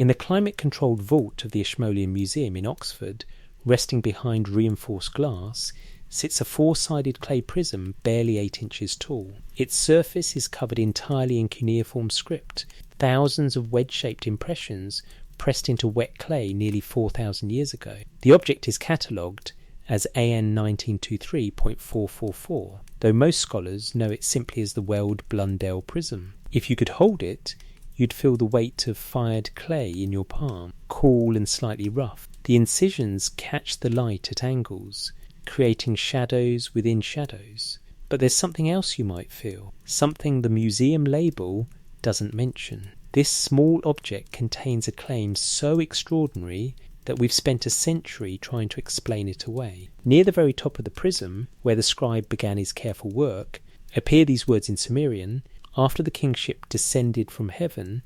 In the climate-controlled vault of the Ashmolean Museum in Oxford, resting behind reinforced glass, sits a four-sided clay prism barely 8 inches tall. Its surface is covered entirely in cuneiform script, thousands of wedge-shaped impressions pressed into wet clay nearly 4,000 years ago. The object is catalogued as AN 1923.444, though most scholars know it simply as the Weld Blundell prism. If you could hold it, you'd feel the weight of fired clay in your palm, cool and slightly rough. The incisions catch the light at angles, creating shadows within shadows. But there's something else you might feel, something the museum label doesn't mention. This small object contains a claim so extraordinary that we've spent a century trying to explain it away. Near the very top of the prism, where the scribe began his careful work, appear these words in Sumerian: after the kingship descended from heaven,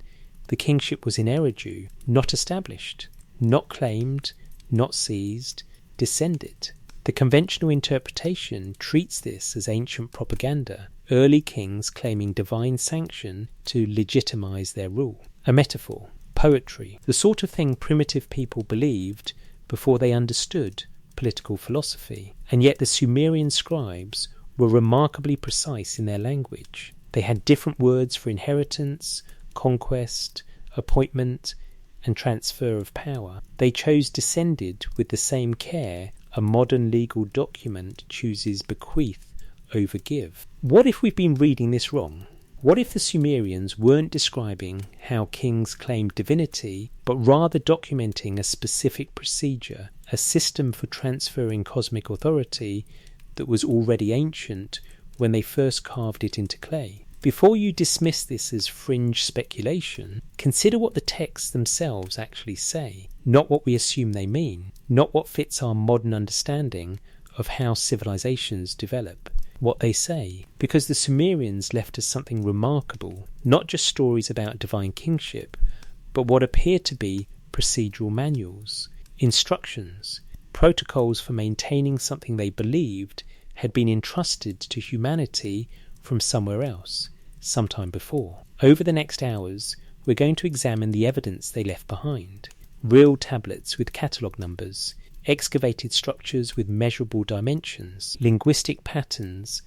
the kingship was in Eridu, not established, not claimed, not seized, descended. The conventional interpretation treats this as ancient propaganda, early kings claiming divine sanction to legitimize their rule. A metaphor, poetry, the sort of thing primitive people believed before they understood political philosophy. And yet the Sumerian scribes were remarkably precise in their language. They had different words for inheritance, conquest, appointment, and transfer of power. They chose descended with the same care a modern legal document chooses bequeath over give. What if we've been reading this wrong? What if the Sumerians weren't describing how kings claimed divinity, but rather documenting a specific procedure, a system for transferring cosmic authority that was already ancient when they first carved it into clay? Before you dismiss this as fringe speculation, consider what the texts themselves actually say, not what we assume they mean, not what fits our modern understanding of how civilizations develop. What they say, because the Sumerians left us something remarkable, not just stories about divine kingship, but what appear to be procedural manuals, instructions, protocols for maintaining something they believed had been entrusted to humanity from somewhere else, sometime before. Over the next hours, we're going to examine the evidence they left behind. Real tablets with catalogue numbers, excavated structures with measurable dimensions, linguistic patterns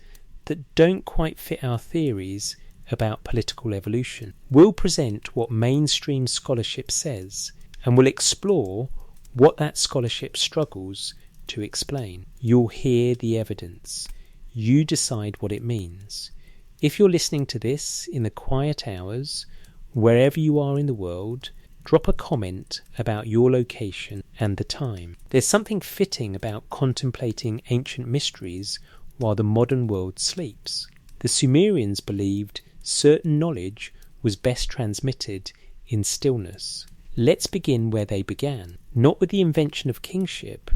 that don't quite fit our theories about political evolution. We'll present what mainstream scholarship says, and we'll explore what that scholarship struggles to explain. You'll hear the evidence. You decide what it means. If you're listening to this in the quiet hours, wherever you are in the world, drop a comment about your location and the time. There's something fitting about contemplating ancient mysteries while the modern world sleeps. The Sumerians believed certain knowledge was best transmitted in stillness. Let's begin where they began, not with the invention of kingship,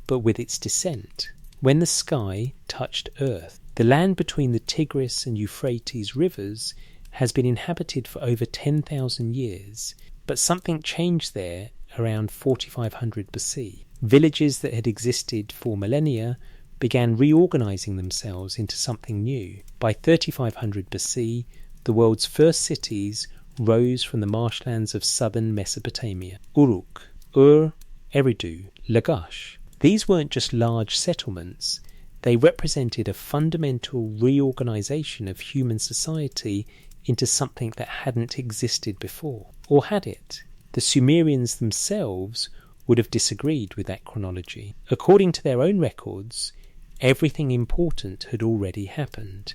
but with its descent. When the sky touched earth, the land between the Tigris and Euphrates rivers has been inhabited for over 10,000 years, but something changed there around 4500 BC. Villages that had existed for millennia began reorganizing themselves into something new. By 3500 BC, the world's first cities rose from the marshlands of southern Mesopotamia: Uruk, Ur, Eridu, Lagash. These weren't just large settlements, they represented a fundamental reorganization of human society into something that hadn't existed before. Or had it? The Sumerians themselves would have disagreed with that chronology. According to their own records, everything important had already happened.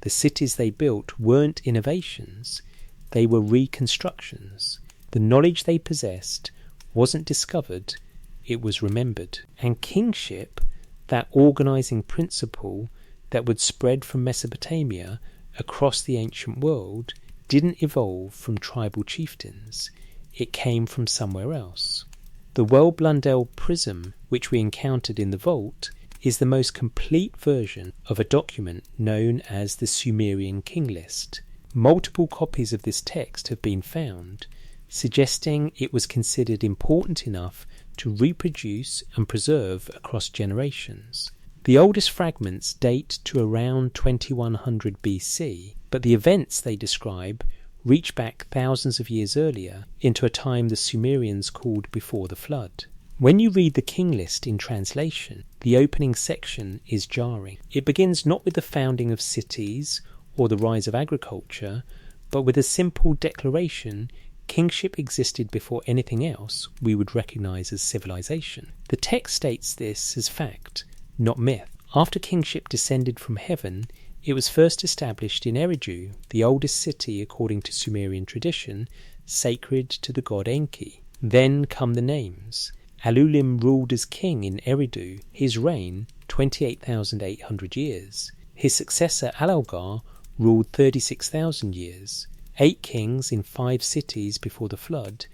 The cities they built weren't innovations, they were reconstructions. The knowledge they possessed wasn't discovered, it was remembered. And kingship, that organizing principle that would spread from Mesopotamia across the ancient world, didn't evolve from tribal chieftains. It came from somewhere else. The Weld Blundell prism, which we encountered in the vault, is the most complete version of a document known as the Sumerian King List. Multiple copies of this text have been found, suggesting it was considered important enough to reproduce and preserve across generations. The oldest fragments date to around 2100 BC, but the events they describe reach back thousands of years earlier into a time the Sumerians called before the flood. When you read the king list in translation, the opening section is jarring. It begins not with the founding of cities or the rise of agriculture, but with a simple declaration: kingship existed before anything else we would recognize as civilization. The text states this as fact, not myth. After kingship descended from heaven, it was first established in Eridu, the oldest city according to Sumerian tradition, sacred to the god Enki. Then come the names. Alulim ruled as king in Eridu, his reign 28,800 years. His successor Alalgar ruled 36,000 years. 8 kings in 5 cities before the flood,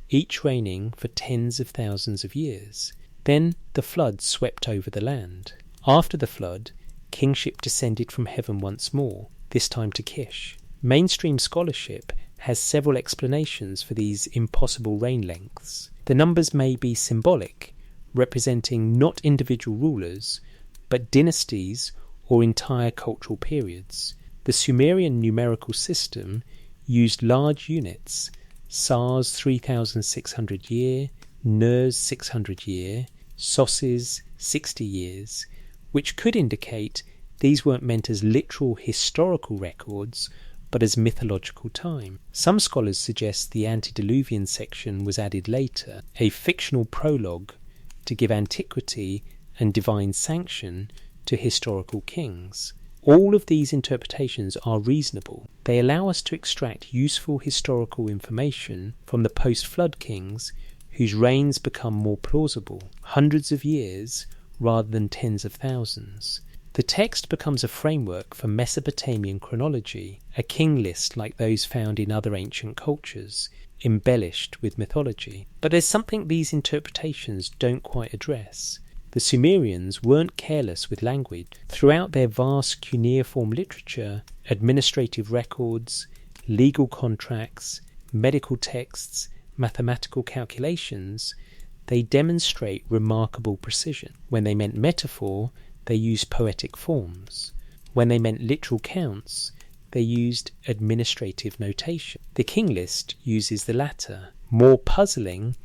each reigning for tens of thousands of years. Then the flood swept over the land. After the flood, kingship descended from heaven once more, this time to Kish. Mainstream scholarship has several explanations for these impossible reign lengths. The numbers may be symbolic, representing not individual rulers, but dynasties or entire cultural periods. The Sumerian numerical system used large units: Sars 3600 year, Ners 600 year, Soses 60 years, which could indicate these weren't meant as literal historical records, but as mythological time. Some scholars suggest the antediluvian section was added later, a fictional prologue to give antiquity and divine sanction to historical kings. All of these interpretations are reasonable. They allow us to extract useful historical information from the post-flood kings whose reigns become more plausible, hundreds of years rather than tens of thousands. The text becomes a framework for Mesopotamian chronology, a king list like those found in other ancient cultures, embellished with mythology. But there's something these interpretations don't quite address. The Sumerians weren't careless with language. Throughout their vast cuneiform literature, administrative records, legal contracts, medical texts, mathematical calculations, they demonstrate remarkable precision. When they meant metaphor, they used poetic forms. When they meant literal counts, they used administrative notation. The king list uses the latter. More puzzling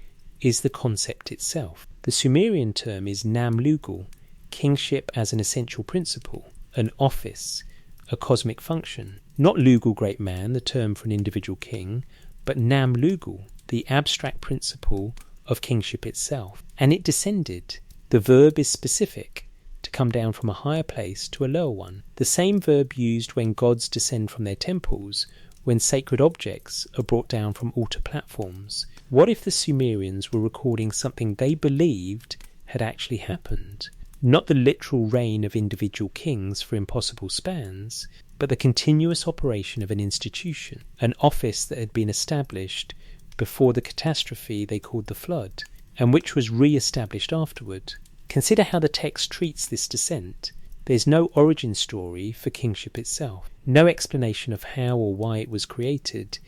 is the concept itself. The Sumerian term is Nam-Lugal, kingship as an essential principle, an office, a cosmic function. Not Lugal great man, the term for an individual king, but Nam-Lugal, the abstract principle of kingship itself. And it descended. The verb is specific, to come down from a higher place to a lower one. The same verb used when gods descend from their temples, when sacred objects are brought down from altar platforms. What if the Sumerians were recording something they believed had actually happened? Not the literal reign of individual kings for impossible spans, but the continuous operation of an institution, an office that had been established before the catastrophe they called the flood, and which was re-established afterward. Consider how the text treats this descent. There's no origin story for kingship itself, no explanation of how or why it was created.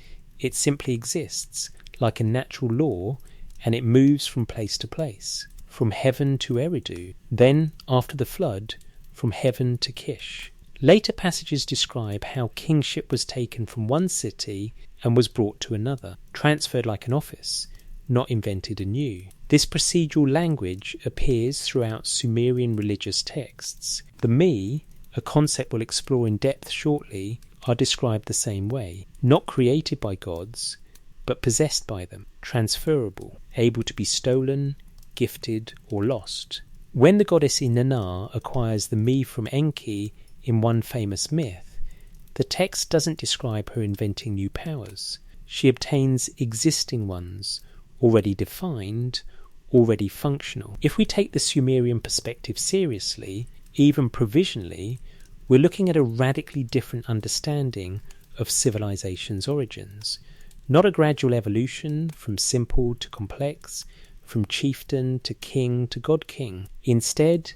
It simply exists, like a natural law, and it moves from place to place, from heaven to Eridu, then, after the flood, from heaven to Kish. Later passages describe how kingship was taken from one city and was brought to another, transferred like an office, not invented anew. This procedural language appears throughout Sumerian religious texts. The me, a concept we'll explore in depth shortly, are described the same way, not created by gods, but possessed by them, transferable, able to be stolen, gifted, or lost. When the goddess Inanna acquires the me from Enki in one famous myth, the text doesn't describe her inventing new powers. She obtains existing ones, already defined, already functional. If we take the Sumerian perspective seriously, even provisionally, we're looking at a radically different understanding of civilization's origins. Not a gradual evolution from simple to complex, from chieftain to king to god-king. Instead,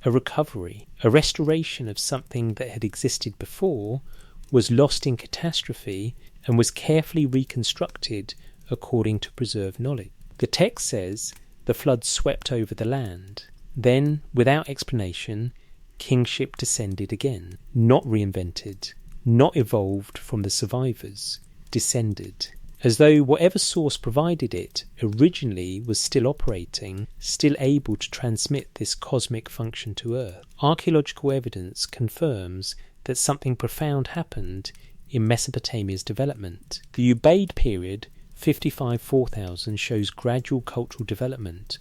a recovery, a restoration of something that had existed before, was lost in catastrophe, and was carefully reconstructed according to preserved knowledge. The text says the flood swept over the land. Then, without explanation, kingship descended again, not reinvented, not evolved from the survivors, descended, as though whatever source provided it originally was still operating, still able to transmit this cosmic function to Earth. Archaeological evidence confirms that something profound happened in Mesopotamia's development. The Ubaid period, 55-4000, shows gradual cultural development,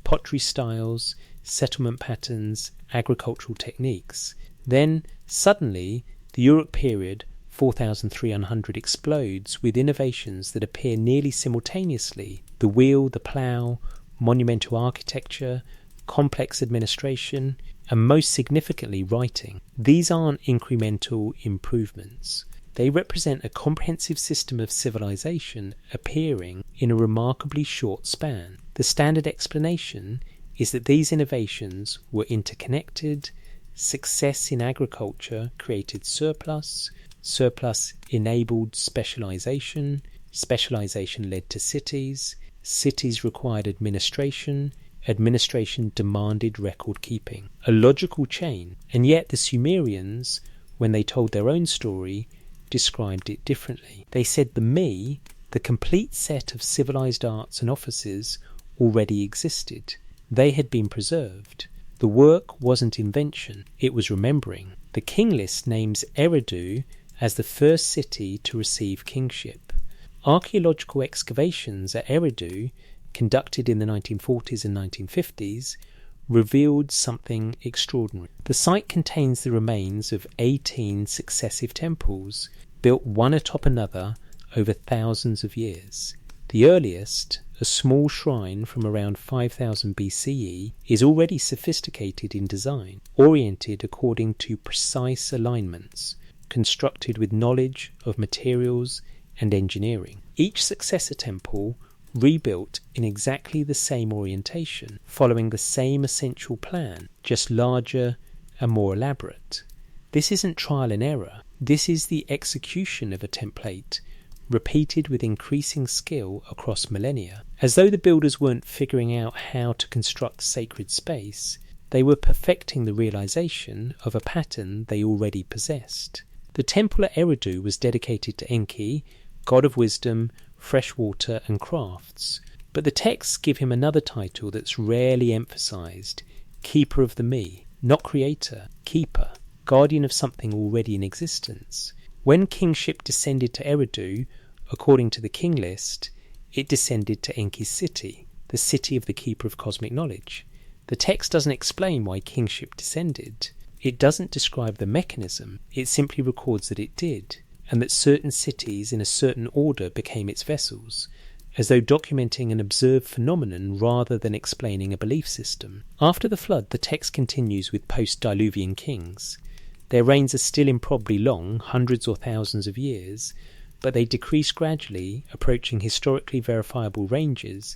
pottery styles, settlement patterns, agricultural techniques. Then, suddenly, the Uruk period, 4300, explodes with innovations that appear nearly simultaneously: the wheel, the plough, monumental architecture, complex administration, and most significantly writing. These aren't incremental improvements. They represent a comprehensive system of civilization appearing in a remarkably short span. The standard explanation is that these innovations were interconnected. Success in agriculture created surplus, surplus enabled specialization, specialization led to cities, cities required administration, administration demanded record keeping. A logical chain, and yet the Sumerians, when they told their own story, described it differently. They said the me, the complete set of civilized arts and offices, already existed. They had been preserved. The work wasn't invention, it was remembering. The king list names Eridu as the first city to receive kingship. Archaeological excavations at Eridu, conducted in the 1940s and 1950s, revealed something extraordinary. The site contains the remains of 18 successive temples, built one atop another over thousands of years. The earliest, a small shrine from around 5000 BCE, is already sophisticated in design, oriented according to precise alignments, constructed with knowledge of materials and engineering. Each successor temple rebuilt in exactly the same orientation, following the same essential plan, just larger and more elaborate. This isn't trial and error. This is the execution of a template, repeated with increasing skill across millennia. As though the builders weren't figuring out how to construct sacred space, they were perfecting the realization of a pattern they already possessed. The temple at Eridu was dedicated to Enki, god of wisdom, fresh water and crafts, but the texts give him another title that's rarely emphasized: keeper of the me, not creator, keeper, guardian of something already in existence. When kingship descended to Eridu, according to the king list, it descended to Enki's city, the city of the keeper of cosmic knowledge. The text doesn't explain why kingship descended. It doesn't describe the mechanism, it simply records that it did, and that certain cities in a certain order became its vessels, as though documenting an observed phenomenon rather than explaining a belief system. After the flood, the text continues with post-Diluvian kings. Their reigns are still improbably long, hundreds or thousands of years, but they decrease gradually, approaching historically verifiable ranges.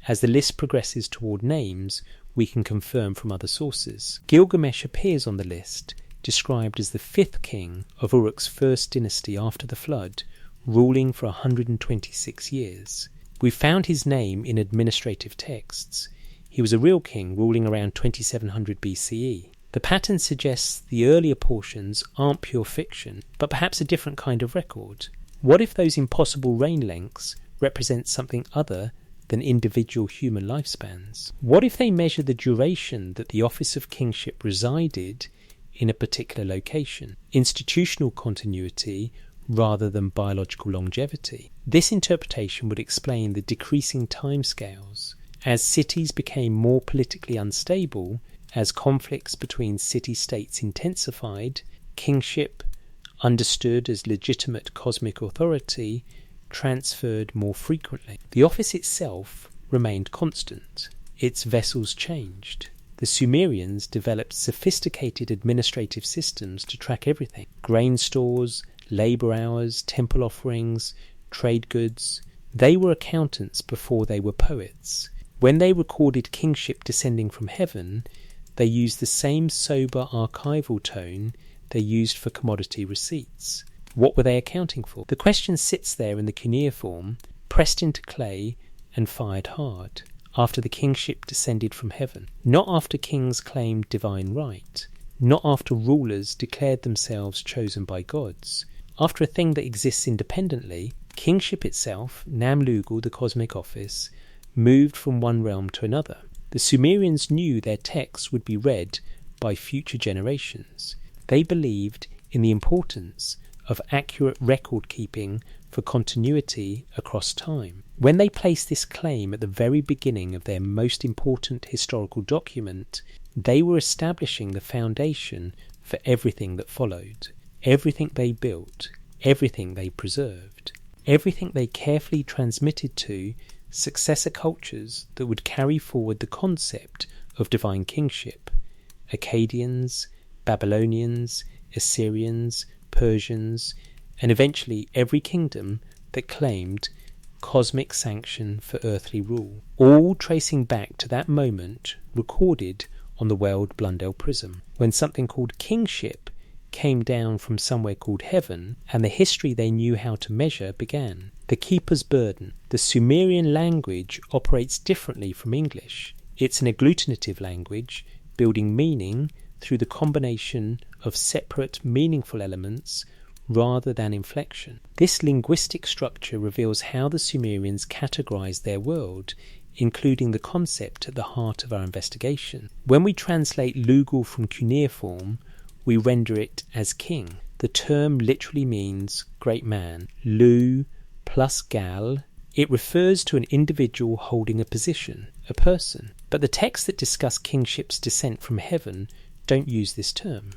As the list progresses toward names we can confirm from other sources. Gilgamesh appears on the list, described as the fifth king of Uruk's first dynasty after the flood, ruling for 126 years. We found his name in administrative texts. He was a real king ruling around 2700 BCE. The pattern suggests the earlier portions aren't pure fiction, but perhaps a different kind of record. What if those impossible reign lengths represent something other than individual human lifespans? What if they measure the duration that the office of kingship resided in a particular location, institutional continuity rather than biological longevity? This interpretation would explain the decreasing timescales. As cities became more politically unstable, as conflicts between city-states intensified, kingship, understood as legitimate cosmic authority, transferred more frequently. The office itself remained constant. Its vessels changed. The Sumerians developed sophisticated administrative systems to track everything: grain stores, labour hours, temple offerings, trade goods. They were accountants before they were poets. When they recorded kingship descending from heaven, they used the same sober archival tone they used for commodity receipts. What were they accounting for? The question sits there in the cuneiform, pressed into clay and fired hard, after the kingship descended from heaven. Not after kings claimed divine right. Not after rulers declared themselves chosen by gods. After a thing that exists independently, Kingship itself, Nam-Lugal, the cosmic office, moved from one realm to another. The Sumerians knew their texts would be read by future generations. They believed in the importance of accurate record keeping for continuity across time. When they placed this claim at the very beginning of their most important historical document, they were establishing the foundation for everything that followed, everything they built, everything they preserved, everything they carefully transmitted to successor cultures that would carry forward the concept of divine kingship. Akkadians, Babylonians, Assyrians, Persians, and eventually every kingdom that claimed cosmic sanction for earthly rule, all tracing back to that moment recorded on the Weld Blundell Prism, when something called kingship came down from somewhere called heaven, and the history they knew how to measure began. The keeper's burden. The Sumerian language operates differently from English. It's an agglutinative language, building meaning through the combination of separate meaningful elements rather than inflection. This linguistic structure reveals how the Sumerians categorized their world, including the concept at the heart of our investigation. When we translate Lugal from cuneiform, we render it as king. The term literally means great man. Lu plus gal. It refers to an individual holding a position, a person. But the texts that discuss kingship's descent from heaven don't use this term.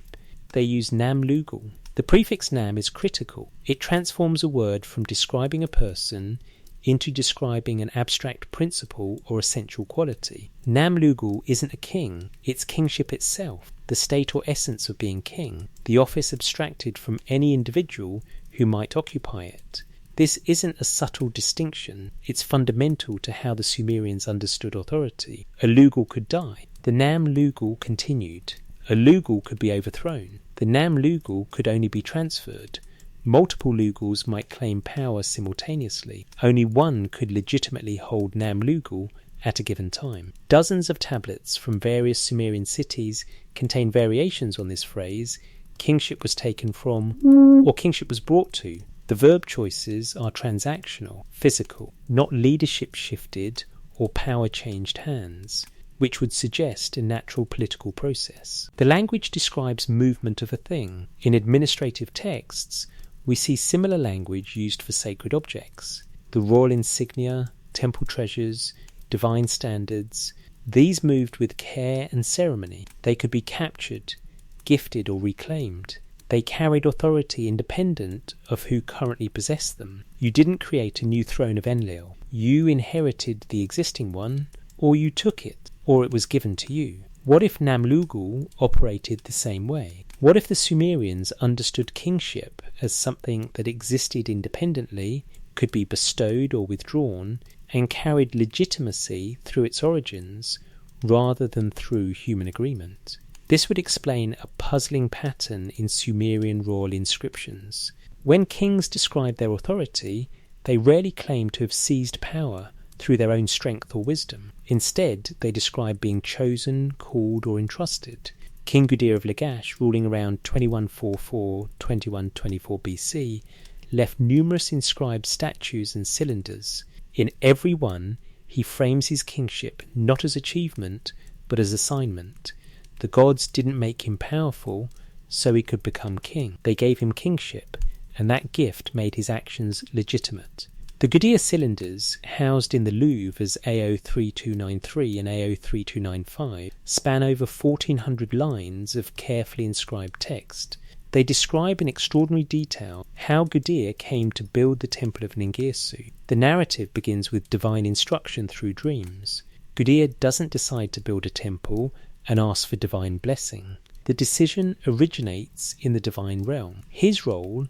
They use Nam-Lugal. The prefix Nam is critical. It transforms a word from describing a person into describing an abstract principle or essential quality. Nam-Lugal isn't a king, it's kingship itself, the state or essence of being king, the office abstracted from any individual who might occupy it. This isn't a subtle distinction, it's fundamental to how the Sumerians understood authority. A Lugal could die. The Nam-Lugal continued. A Lugal could be overthrown. The Nam-Lugal could only be transferred. Multiple Lugals might claim power simultaneously. Only one could legitimately hold Nam-Lugal at a given time. Dozens of tablets from various Sumerian cities contain variations on this phrase. Kingship was taken from, or kingship was brought to. The verb choices are transactional, physical, not leadership shifted or power changed hands, which would suggest a natural political process. The language describes movement of a thing. In administrative texts, we see similar language used for sacred objects. The royal insignia, temple treasures, divine standards, these moved with care and ceremony. They could be captured, gifted or reclaimed. They carried authority independent of who currently possessed them. You didn't create a new throne of Enlil. You inherited the existing one, or you took it, or it was given to you. What if Nam-Lugal operated the same way? What if the Sumerians understood kingship as something that existed independently, could be bestowed or withdrawn, and carried legitimacy through its origins rather than through human agreement? This would explain a puzzling pattern in Sumerian royal inscriptions. When kings describe their authority, they rarely claim to have seized power through their own strength or wisdom. Instead, they describe being chosen, called, or entrusted. King Gudea of Lagash, ruling around 2144-2124 BC, left numerous inscribed statues and cylinders. In every one, he frames his kingship not as achievement, but as assignment. The gods didn't make him powerful, so he could become king. They gave him kingship, and that gift made his actions legitimate. The Gudea cylinders, housed in the Louvre as AO3293 and AO3295, span over 1,400 lines of carefully inscribed text. They describe in extraordinary detail how Gudea came to build the Temple of Ningirsu. The narrative begins with divine instruction through dreams. Gudea doesn't decide to build a temple and ask for divine blessing. The decision originates in the divine realm. His role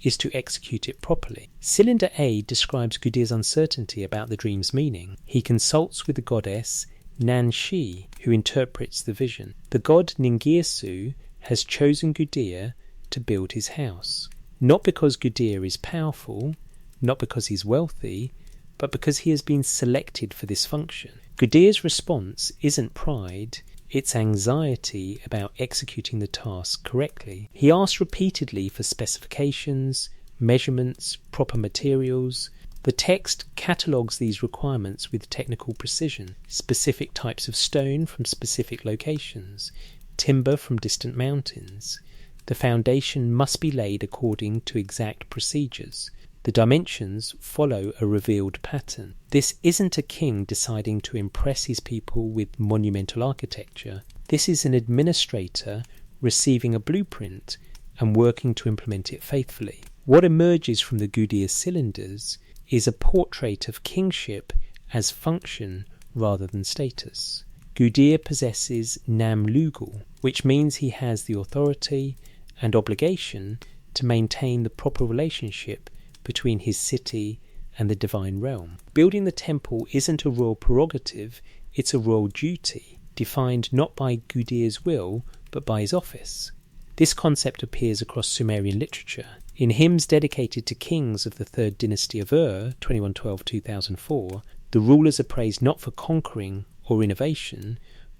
is to execute it properly. Cylinder A describes Gudea's uncertainty about the dream's meaning. He consults with the goddess Nanshi, who interprets the vision. The god Ningirsu has chosen Gudea to build his house, not because Gudea is powerful, not because he's wealthy, but because he has been selected for this function. Gudea's response isn't pride, it's anxiety about executing the task correctly. He asks repeatedly for specifications, measurements, proper materials. The text catalogues these requirements with technical precision: specific types of stone from specific locations, timber from distant mountains. The foundation must be laid according to exact procedures. The dimensions follow a revealed pattern. This isn't a king deciding to impress his people with monumental architecture. This is an administrator receiving a blueprint and working to implement it faithfully. What emerges from the Gudea cylinders is a portrait of kingship as function rather than status. Gudea possesses Nam Lugal, which means he has the authority and obligation to maintain the proper relationship between his city and the divine realm. Building the temple isn't a royal prerogative, it's a royal duty, defined not by Gudea's will, but by his office. This concept appears across Sumerian literature. In hymns dedicated to kings of the third dynasty of Ur, 2112-2004, the rulers are praised not for conquering or innovation,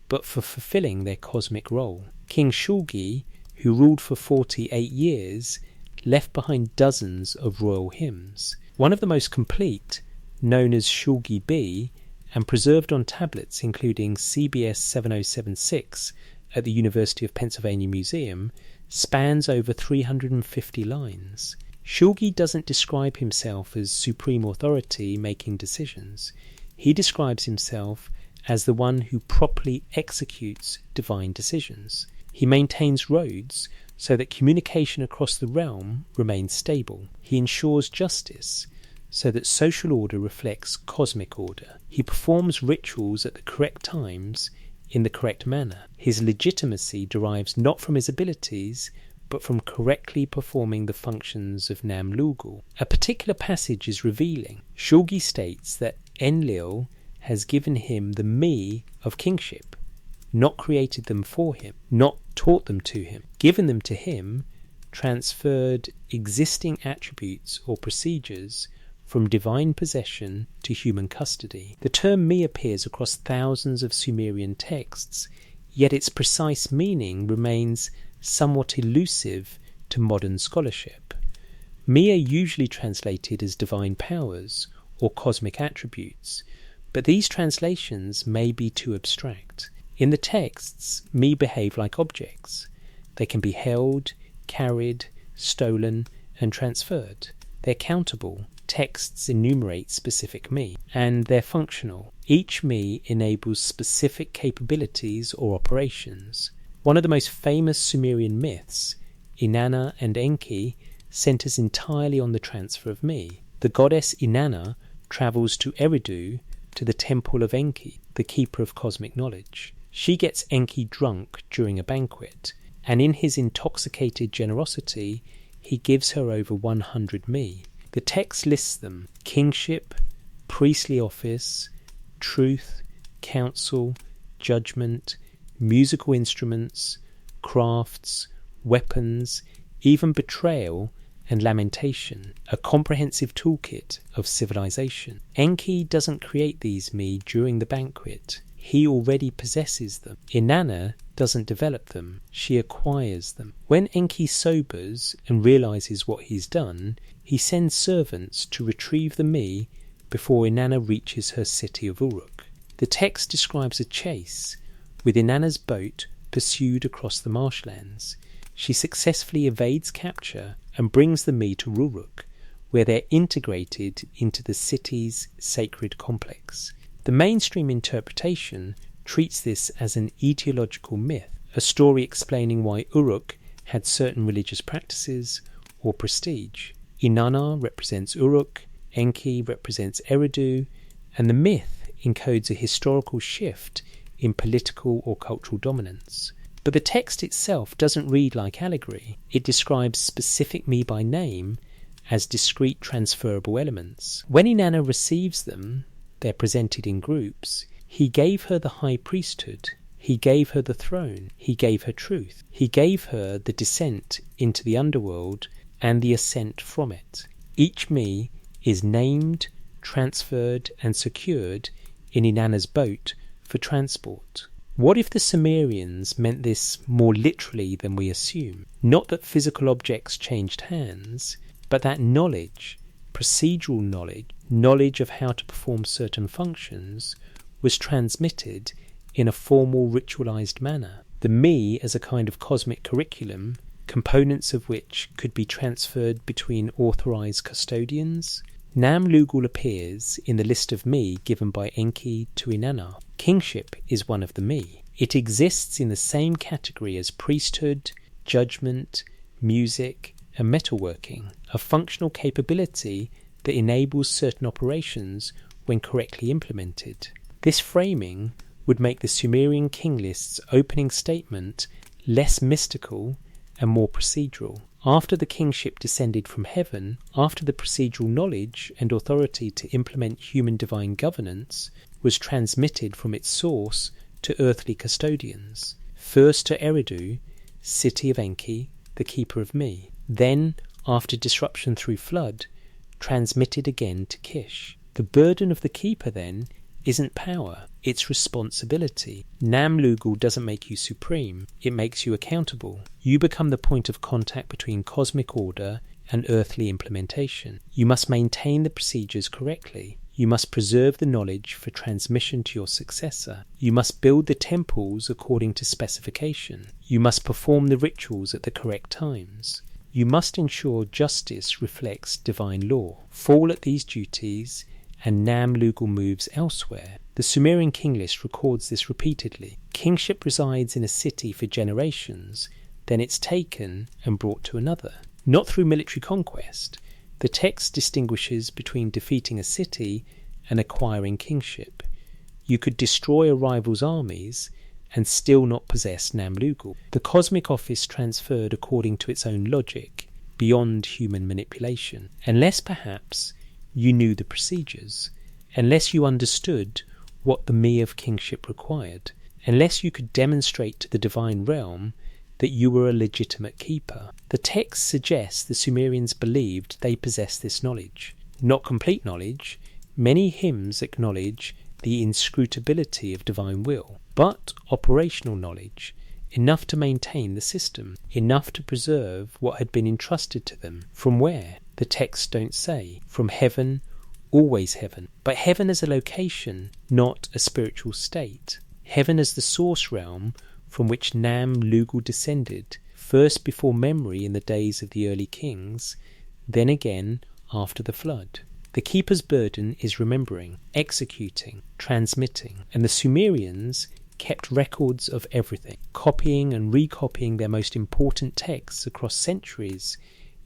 but for fulfilling their cosmic role. King Shulgi, who ruled for 48 years, left behind dozens of royal hymns. One of the most complete, known as Shulgi B, and preserved on tablets including CBS 7076 at the University of Pennsylvania Museum, spans over 350 lines. Shulgi doesn't describe himself as supreme authority making decisions. He describes himself as the one who properly executes divine decisions. He maintains roads so that communication across the realm remains stable. He ensures justice so that social order reflects cosmic order. He performs rituals at the correct times in the correct manner. His legitimacy derives not from his abilities, but from correctly performing the functions of Nam Lugal. A particular passage is revealing. Shulgi states that Enlil has given him the me of kingship, not created them for him, not taught them to him, given them to him, transferred existing attributes or procedures from divine possession to human custody. The term me appears across thousands of Sumerian texts, yet its precise meaning remains somewhat elusive to modern scholarship. Me are usually translated as divine powers or cosmic attributes, but these translations may be too abstract. In the texts, me behave like objects. They can be held, carried, stolen, and transferred. They're countable. Texts enumerate specific me, and they're functional. Each me enables specific capabilities or operations. One of the most famous Sumerian myths, Inanna and Enki, centers entirely on the transfer of me. The goddess Inanna travels to Eridu, to the temple of Enki, the keeper of cosmic knowledge. She gets Enki drunk during a banquet, and in his intoxicated generosity, he gives her over 100 me. The text lists them: kingship, priestly office, truth, counsel, judgment, musical instruments, crafts, weapons, even betrayal and lamentation, a comprehensive toolkit of civilization. Enki doesn't create these me during the banquet. He already possesses them. Inanna doesn't develop them, she acquires them. When Enki sobers and realizes what he's done, he sends servants to retrieve the me before Inanna reaches her city of Uruk. The text describes a chase, with Inanna's boat pursued across the marshlands. She successfully evades capture and brings the me to Uruk, where they're integrated into the city's sacred complex. The mainstream interpretation treats this as an etiological myth, a story explaining why Uruk had certain religious practices or prestige. Inanna represents Uruk, Enki represents Eridu, and the myth encodes a historical shift in political or cultural dominance. But the text itself doesn't read like allegory. It describes specific me by name as discrete transferable elements. When Inanna receives them, they're presented in groups. He gave her the high priesthood. He gave her the throne. He gave her truth. He gave her the descent into the underworld and the ascent from it. Each me is named, transferred, and secured in Inanna's boat for transport. What if the Sumerians meant this more literally than we assume? Not that physical objects changed hands, But that knowledge, procedural knowledge of how to perform certain functions, was transmitted in a formal ritualized manner. The me as a kind of cosmic curriculum, components of which could be transferred between authorized custodians. Nam-Lugal appears in the list of me given by Enki to Inanna. Kingship is one of the me. It exists in the same category as priesthood, judgment, music, and metalworking, a functional capability that enables certain operations when correctly implemented. This framing would make the Sumerian king list's opening statement less mystical and more procedural. After the kingship descended from heaven, after the procedural knowledge and authority to implement human divine governance was transmitted from its source to earthly custodians, first to Eridu, city of Enki, the keeper of me, then, after disruption through flood, transmitted again to Kish. The burden of the keeper, then, isn't power, it's responsibility. Nam-Lugal doesn't make you supreme, it makes you accountable. You become the point of contact between cosmic order and earthly implementation. You must maintain the procedures correctly. You must preserve the knowledge for transmission to your successor. You must build the temples according to specification. You must perform the rituals at the correct times. You must ensure justice reflects divine law. Fall at these duties, and Nam-Lugal moves elsewhere. The Sumerian king list records this repeatedly. Kingship resides in a city for generations, then it's taken and brought to another. Not through military conquest. The text distinguishes between defeating a city and acquiring kingship. You could destroy a rival's armies and still not possess Nam-Lugal. The cosmic office transferred according to its own logic, beyond human manipulation. Unless perhaps you knew the procedures, unless you understood what the me of kingship required, unless you could demonstrate to the divine realm that you were a legitimate keeper. The text suggests the Sumerians believed they possessed this knowledge. Not complete knowledge. Many hymns acknowledge the inscrutability of divine will, but operational knowledge, enough to maintain the system, enough to preserve what had been entrusted to them. From where? The texts don't say. From heaven, always heaven. But heaven as a location, not a spiritual state. Heaven as the source realm from which Nam-Lugal descended, first before memory in the days of the early kings, then again after the flood. The keeper's burden is remembering, executing, transmitting, and the Sumerians kept records of everything, copying and recopying their most important texts across centuries,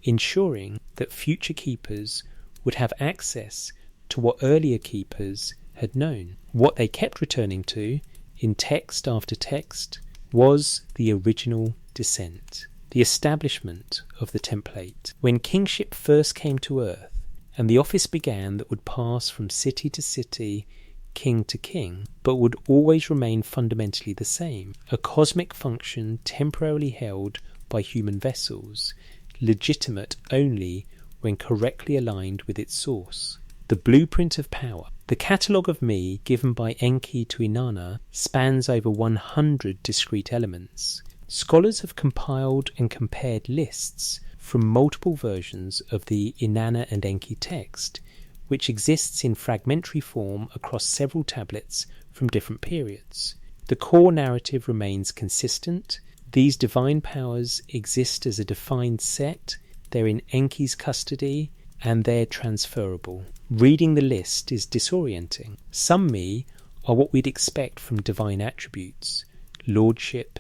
ensuring that future keepers would have access to what earlier keepers had known. What they kept returning to, in text after text, was the original descent, the establishment of the template. When kingship first came to earth, and the office began that would pass from city to city, king to king, but would always remain fundamentally the same, a cosmic function temporarily held by human vessels, legitimate only when correctly aligned with its source. The blueprint of power. The catalogue of me given by Enki to Inanna spans over 100 discrete elements. Scholars have compiled and compared lists from multiple versions of the Inanna and Enki text, which exists in fragmentary form across several tablets from different periods. The core narrative remains consistent. These divine powers exist as a defined set, they're in Enki's custody, and they're transferable. Reading the list is disorienting. Some me are what we'd expect from divine attributes: lordship,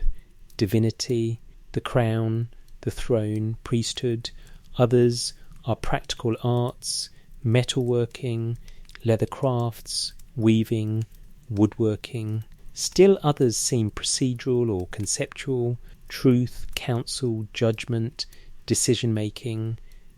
divinity, the crown, the throne, priesthood. Others are practical arts, metalworking, leather crafts, weaving, woodworking. Still others seem procedural or conceptual: truth, counsel, judgment, decision-making.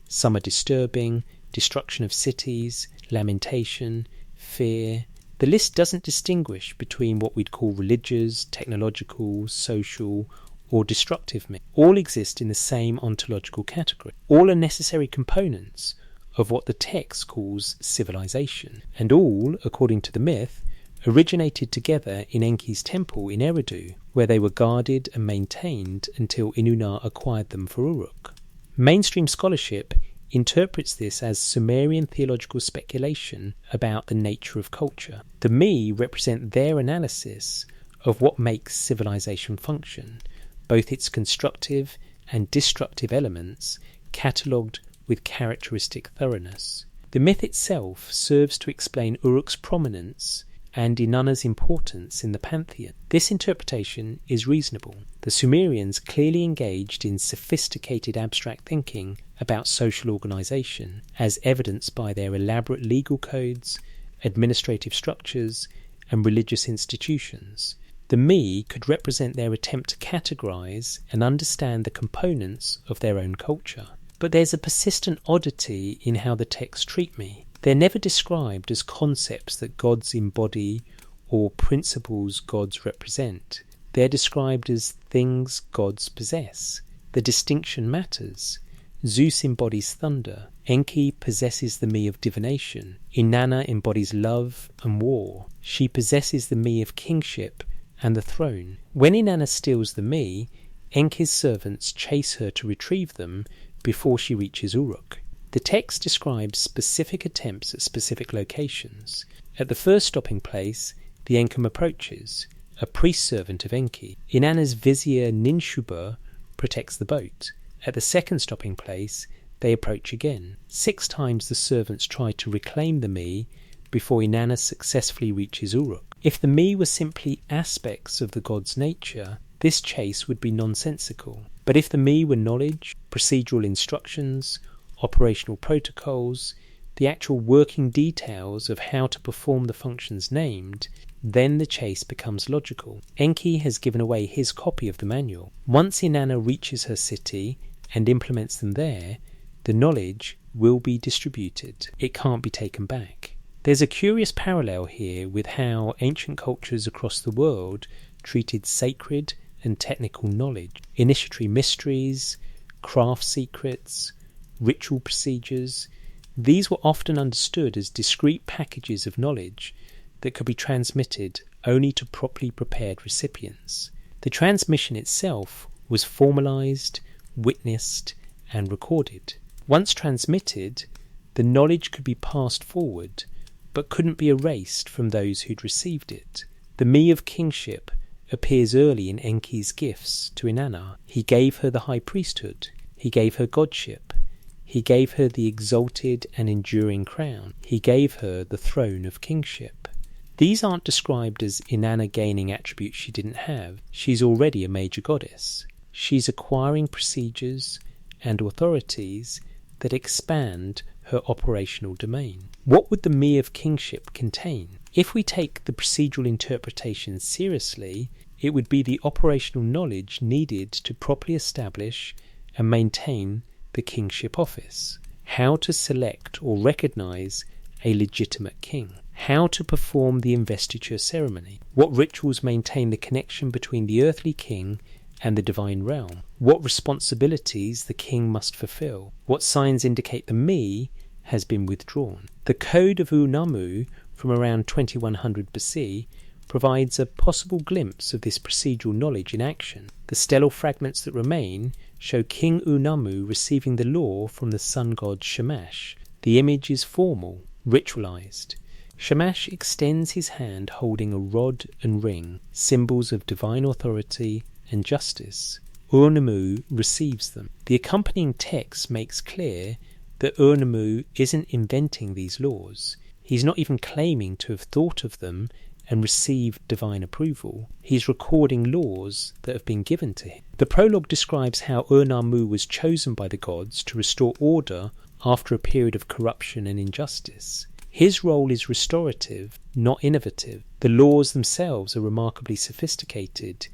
Some are disturbing: destruction of cities, lamentation, fear. The list doesn't distinguish between what we'd call religious, technological, social, or destructive myth. All exist in the same ontological category. All are necessary components of what the text calls civilization, and all, according to the myth, originated together in Enki's temple in Eridu, where they were guarded and maintained until Inanna acquired them for Uruk. Mainstream scholarship interprets this as Sumerian theological speculation about the nature of culture. The me represent their analysis of what makes civilization function, both its constructive and destructive elements catalogued with characteristic thoroughness. The myth itself serves to explain Uruk's prominence and Inanna's importance in the pantheon. This interpretation is reasonable. The Sumerians clearly engaged in sophisticated abstract thinking about social organisation, as evidenced by their elaborate legal codes, administrative structures, and religious institutions. The me could represent their attempt to categorise and understand the components of their own culture. But there's a persistent oddity in how the texts treat me. They're never described as concepts that gods embody or principles gods represent. They're described as things gods possess. The distinction matters. Zeus embodies thunder. Enki possesses the me of divination. Inanna embodies love and war. She possesses the me of kingship and the throne. When Inanna steals the me, Enki's servants chase her to retrieve them before she reaches Uruk. The text describes specific attempts at specific locations. At the first stopping place, the Enkum approaches, a priest servant of Enki. Inanna's vizier Ninshuba protects the boat. At the second stopping place, they approach again. 6 times the servants try to reclaim the me before Inanna successfully reaches Uruk. If the me were simply aspects of the god's nature, this chase would be nonsensical. But if the me were knowledge, procedural instructions, operational protocols, the actual working details of how to perform the functions named, then the chase becomes logical. Enki has given away his copy of the manual. Once Inanna reaches her city and implements them there, the knowledge will be distributed. It can't be taken back. There's a curious parallel here with how ancient cultures across the world treated sacred and technical knowledge, initiatory mysteries, craft secrets, ritual procedures. These were often understood as discrete packages of knowledge that could be transmitted only to properly prepared recipients. The transmission itself was formalized, witnessed, and recorded. Once transmitted, the knowledge could be passed forward, but couldn't be erased from those who'd received it. The me of kingship appears early in Enki's gifts to Inanna. He gave her the high priesthood. He gave her godship. He gave her the exalted and enduring crown. He gave her the throne of kingship. These aren't described as Inanna gaining attributes she didn't have. She's already a major goddess. She's acquiring procedures and authorities that expand her operational domain. What would the me of kingship contain? If we take the procedural interpretation seriously, it would be the operational knowledge needed to properly establish and maintain the kingship office. How to select or recognise a legitimate king. How to perform the investiture ceremony. What rituals maintain the connection between the earthly king and the divine realm. What responsibilities the king must fulfill. What signs indicate the me has been withdrawn. The Code of Unamu from around 2100 BC provides a possible glimpse of this procedural knowledge in action. The stellar fragments that remain show King Unamu receiving the law from the sun god Shamash. The image is formal, ritualized. Shamash extends his hand holding a rod and ring, symbols of divine authority and justice. Unamu receives them. The accompanying text makes clear that Unamu isn't inventing these laws. He's not even claiming to have thought of them and received divine approval. He's recording laws that have been given to him. The prologue describes how Unamu was chosen by the gods to restore order after a period of corruption and injustice. His role is restorative, not innovative. The laws themselves are remarkably sophisticated,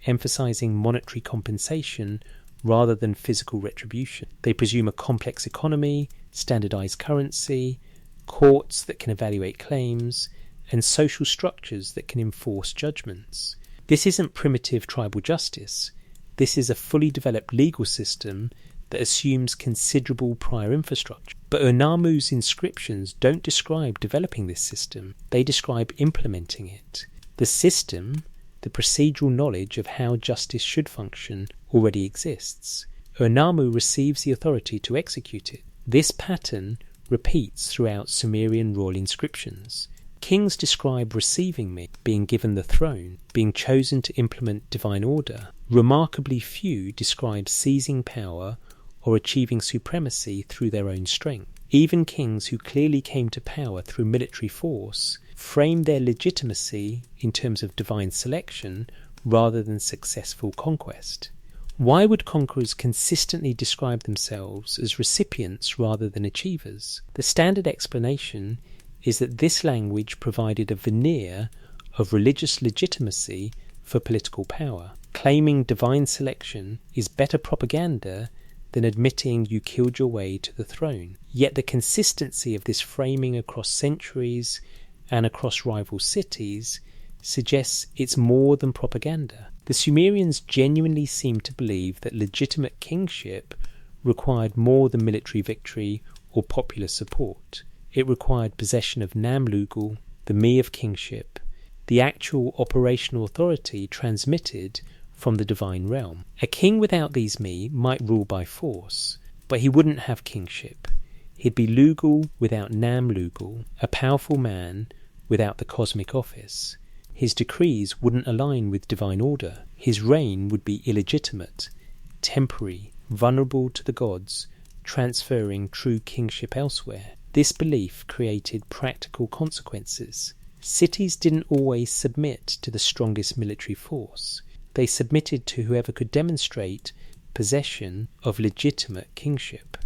emphasizing monetary compensation rather than physical retribution. They presume a complex economy, standardized currency, courts that can evaluate claims, and social structures that can enforce judgments. This isn't primitive tribal justice. This is a fully developed legal system that assumes considerable prior infrastructure. But Unamu's inscriptions don't describe developing this system. They describe implementing it. The system, the procedural knowledge of how justice should function, already exists. Unamu receives the authority to execute it. This pattern repeats throughout Sumerian royal inscriptions. Kings describe receiving me, being given the throne, being chosen to implement divine order. Remarkably few describe seizing power or achieving supremacy through their own strength. Even kings who clearly came to power through military force frame their legitimacy in terms of divine selection rather than successful conquest. Why would conquerors consistently describe themselves as recipients rather than achievers? The standard explanation is that this language provided a veneer of religious legitimacy for political power. Claiming divine selection is better propaganda than admitting you killed your way to the throne. Yet the consistency of this framing across centuries and across rival cities suggests it's more than propaganda. The Sumerians genuinely seemed to believe that legitimate kingship required more than military victory or popular support. It required possession of Namlugal, the me of kingship, the actual operational authority transmitted from the divine realm. A king without these me might rule by force, but he wouldn't have kingship. He'd be Lugal without Namlugal, a powerful man without the cosmic office. His decrees wouldn't align with divine order. His reign would be illegitimate, temporary, vulnerable to the gods, transferring true kingship elsewhere. This belief created practical consequences. Cities didn't always submit to the strongest military force. They submitted to whoever could demonstrate possession of legitimate kingship.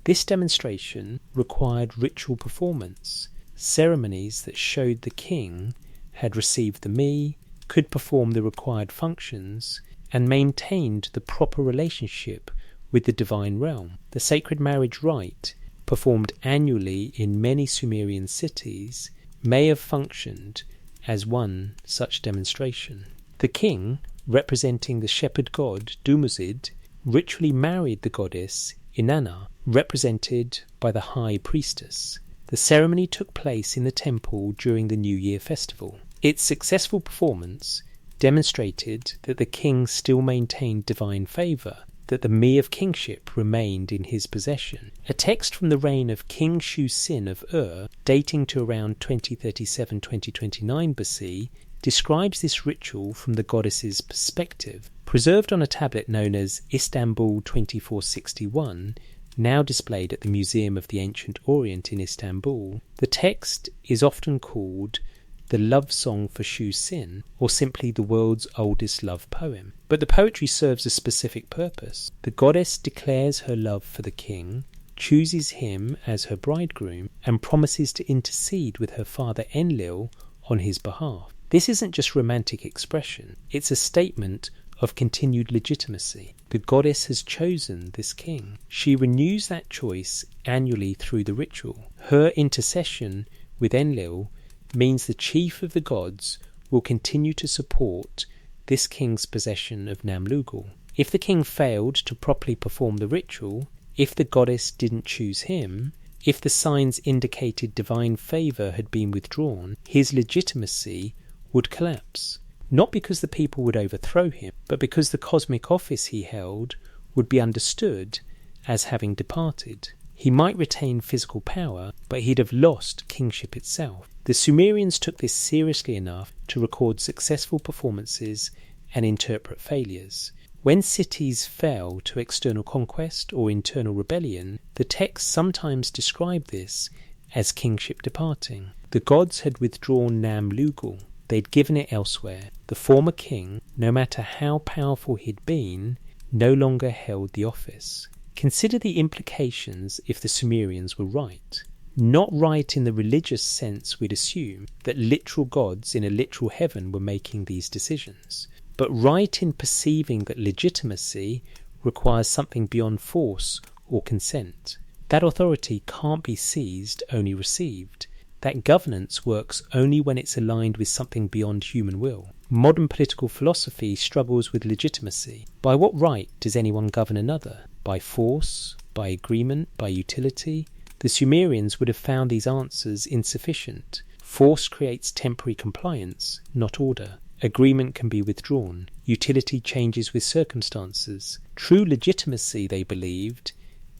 This demonstration required ritual performance, ceremonies that showed the king had received the me, could perform the required functions, and maintained the proper relationship with the divine realm. The sacred marriage rite, performed annually in many Sumerian cities, may have functioned as one such demonstration. The king, representing the shepherd god Dumuzid, ritually married the goddess Inanna, represented by the high priestess. The ceremony took place in the temple during the New Year festival. Its successful performance demonstrated that the king still maintained divine favour, that the me of kingship remained in his possession. A text from the reign of King Shu-Sin of Ur, dating to around 2037-2029 BC, describes this ritual from the goddess's perspective. Preserved on a tablet known as Istanbul 2461, now displayed at the Museum of the Ancient Orient in Istanbul, the text is often called the love song for Shu-Sin, or simply the world's oldest love poem. But the poetry serves a specific purpose. The goddess declares her love for the king, chooses him as her bridegroom, and promises to intercede with her father Enlil on his behalf. This isn't just romantic expression, it's a statement of continued legitimacy. The goddess has chosen this king. She renews that choice annually through the ritual. Her intercession with Enlil means the chief of the gods will continue to support this king's possession of Namlugal. If the king failed to properly perform the ritual, if the goddess didn't choose him, if the signs indicated divine favour had been withdrawn, his legitimacy would collapse. Not because the people would overthrow him, but because the cosmic office he held would be understood as having departed. He might retain physical power, but he'd have lost kingship itself. The Sumerians took this seriously enough to record successful performances and interpret failures. When cities fell to external conquest or internal rebellion, the texts sometimes describe this as kingship departing. The gods had withdrawn Namlugal. They'd given it elsewhere. The former king, no matter how powerful he'd been, no longer held the office. Consider the implications if the Sumerians were right. Not right in the religious sense we'd assume, that literal gods in a literal heaven were making these decisions, but right in perceiving that legitimacy requires something beyond force or consent. That authority can't be seized, only received. That governance works only when it's aligned with something beyond human will. Modern political philosophy struggles with legitimacy. By what right does anyone govern another? By force? By agreement? By utility? The Sumerians would have found these answers insufficient. Force creates temporary compliance, not order. Agreement can be withdrawn. Utility changes with circumstances. True legitimacy, they believed,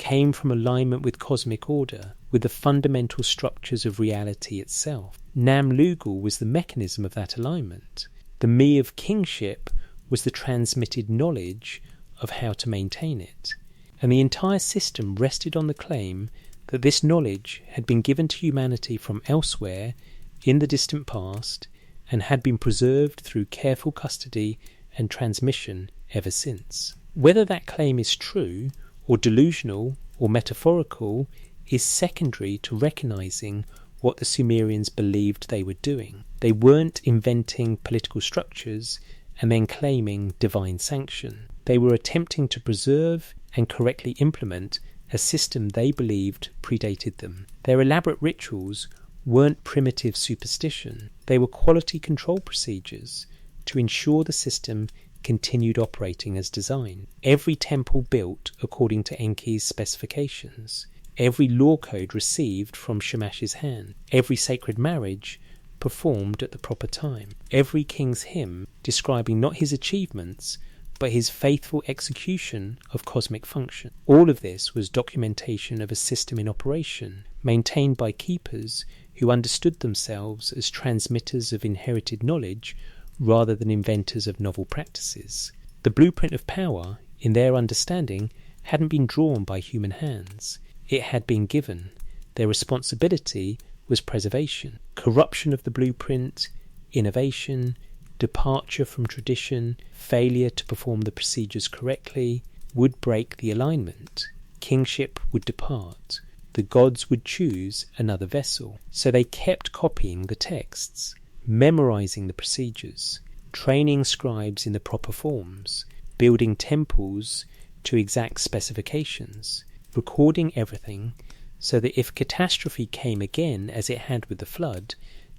came from alignment with cosmic order, with the fundamental structures of reality itself. Nam-Lugal was the mechanism of that alignment. The me of kingship was the transmitted knowledge of how to maintain it. And the entire system rested on the claim that this knowledge had been given to humanity from elsewhere in the distant past and had been preserved through careful custody and transmission ever since. Whether that claim is true or delusional or metaphorical is secondary to recognizing what the Sumerians believed they were doing. They weren't inventing political structures and then claiming divine sanction. They were attempting to preserve and correctly implement a system they believed predated them. Their elaborate rituals weren't primitive superstition. They were quality control procedures to ensure the system continued operating as designed. Every temple built according to Enki's specifications. Every law code received from Shamash's hand. Every sacred marriage performed at the proper time. Every king's hymn describing not his achievements, but his faithful execution of cosmic function. All of this was documentation of a system in operation, maintained by keepers who understood themselves as transmitters of inherited knowledge rather than inventors of novel practices. The blueprint of power, in their understanding, hadn't been drawn by human hands. It had been given. Their responsibility was preservation. Corruption of the blueprint, innovation, departure from tradition, failure to perform the procedures correctly would break the alignment. Kingship would depart. The gods would choose another vessel. So they kept copying the texts, memorizing the procedures, training scribes in the proper forms, building temples to exact specifications, recording everything so that if catastrophe came again as it had with the flood,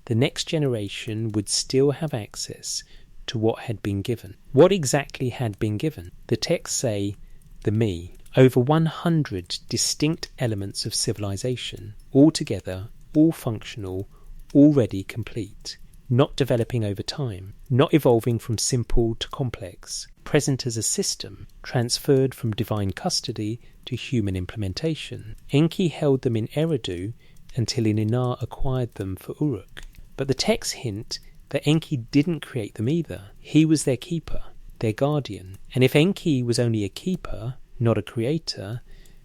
the next generation would still have access to what had been given. What exactly had been given? The texts say, the me. Over 100 distinct elements of civilization, all together, all functional, already complete, not developing over time, not evolving from simple to complex, present as a system, transferred from divine custody to human implementation. Enki held them in Eridu until Inanna acquired them for Uruk. But the texts hint that Enki didn't create them either. He was their keeper, their guardian. And if Enki was only a keeper, not a creator,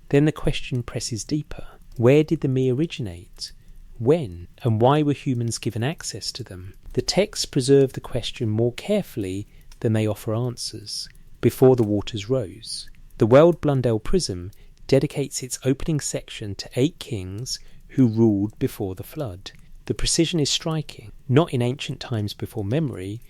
then the question presses deeper. Where did the me originate? When? And why were humans given access to them? The texts preserve the question more carefully than they offer answers. Before the waters rose. The Weld Blundell Prism dedicates its opening section to 8 kings who ruled before the flood. The precision is striking, not in ancient times before memory,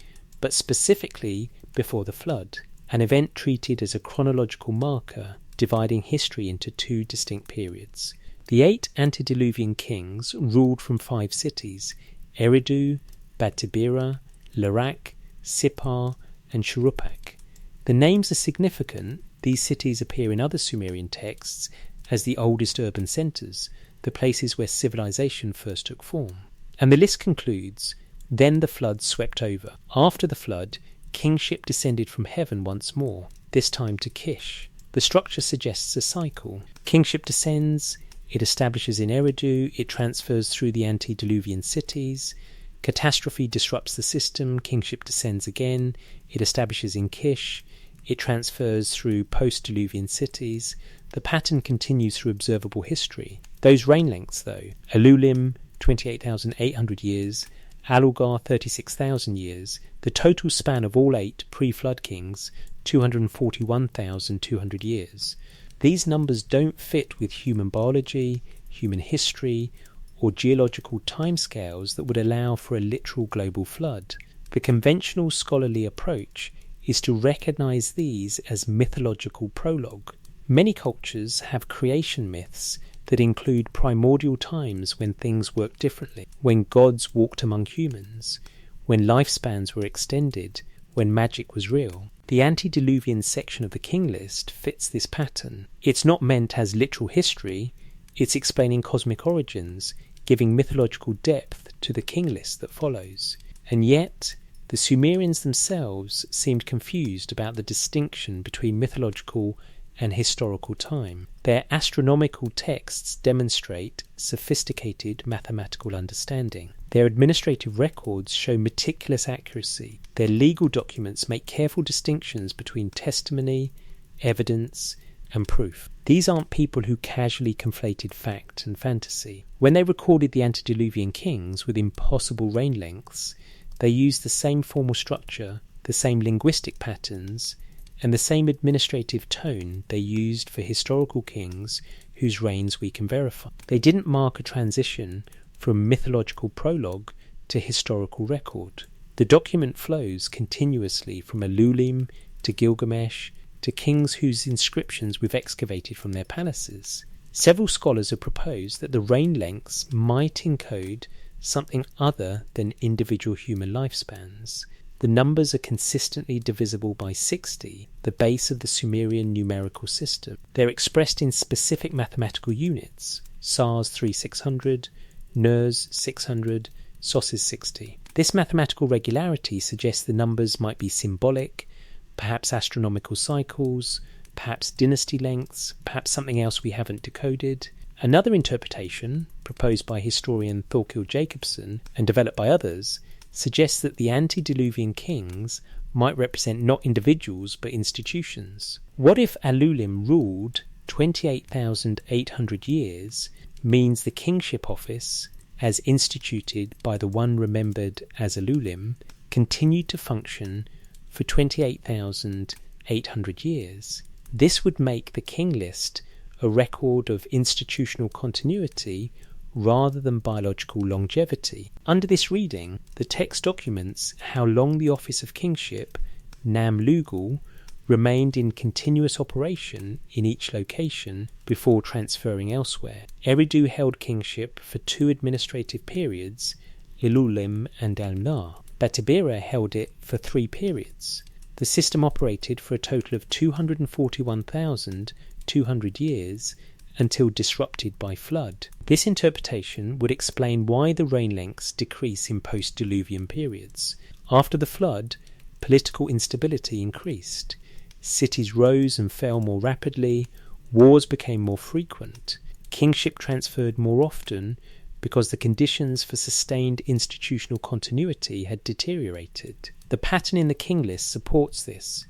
but specifically before the flood, an event treated as a chronological marker dividing history into 2 distinct periods. The 8 antediluvian kings ruled from 5 cities, Eridu, Bad-Tibira, Larak, Sippar, and Shuruppak. The names are significant. These cities appear in other Sumerian texts as the oldest urban centres, the places where civilization first took form. And the list concludes, then the flood swept over. After the flood, kingship descended from heaven once more, this time to Kish. The structure suggests a cycle. Kingship descends, it establishes in Eridu, it transfers through the antediluvian cities. Catastrophe disrupts the system, kingship descends again, it establishes in Kish, it transfers through post-diluvian cities. The pattern continues through observable history. Those reign lengths, though, Elulim, 28,800 years, Alulgar, 36,000 years, the total span of all 8 pre-flood kings, 241,200 years. These numbers don't fit with human biology, human history, or geological timescales that would allow for a literal global flood. The conventional scholarly approach is to recognize these as mythological prologue. Many cultures have creation myths that include primordial times when things worked differently, when gods walked among humans, when lifespans were extended, when magic was real. The antediluvian section of the king list fits this pattern. It's not meant as literal history, it's explaining cosmic origins, giving mythological depth to the king list that follows. And yet, the Sumerians themselves seemed confused about the distinction between mythological and historical time. Their astronomical texts demonstrate sophisticated mathematical understanding. Their administrative records show meticulous accuracy. Their legal documents make careful distinctions between testimony, evidence, and proof. These aren't people who casually conflated fact and fantasy. When they recorded the antediluvian kings with impossible reign lengths, they used the same formal structure, the same linguistic patterns, and the same administrative tone they used for historical kings whose reigns we can verify. They didn't mark a transition from mythological prologue to historical record. The document flows continuously from Alulim to Gilgamesh to kings whose inscriptions we've excavated from their palaces. Several scholars have proposed that the reign lengths might encode something other than individual human lifespans. The numbers are consistently divisible by 60, the base of the Sumerian numerical system. They're expressed in specific mathematical units: SARS 3600, NERS 600, SOS 60. This mathematical regularity suggests the numbers might be symbolic, perhaps astronomical cycles, perhaps dynasty lengths, perhaps something else we haven't decoded. Another interpretation, proposed by historian Thorkild Jacobson and developed by others, suggests that the antediluvian kings might represent not individuals but institutions. What if Alulim ruled 28,800 years means the kingship office, as instituted by the one remembered as Alulim, continued to function for 28,800 years? This would make the king list a record of institutional continuity rather than biological longevity. Under this reading, the text documents how long the office of kingship, Nam Lugal, remained in continuous operation in each location before transferring elsewhere. Eridu held kingship for 2 administrative periods, Ilulim and Alnar. Batibira held it for 3 periods. The system operated for a total of 241,200 years until disrupted by flood. This interpretation would explain why the reign lengths decrease in post-diluvian periods. After the flood, political instability increased. Cities rose and fell more rapidly, wars became more frequent, kingship transferred more often because the conditions for sustained institutional continuity had deteriorated. The pattern in the king list supports this.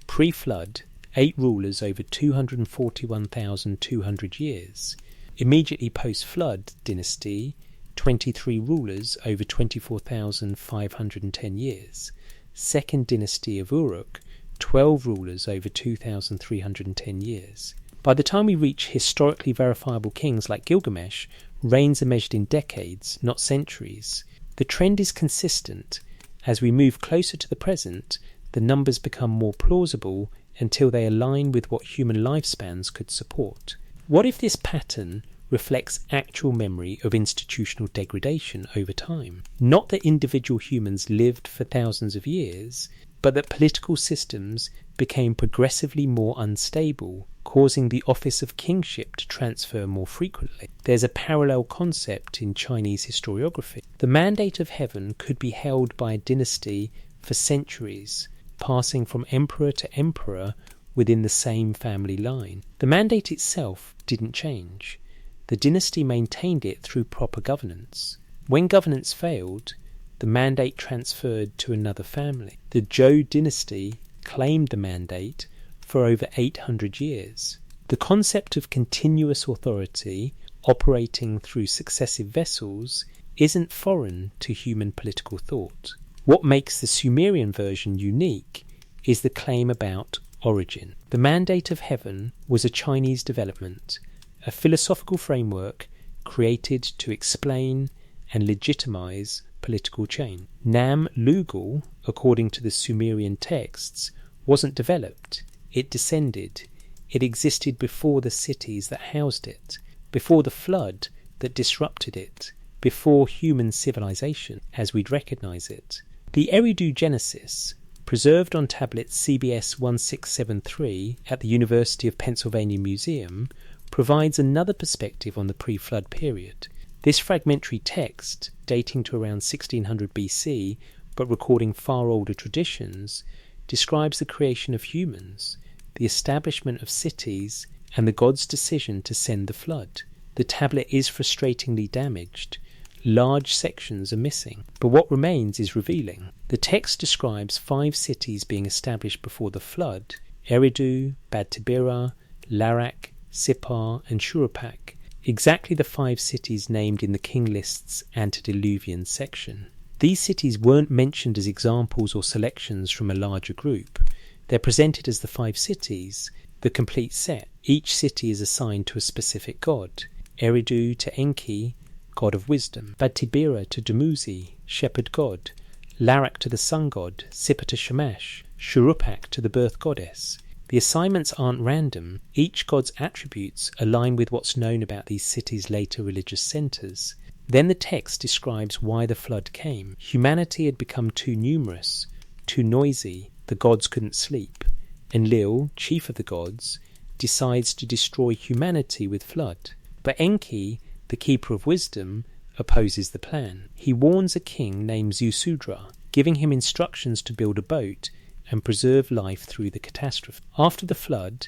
Pre-flood, 8 rulers over 241,200 years. Immediately post-flood dynasty, 23 rulers over 24,510 years. Second dynasty of Uruk, 12 rulers over 2,310 years. By the time we reach historically verifiable kings like Gilgamesh, reigns are measured in decades, not centuries. The trend is consistent. As we move closer to the present, the numbers become more plausible until they align with what human lifespans could support. What if this pattern reflects actual memory of institutional degradation over time? Not that individual humans lived for thousands of years, but that political systems became progressively more unstable, causing the office of kingship to transfer more frequently. There's a parallel concept in Chinese historiography. The mandate of heaven could be held by a dynasty for centuries, passing from emperor to emperor within the same family line. The mandate itself didn't change. The dynasty maintained it through proper governance. When governance failed, the mandate transferred to another family. The Zhou dynasty claimed the mandate for over 800 years. The concept of continuous authority operating through successive vessels isn't foreign to human political thought. What makes the Sumerian version unique is the claim about origin. The mandate of heaven was a Chinese development, a philosophical framework created to explain and legitimize political change. Nam Lugal, according to the Sumerian texts, wasn't developed. It descended. It existed before the cities that housed it, before the flood that disrupted it, before human civilization as we'd recognize it. The Eridu Genesis, preserved on tablet CBS 1673 at the University of Pennsylvania Museum, provides another perspective on the pre-flood period. This fragmentary text, dating to around 1600 BC, but recording far older traditions, describes the creation of humans, the establishment of cities, and the gods' decision to send the flood. The tablet is frustratingly damaged. Large sections are missing, but what remains is revealing. The text describes 5 cities being established before the flood: Eridu, Bad Tibira, Larak, Sippar, and Shuruppak, exactly the 5 cities named in the king list's antediluvian section. These cities weren't mentioned as examples or selections from a larger group. They're presented as the 5 cities, the complete set. Each city is assigned to a specific god: Eridu to Enki, god of wisdom; Bad Tibira to Dumuzi, shepherd god; Larak to the sun god; Sippar to Shamash; Shuruppak to the birth goddess. The assignments aren't random. Each god's attributes align with what's known about these cities' later religious centres. Then the text describes why the flood came. Humanity had become too numerous, too noisy, the gods couldn't sleep. Enlil, chief of the gods, decides to destroy humanity with flood. But Enki, the keeper of wisdom, opposes the plan. He warns a king named Zusudra, giving him instructions to build a boat and preserve life through the catastrophe. After the flood,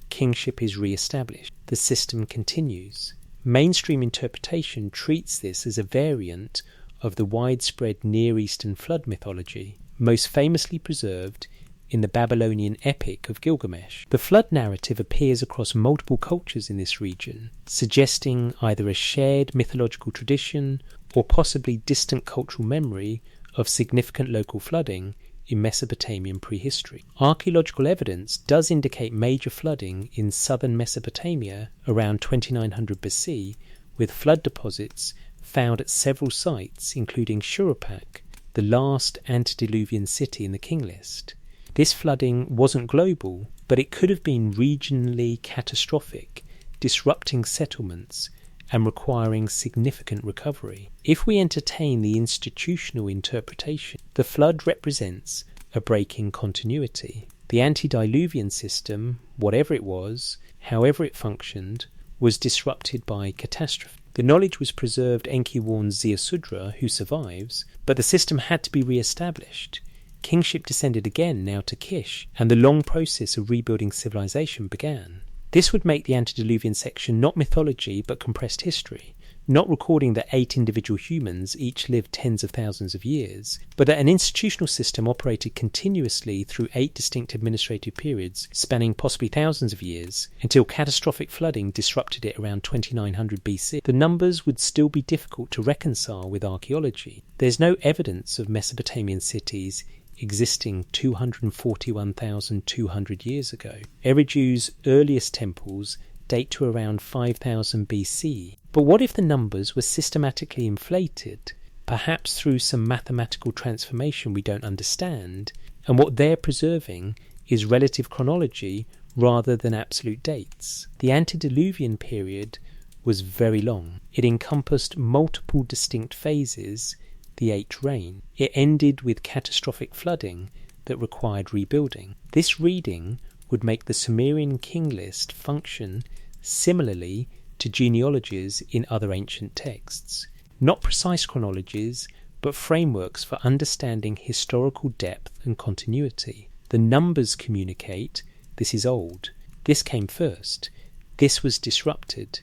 kingship is re-established. The system continues. Mainstream interpretation treats this as a variant of the widespread Near Eastern flood mythology, most famously preserved in the Babylonian epic of Gilgamesh. The flood narrative appears across multiple cultures in this region, suggesting either a shared mythological tradition or possibly distant cultural memory of significant local flooding in Mesopotamian prehistory. Archaeological evidence does indicate major flooding in southern Mesopotamia around 2900 BC, with flood deposits found at several sites, including Shuruppak, the last antediluvian city in the king list. This flooding wasn't global, but it could have been regionally catastrophic, disrupting settlements and requiring significant recovery. If we entertain the institutional interpretation, the flood represents a break in continuity. The antediluvian system, whatever it was, however it functioned, was disrupted by catastrophe. The knowledge was preserved, Enki warns Ziusudra, who survives, but the system had to be re-established. Kingship descended again, now to Kish, and the long process of rebuilding civilization began. This would make the antediluvian section not mythology but compressed history, not recording that 8 individual humans each lived tens of thousands of years, but that an institutional system operated continuously through 8 distinct administrative periods spanning possibly thousands of years until catastrophic flooding disrupted it around 2900 BC. The numbers would still be difficult to reconcile with archaeology. There's no evidence of Mesopotamian cities existing 241,200 years ago. Eridu's earliest temples date to around 5000 BC. But what if the numbers were systematically inflated, perhaps through some mathematical transformation we don't understand, and what they're preserving is relative chronology rather than absolute dates? The antediluvian period was very long. It encompassed multiple distinct phases, the 8 reign. It ended with catastrophic flooding that required rebuilding. This reading would make the Sumerian king list function similarly to genealogies in other ancient texts. Not precise chronologies, but frameworks for understanding historical depth and continuity. The numbers communicate this is old, this came first, this was disrupted,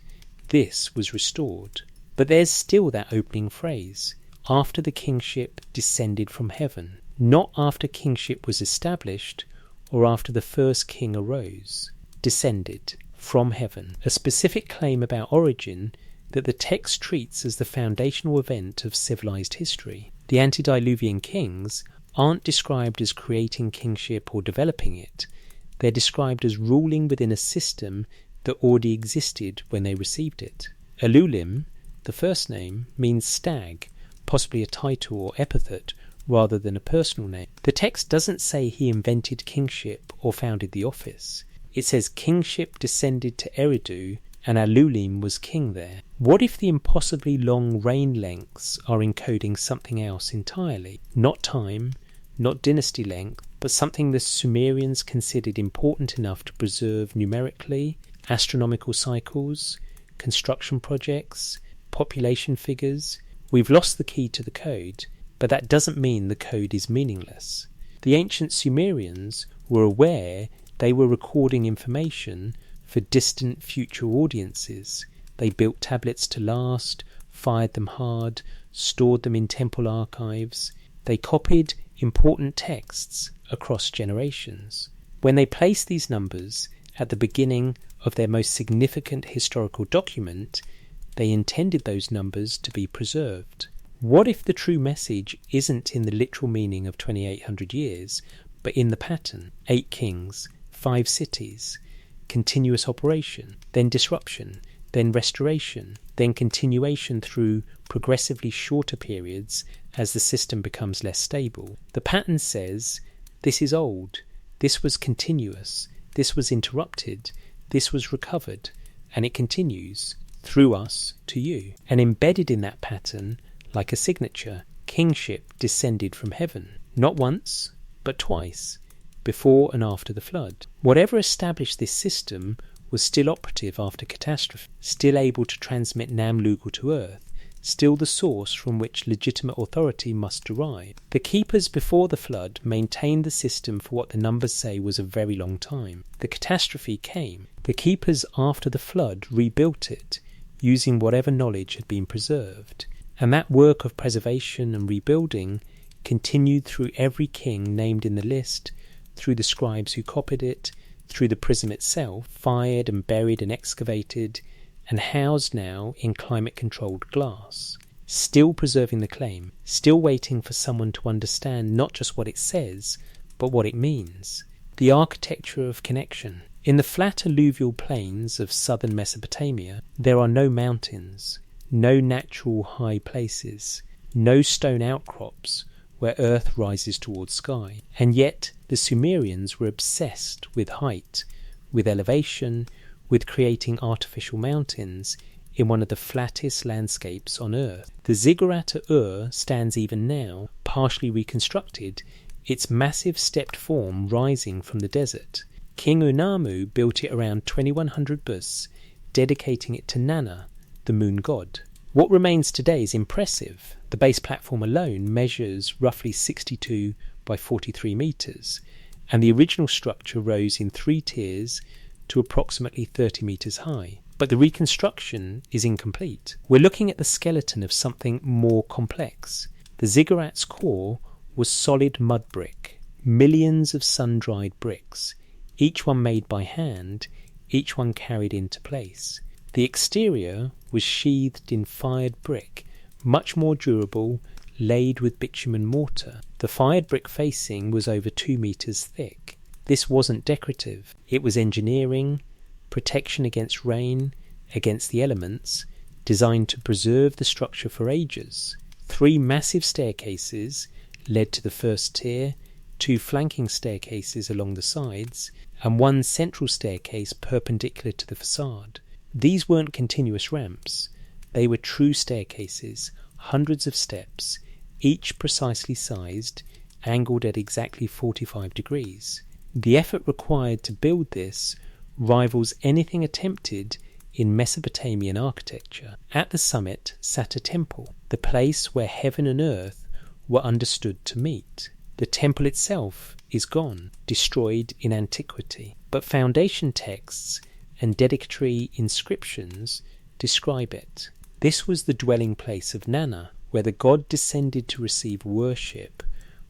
this was restored. But there's still that opening phrase, after the kingship descended from heaven, not after kingship was established or after the first king arose. Descended from heaven, a specific claim about origin that the text treats as the foundational event of civilized history. The antediluvian kings aren't described as creating kingship or developing it. They're described as ruling within a system that already existed when they received it. Elulim, the first name, means stag, possibly a title or epithet rather than a personal name. The text doesn't say he invented kingship or founded the office. It says kingship descended to Eridu and Elulim was king there. What if the impossibly long reign lengths are encoding something else entirely? Not time, not dynasty length, but something the Sumerians considered important enough to preserve numerically: astronomical cycles, construction projects, population figures. We've lost the key to the code, but that doesn't mean the code is meaningless. The ancient Sumerians were aware they were recording information for distant future audiences. They built tablets to last, fired them hard, stored them in temple archives. They copied important texts across generations. When they placed these numbers at the beginning of their most significant historical document, they intended those numbers to be preserved. What if the true message isn't in the literal meaning of 2800 years, but in the pattern? 8 kings, 5 cities, continuous operation, then disruption, then restoration, then continuation through progressively shorter periods as the system becomes less stable. The pattern says, this is old, this was continuous, this was interrupted, this was recovered, and it continues through us to you. And embedded in that pattern, like a signature, kingship descended from heaven, not once, but twice, before and after the flood. Whatever established this system was still operative after catastrophe, still able to transmit Namlugal to Earth, still the source from which legitimate authority must derive. The keepers before the flood maintained the system for what the numbers say was a very long time. The catastrophe came. The keepers after the flood rebuilt it, using whatever knowledge had been preserved. And that work of preservation and rebuilding continued through every king named in the list, through the scribes who copied it, through the prism itself, fired and buried and excavated, and housed now in climate-controlled glass, still preserving the claim, still waiting for someone to understand not just what it says, but what it means. The architecture of connection. In the flat alluvial plains of southern Mesopotamia, there are no mountains, no natural high places, no stone outcrops where earth rises towards sky. And yet the Sumerians were obsessed with height, with elevation, with creating artificial mountains in one of the flattest landscapes on earth. The ziggurat at Ur stands even now, partially reconstructed, its massive stepped form rising from the desert. King Unamu built it around 2100 BC, dedicating it to Nana, the moon god. What remains today is impressive. The base platform alone measures roughly 62 by 43 metres, and the original structure rose in 3 tiers to approximately 30 metres high. But the reconstruction is incomplete. We're looking at the skeleton of something more complex. The ziggurat's core was solid mud brick, millions of sun-dried bricks, each one made by hand, each one carried into place. The exterior was sheathed in fired brick, much more durable, laid with bitumen mortar. The fired brick facing was over 2 metres thick. This wasn't decorative. It was engineering, protection against rain, against the elements, designed to preserve the structure for ages. 3 massive staircases led to the first tier, 2 flanking staircases along the sides, and 1 central staircase perpendicular to the facade. These weren't continuous ramps. They were true staircases, hundreds of steps, each precisely sized, angled at exactly 45 degrees. The effort required to build this rivals anything attempted in Mesopotamian architecture. At the summit sat a temple, the place where heaven and earth were understood to meet. The temple itself is gone, destroyed in antiquity, but foundation texts and dedicatory inscriptions describe it. This was the dwelling place of Nana, where the god descended to receive worship,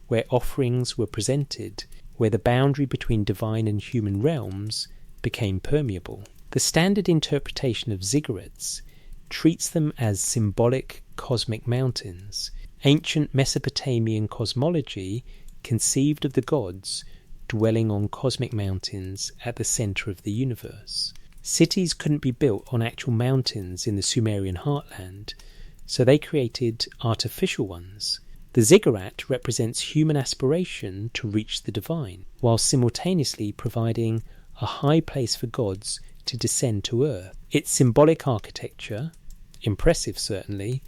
where offerings were presented, where the boundary between divine and human realms became permeable. The standard interpretation of ziggurats treats them as symbolic cosmic mountains. Ancient Mesopotamian cosmology conceived of the gods dwelling on cosmic mountains at the centre of the universe. Cities couldn't be built on actual mountains in the Sumerian heartland, so they created artificial ones. The ziggurat represents human aspiration to reach the divine, while simultaneously providing a high place for gods to descend to earth. Its symbolic architecture, impressive certainly,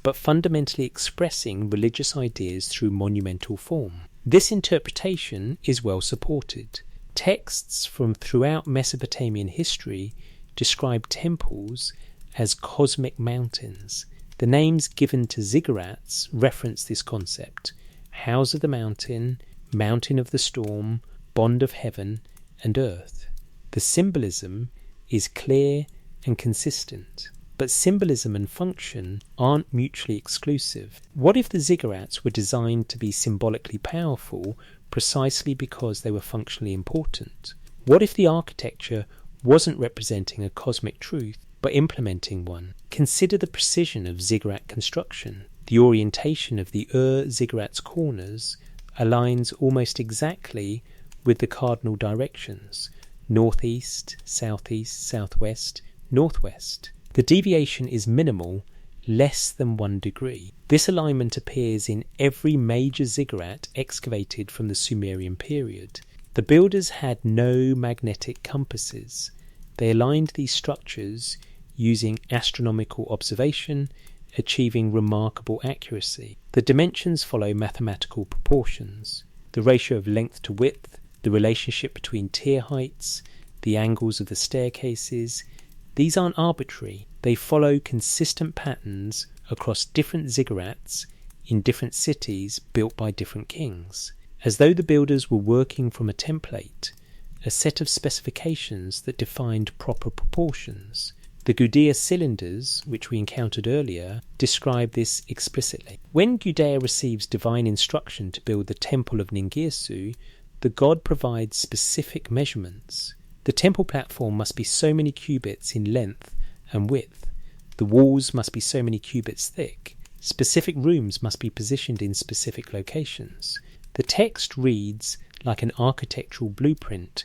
but fundamentally expressing religious ideas through monumental form. This interpretation is well supported. Texts from throughout Mesopotamian history describe temples as cosmic mountains. The names given to ziggurats reference this concept: House of the Mountain, Mountain of the Storm, Bond of Heaven and Earth. The symbolism is clear and consistent. But symbolism and function aren't mutually exclusive. What if the ziggurats were designed to be symbolically powerful precisely because they were functionally important? What if the architecture wasn't representing a cosmic truth, but implementing one? Consider the precision of ziggurat construction. The orientation of the ziggurat's corners aligns almost exactly with the cardinal directions: northeast, southeast, southwest, northwest. The deviation is minimal, less than 1 degree. This alignment appears in every major ziggurat excavated from the Sumerian period. The builders had no magnetic compasses. They aligned these structures using astronomical observation, achieving remarkable accuracy. The dimensions follow mathematical proportions. The ratio of length to width, the relationship between tier heights, the angles of the staircases, these aren't arbitrary. They follow consistent patterns across different ziggurats in different cities built by different kings, as though the builders were working from a template, a set of specifications that defined proper proportions. The Gudea cylinders, which we encountered earlier, describe this explicitly. When Gudea receives divine instruction to build the temple of Ningirsu, the god provides specific measurements. The temple platform must be so many cubits in length and width. The walls must be so many cubits thick. Specific rooms must be positioned in specific locations. The text reads like an architectural blueprint,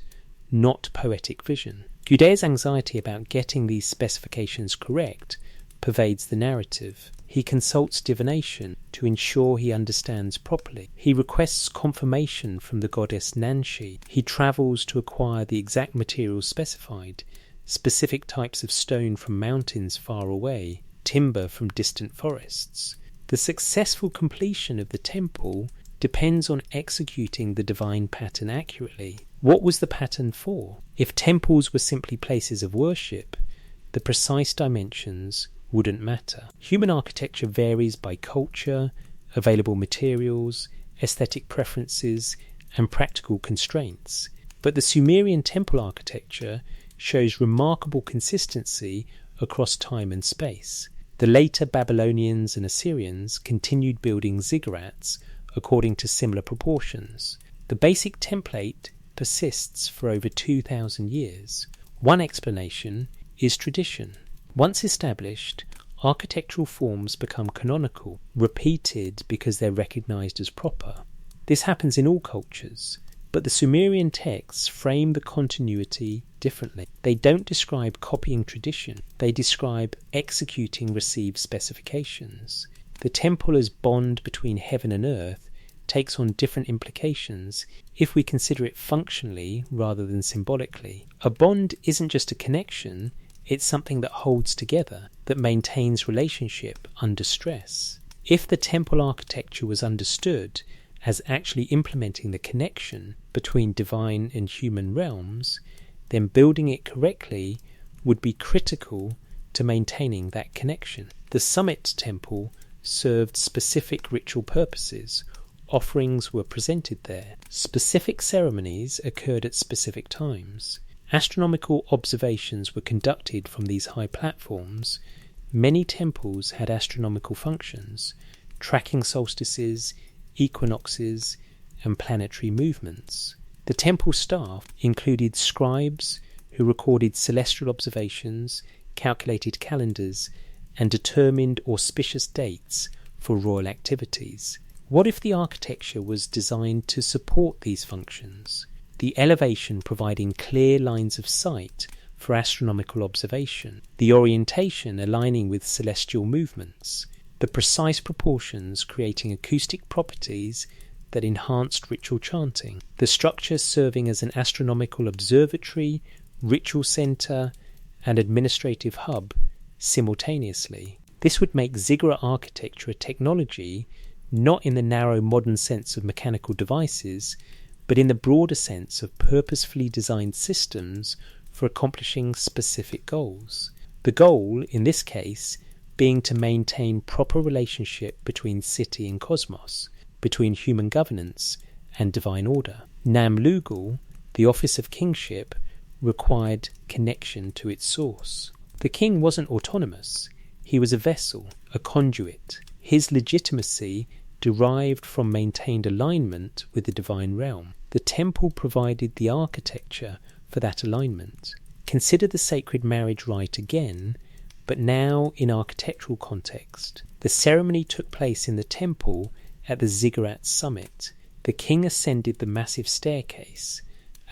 not poetic vision. Gudea's anxiety about getting these specifications correct pervades the narrative. He consults divination to ensure he understands properly. He requests confirmation from the goddess Nanshi. He travels to acquire the exact materials specified, specific types of stone from mountains far away, timber from distant forests. The successful completion of the temple depends on executing the divine pattern accurately. What was the pattern for? If temples were simply places of worship, the precise dimensions wouldn't matter. Human architecture varies by culture, available materials, aesthetic preferences, and practical constraints. But the Sumerian temple architecture shows remarkable consistency across time and space. The later Babylonians and Assyrians continued building ziggurats according to similar proportions. The basic template persists for over 2,000 years. One explanation is tradition. Once established, architectural forms become canonical, repeated because they're recognized as proper. This happens in all cultures, but the Sumerian texts frame the continuity differently. They don't describe copying tradition, they describe executing received specifications. The temple as bond between heaven and earth takes on different implications if we consider it functionally rather than symbolically. A bond isn't just a connection, it's something that holds together, that maintains relationship under stress. If the temple architecture was understood as actually implementing the connection between divine and human realms, then building it correctly would be critical to maintaining that connection. The summit temple served specific ritual purposes. Offerings were presented there. Specific ceremonies occurred at specific times. Astronomical observations were conducted from these high platforms. Many temples had astronomical functions, tracking solstices, equinoxes, and planetary movements. The temple staff included scribes who recorded celestial observations, calculated calendars, and determined auspicious dates for royal activities. What if the architecture was designed to support these functions? The elevation providing clear lines of sight for astronomical observation, the orientation aligning with celestial movements, the precise proportions creating acoustic properties that enhanced ritual chanting, the structure serving as an astronomical observatory, ritual centre, and administrative hub simultaneously. This would make ziggurat architecture a technology not in the narrow modern sense of mechanical devices, but in the broader sense of purposefully designed systems for accomplishing specific goals. The goal, in this case, being to maintain proper relationship between city and cosmos, between human governance and divine order. Namlugal, the office of kingship, required connection to its source. The king wasn't autonomous. He was a vessel, a conduit. His legitimacy derived from maintained alignment with the divine realm. The temple provided the architecture for that alignment. Consider the sacred marriage rite again, but now in architectural context. The ceremony took place in the temple at the ziggurat summit. The king ascended the massive staircase,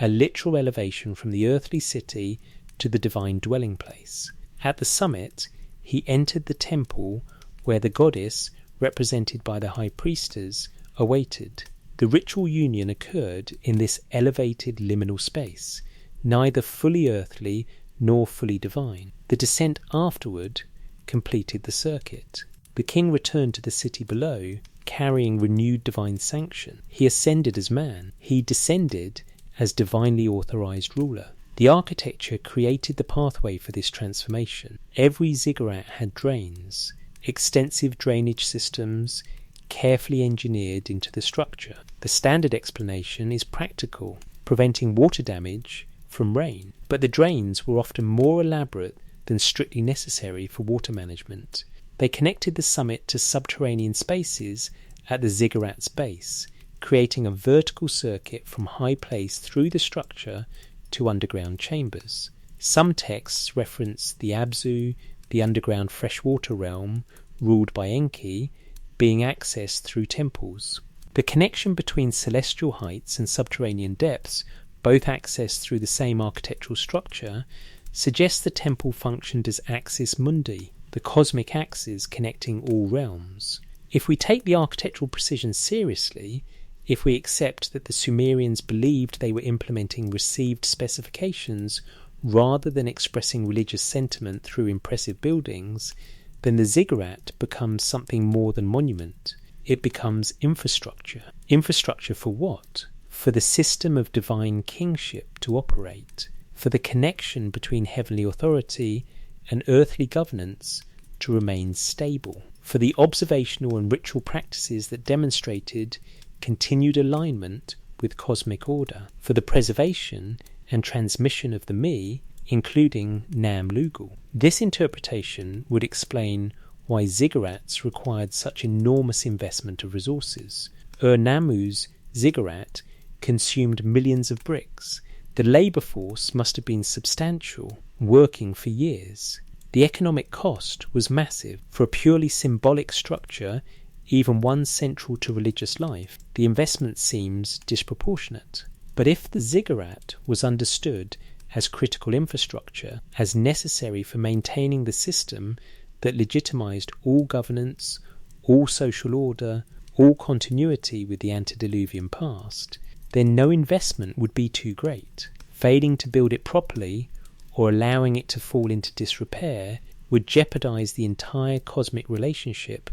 a literal elevation from the earthly city to the divine dwelling place. At the summit, he entered the temple where the goddess, represented by the high priestess, awaited. The ritual union occurred in this elevated liminal space, neither fully earthly nor fully divine. The descent afterward completed the circuit. The king returned to the city below, carrying renewed divine sanction. He ascended as man. He descended as divinely authorized ruler. The architecture created the pathway for this transformation. Every ziggurat had drains, extensive drainage systems, carefully engineered into the structure. The standard explanation is practical, preventing water damage from rain, but the drains were often more elaborate than strictly necessary for water management. They connected the summit to subterranean spaces at the ziggurat's base, creating a vertical circuit from high place through the structure to underground chambers. Some texts reference the Abzu, the underground freshwater realm, ruled by Enki, being accessed through temples. The connection between celestial heights and subterranean depths, both accessed through the same architectural structure, suggests the temple functioned as axis mundi, the cosmic axis connecting all realms. If we take the architectural precision seriously, if we accept that the Sumerians believed they were implementing received specifications rather than expressing religious sentiment through impressive buildings, then the ziggurat becomes something more than monument. It becomes infrastructure. Infrastructure for what? For the system of divine kingship to operate, for the connection between heavenly authority and earthly governance to remain stable, for the observational and ritual practices that demonstrated continued alignment with cosmic order, for the preservation and transmission of the me, including Nam Lugal. This interpretation would explain why ziggurats required such enormous investment of resources. Ur-Nammu's ziggurat consumed millions of bricks. The labour force must have been substantial, working for years. The economic cost was massive. For a purely symbolic structure, even one central to religious life, the investment seems disproportionate. But if the ziggurat was understood as critical infrastructure, as necessary for maintaining the system that legitimized all governance, all social order, all continuity with the antediluvian past, then no investment would be too great. Failing to build it properly, or allowing it to fall into disrepair, would jeopardize the entire cosmic relationship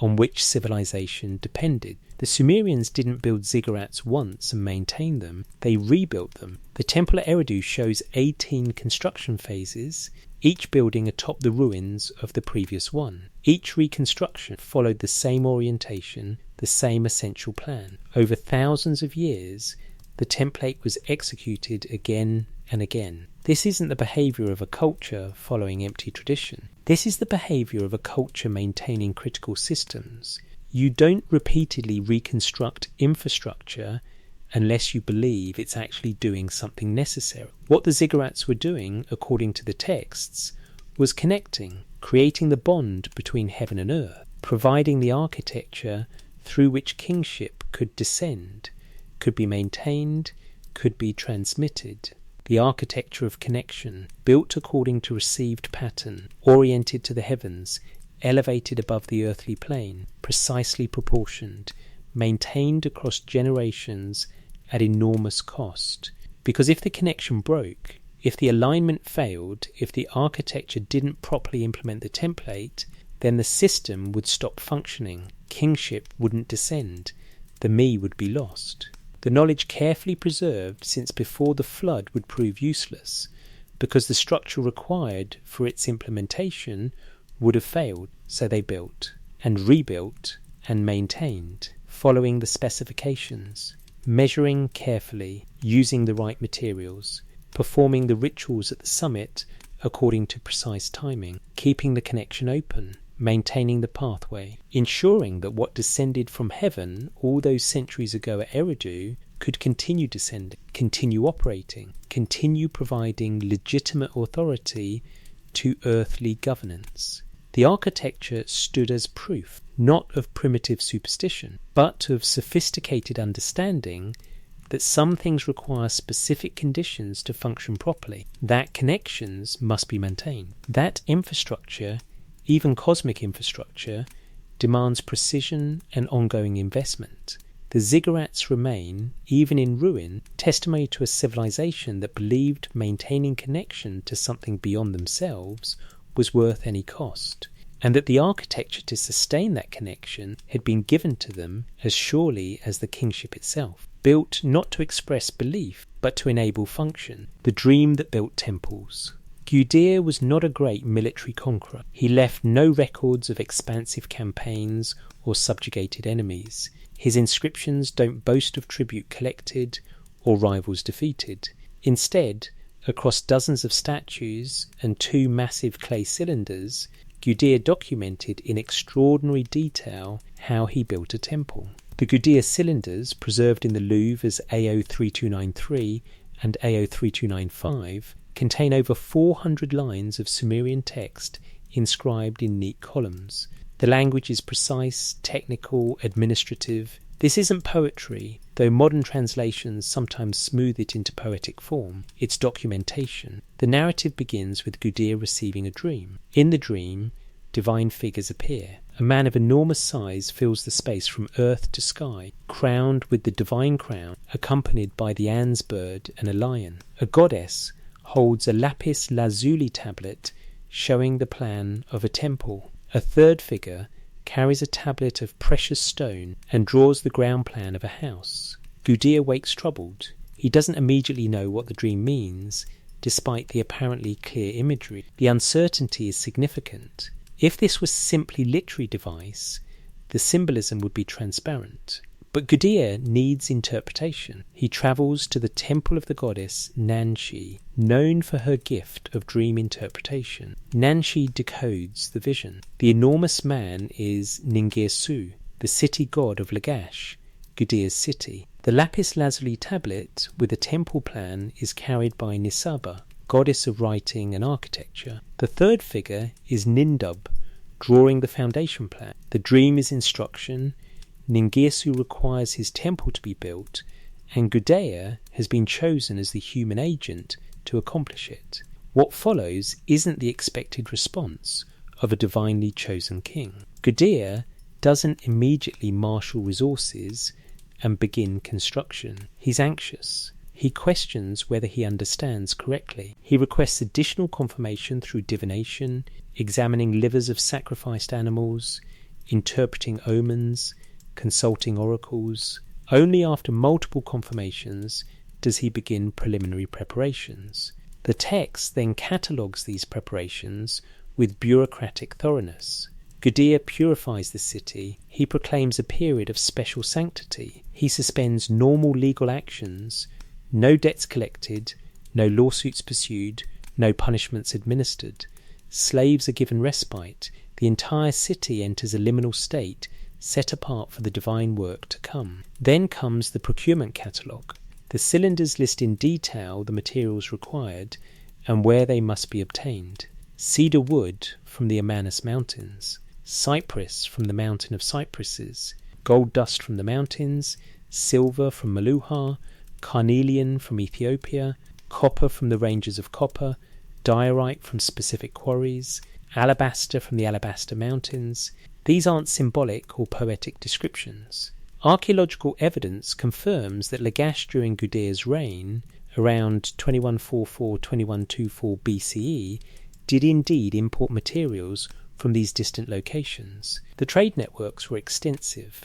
on which civilization depended. The Sumerians didn't build ziggurats once and maintain them, they rebuilt them. The temple at Eridu shows 18 construction phases, each building atop the ruins of the previous one. Each reconstruction followed the same orientation, the same essential plan. Over thousands of years, the template was executed again and again. This isn't the behaviour of a culture following empty tradition. This is the behaviour of a culture maintaining critical systems. You don't repeatedly reconstruct infrastructure unless you believe it's actually doing something necessary. What the ziggurats were doing, according to the texts, was connecting, creating the bond between heaven and earth, providing the architecture through which kingship could descend, could be maintained, could be transmitted. The architecture of connection, built according to received pattern, oriented to the heavens, elevated above the earthly plane, precisely proportioned, maintained across generations at enormous cost. Because if the connection broke, if the alignment failed, if the architecture didn't properly implement the template, then the system would stop functioning, kingship wouldn't descend, the me would be lost. The knowledge carefully preserved since before the flood would prove useless, because the structure required for its implementation would have failed, so they built, and rebuilt, and maintained, following the specifications, measuring carefully, using the right materials, performing the rituals at the summit according to precise timing, keeping the connection open, maintaining the pathway, ensuring that what descended from heaven all those centuries ago at Eridu could continue descending, continue operating, continue providing legitimate authority to earthly governance. The architecture stood as proof, not of primitive superstition, but of sophisticated understanding that some things require specific conditions to function properly, that connections must be maintained, that infrastructure, even cosmic infrastructure, demands precision and ongoing investment. The ziggurats remain, even in ruin, testimony to a civilization that believed maintaining connection to something beyond themselves was worth any cost, and that the architecture to sustain that connection had been given to them as surely as the kingship itself, built not to express belief, but to enable function, the dream that built temples. Gudea was not a great military conqueror. He left no records of expansive campaigns or subjugated enemies. His inscriptions don't boast of tribute collected or rivals defeated. Instead, across dozens of statues and 2 massive clay cylinders, Gudea documented in extraordinary detail how he built a temple. The Gudea cylinders, preserved in the Louvre as AO3293 and AO3295, contain over 400 lines of Sumerian text inscribed in neat columns. The language is precise, technical, administrative. This isn't poetry, though modern translations sometimes smooth it into poetic form. It's documentation. The narrative begins with Gudea receiving a dream. In the dream, divine figures appear. A man of enormous size fills the space from earth to sky, crowned with the divine crown, accompanied by the An's bird and a lion. A goddess holds a lapis lazuli tablet showing the plan of a temple. A third figure carries a tablet of precious stone and draws the ground plan of a house. Gudea wakes troubled. He doesn't immediately know what the dream means, despite the apparently clear imagery. The uncertainty is significant. If this was simply literary device, the symbolism would be transparent. But Gudea needs interpretation. He travels to the temple of the goddess Nanshi, known for her gift of dream interpretation. Nanshi decodes the vision. The enormous man is Ningirsu, the city god of Lagash, Gudea's city. The lapis lazuli tablet with the temple plan is carried by Nisaba, goddess of writing and architecture. The third figure is Nindub, drawing the foundation plan. The dream is instruction. Ningirsu requires his temple to be built, and Gudea has been chosen as the human agent to accomplish it. What follows isn't the expected response of a divinely chosen king. Gudea doesn't immediately marshal resources and begin construction. He's anxious. He questions whether he understands correctly. He requests additional confirmation through divination, examining livers of sacrificed animals, interpreting omens, consulting oracles. Only after multiple confirmations does he begin preliminary preparations. The text then catalogues these preparations with bureaucratic thoroughness. Gudea purifies the city. He proclaims a period of special sanctity. He suspends normal legal actions, no debts collected, no lawsuits pursued, no punishments administered. Slaves are given respite. The entire city enters a liminal state, set apart for the divine work to come. Then comes the procurement catalogue. The cylinders list in detail the materials required and where they must be obtained. Cedar wood from the Amanus Mountains, cypress from the Mountain of Cypresses, gold dust from the mountains, silver from Maluha, carnelian from Ethiopia, copper from the ranges of copper, diorite from specific quarries, alabaster from the Alabaster Mountains. These aren't symbolic or poetic descriptions. Archaeological evidence confirms that Lagash during Gudea's reign, around 2144-2124 BCE, did indeed import materials from these distant locations. The trade networks were extensive,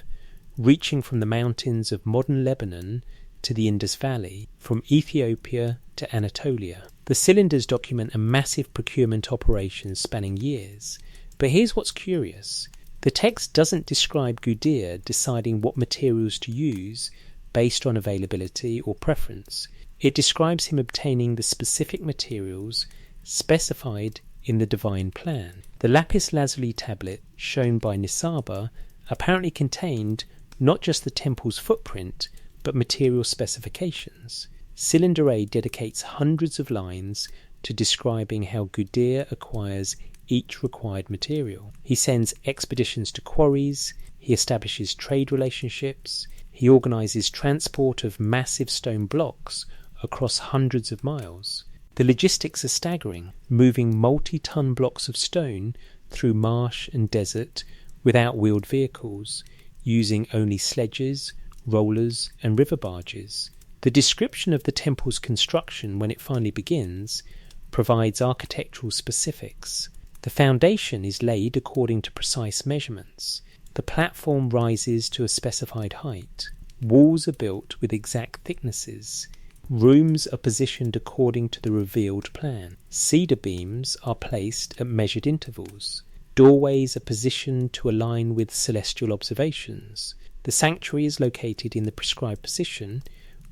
reaching from the mountains of modern Lebanon to the Indus Valley, from Ethiopia to Anatolia. The cylinders document a massive procurement operation spanning years. But here's what's curious. The text doesn't describe Gudea deciding what materials to use based on availability or preference. It describes him obtaining the specific materials specified in the divine plan. The lapis lazuli tablet shown by Nisaba apparently contained not just the temple's footprint, but material specifications. Cylinder A dedicates hundreds of lines to describing how Gudea acquires each required material. He sends expeditions to quarries, he establishes trade relationships, he organises transport of massive stone blocks across hundreds of miles. The logistics are staggering, moving multi-ton blocks of stone through marsh and desert without wheeled vehicles, using only sledges, rollers and river barges. The description of the temple's construction when it finally begins provides architectural specifics. The foundation is laid according to precise measurements. The platform rises to a specified height. Walls are built with exact thicknesses. Rooms are positioned according to the revealed plan. Cedar beams are placed at measured intervals. Doorways are positioned to align with celestial observations. The sanctuary is located in the prescribed position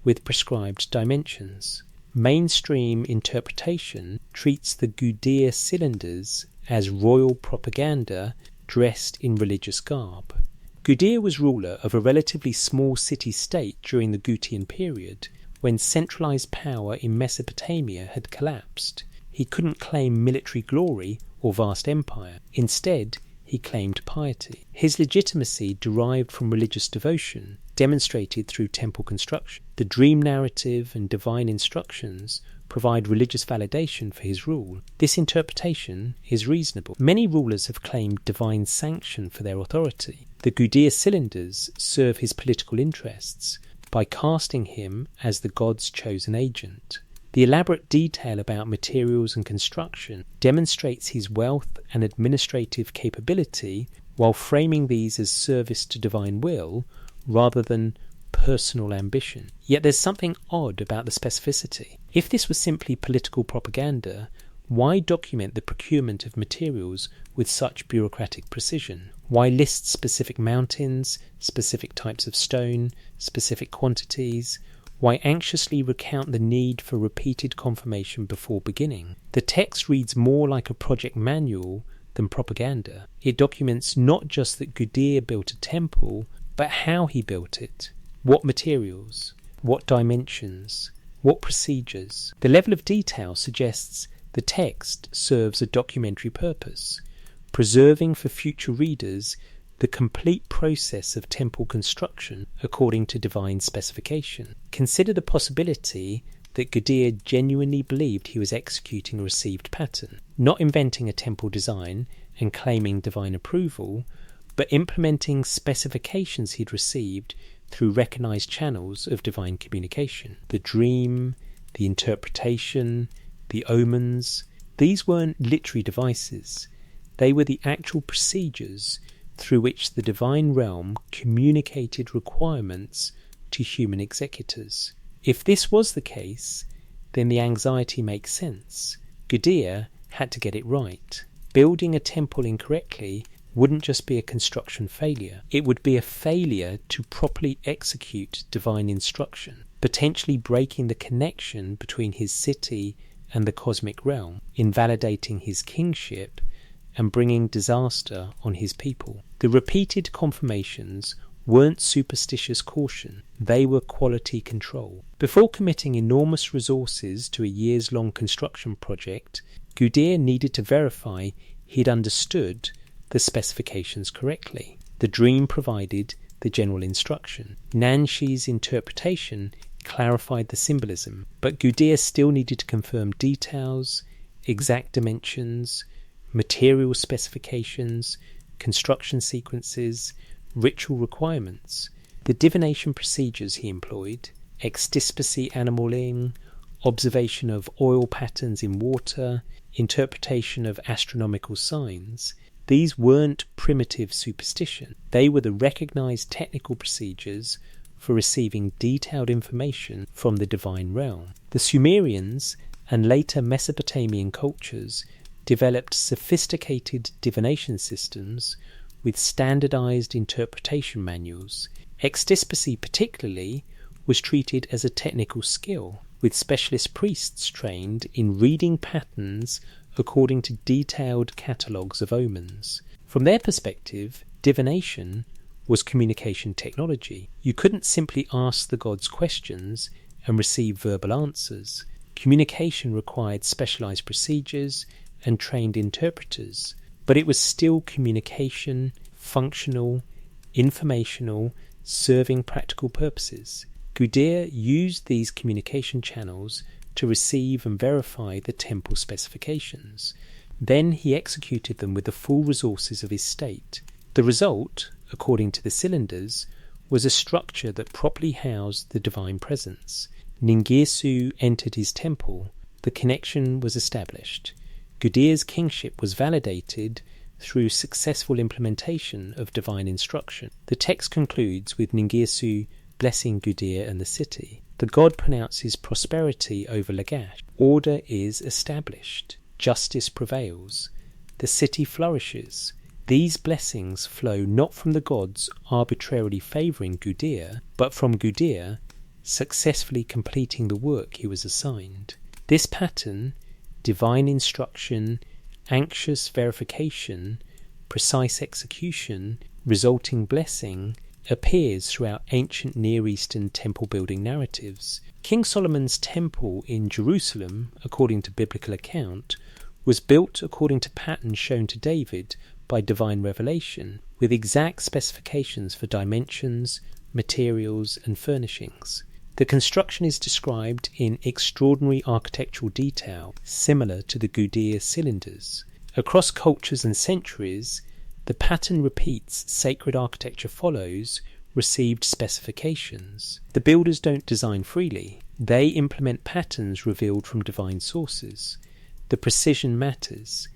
with prescribed dimensions. Mainstream interpretation treats the Gudea cylinders as royal propaganda dressed in religious garb. Gudea was ruler of a relatively small city-state during the Gutian period, when centralized power in Mesopotamia had collapsed. He couldn't claim military glory or vast empire. Instead, he claimed piety. His legitimacy derived from religious devotion, demonstrated through temple construction. The dream narrative and divine instructions provide religious validation for his rule. This interpretation is reasonable. Many rulers have claimed divine sanction for their authority. The Gudea cylinders serve his political interests by casting him as the god's chosen agent. The elaborate detail about materials and construction demonstrates his wealth and administrative capability while framing these as service to divine will rather than personal ambition. Yet there's something odd about the specificity. If this was simply political propaganda, why document the procurement of materials with such bureaucratic precision? Why list specific mountains, specific types of stone, specific quantities? Why anxiously recount the need for repeated confirmation before beginning? The text reads more like a project manual than propaganda. It documents not just that Gudea built a temple, but how he built it. What materials? What dimensions? What procedures? The level of detail suggests the text serves a documentary purpose, preserving for future readers the complete process of temple construction according to divine specification. Consider the possibility that Gudea genuinely believed he was executing a received pattern, not inventing a temple design and claiming divine approval, but implementing specifications he'd received through recognized channels of divine communication. The dream, the interpretation, the omens, these weren't literary devices. They were the actual procedures through which the divine realm communicated requirements to human executors. If this was the case, then the anxiety makes sense. Gudea had to get it right. Building a temple incorrectly wouldn't just be a construction failure. It would be a failure to properly execute divine instruction, potentially breaking the connection between his city and the cosmic realm, invalidating his kingship, and bringing disaster on his people. The repeated confirmations weren't superstitious caution, they were quality control. Before committing enormous resources to a years-long construction project, Gudea needed to verify he'd understood the specifications correctly. The dream provided the general instruction. Nanshi's interpretation clarified the symbolism, but Gudea still needed to confirm details, exact dimensions, material specifications, construction sequences, ritual requirements. The divination procedures he employed, extispacy animaling, observation of oil patterns in water, interpretation of astronomical signs, these weren't primitive superstition. They were the recognized technical procedures for receiving detailed information from the divine realm. The Sumerians and later Mesopotamian cultures developed sophisticated divination systems with standardized interpretation manuals. Extispacy particularly was treated as a technical skill. with specialist priests trained in reading patterns according to detailed catalogues of omens. From their perspective, divination was communication technology. You couldn't simply ask the gods questions and receive verbal answers. Communication required specialized procedures and trained interpreters, but it was still communication, functional, informational, serving practical purposes. Gudea used these communication channels to receive and verify the temple specifications. Then he executed them with the full resources of his state. The result, according to the cylinders, was a structure that properly housed the divine presence. Ningirsu entered his temple. The connection was established. Gudea's kingship was validated through successful implementation of divine instruction. The text concludes with Ningirsu blessing Gudea and the city. The god pronounces prosperity over Lagash. Order is established. Justice prevails. The city flourishes. These blessings flow not from the gods arbitrarily favouring Gudea, but from Gudea successfully completing the work he was assigned. This pattern, divine instruction, anxious verification, precise execution, resulting blessing, appears throughout ancient Near Eastern temple-building narratives. King Solomon's temple in Jerusalem, according to biblical account, was built according to patterns shown to David by divine revelation, with exact specifications for dimensions, materials, and furnishings. The construction is described in extraordinary architectural detail, similar to the Gudea cylinders. Across cultures and centuries, the pattern repeats, sacred architecture follows, received specifications. The builders don't design freely. They implement patterns revealed from divine sources. The precision matters.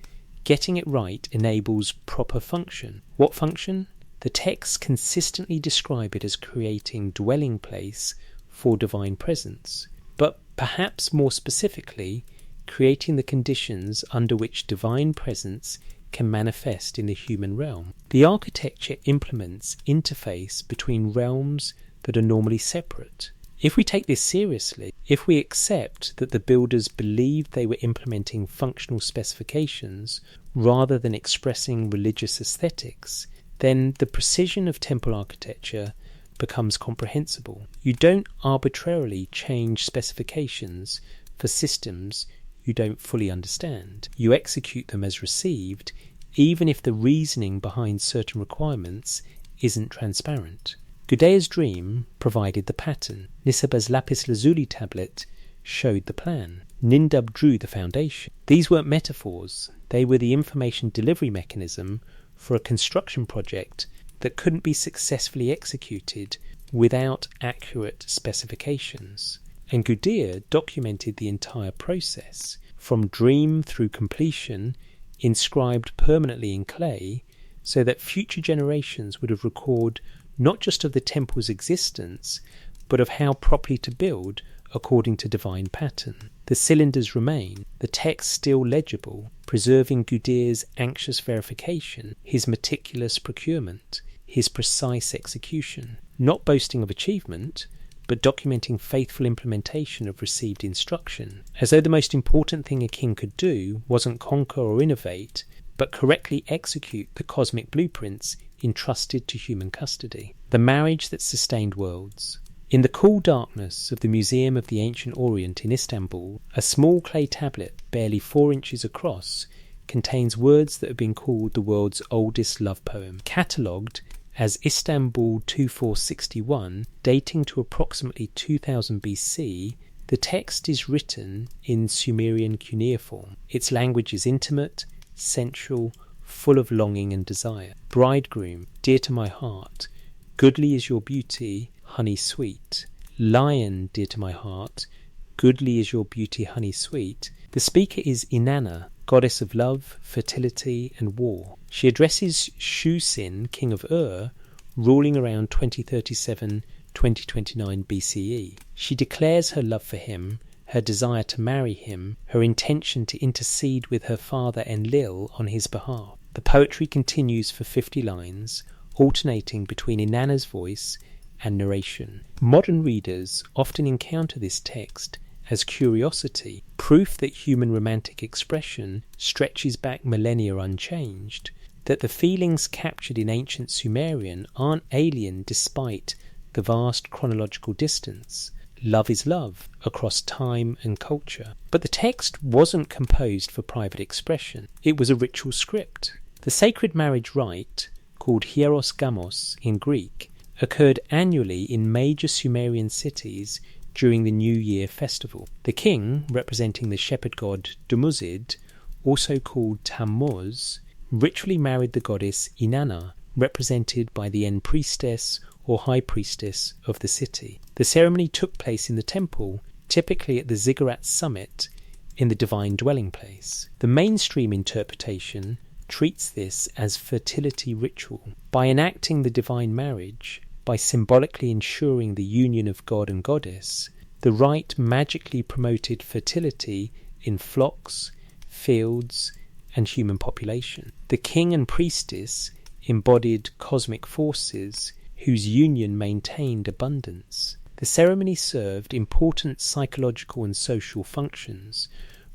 Getting it right enables proper function. What function? The texts consistently describe it as creating dwelling place for divine presence, but perhaps more specifically, creating the conditions under which divine presence can manifest in the human realm. The architecture implements interface between realms that are normally separate. If we take this seriously, if we accept that the builders believed they were implementing functional specifications rather than expressing religious aesthetics, then the precision of temple architecture becomes comprehensible. You don't arbitrarily change specifications for systems you don't fully understand. You execute them as received, even if the reasoning behind certain requirements isn't transparent. Gudea's dream provided the pattern. Nisaba's lapis lazuli tablet showed the plan. Nindub drew the foundation. These weren't metaphors. They were the information delivery mechanism for a construction project that couldn't be successfully executed without accurate specifications. And Gudea documented the entire process, from dream through completion, inscribed permanently in clay, so that future generations would have record not just of the temple's existence, but of how properly to build according to divine pattern. The cylinders remain, the text still legible, preserving Gudea's anxious verification, his meticulous procurement, his precise execution, not boasting of achievement, but documenting faithful implementation of received instruction, as though the most important thing a king could do wasn't conquer or innovate, but correctly execute the cosmic blueprints entrusted to human custody. The marriage that sustained worlds. In the cool darkness of the Museum of the Ancient Orient in Istanbul, a small clay tablet, barely 4 inches across, contains words that have been called the world's oldest love poem. Catalogued as Istanbul 2461, dating to approximately 2000 BC, the text is written in Sumerian cuneiform. Its language is intimate, sensual, full of longing and desire. Bridegroom, dear to my heart, goodly is your beauty, honey sweet. Lion, dear to my heart, goodly is your beauty, honey sweet. The speaker is Inanna, goddess of love, fertility, and war. She addresses Shusin, king of Ur, ruling around 2037-2029 BCE. She declares her love for him, her desire to marry him, her intention to intercede with her father Enlil on his behalf. The poetry continues for 50 lines, alternating between Inanna's voice and narration. Modern readers often encounter this text as curiosity, proof that human romantic expression stretches back millennia unchanged, that the feelings captured in ancient Sumerian aren't alien despite the vast chronological distance. Love is love across time and culture. But the text wasn't composed for private expression. It was a ritual script. The sacred marriage rite, called hieros gamos in Greek, occurred annually in major Sumerian cities during the New Year festival. The king, representing the shepherd god Dumuzid, also called Tammuz, ritually married the goddess Inanna, represented by the end priestess or high priestess of the city. The ceremony took place in the temple, typically at the ziggurat summit in the divine dwelling place. The mainstream interpretation treats this as fertility ritual. By enacting the divine marriage, by symbolically ensuring the union of god and goddess, the rite magically promoted fertility in flocks, fields, and human population. The king and priestess embodied cosmic forces whose union maintained abundance. The ceremony served important psychological and social functions,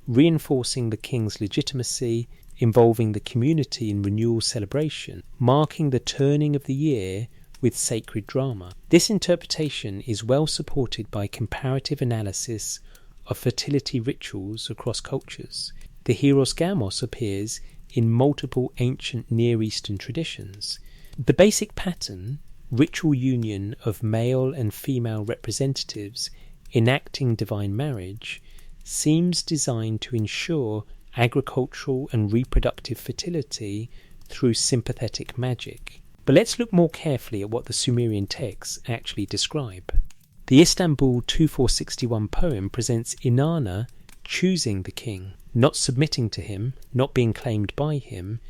reinforcing the king's legitimacy, involving the community in renewal celebration, marking the turning of the year with sacred drama. This interpretation is well supported by comparative analysis of fertility rituals across cultures. The hieros gamos appears in multiple ancient Near Eastern traditions. The basic pattern, ritual union of male and female representatives enacting divine marriage, seems designed to ensure agricultural and reproductive fertility through sympathetic magic. But let's look more carefully at what the Sumerian texts actually describe. The Istanbul 2461 poem presents Inanna choosing the king, not submitting to him, not being claimed by him,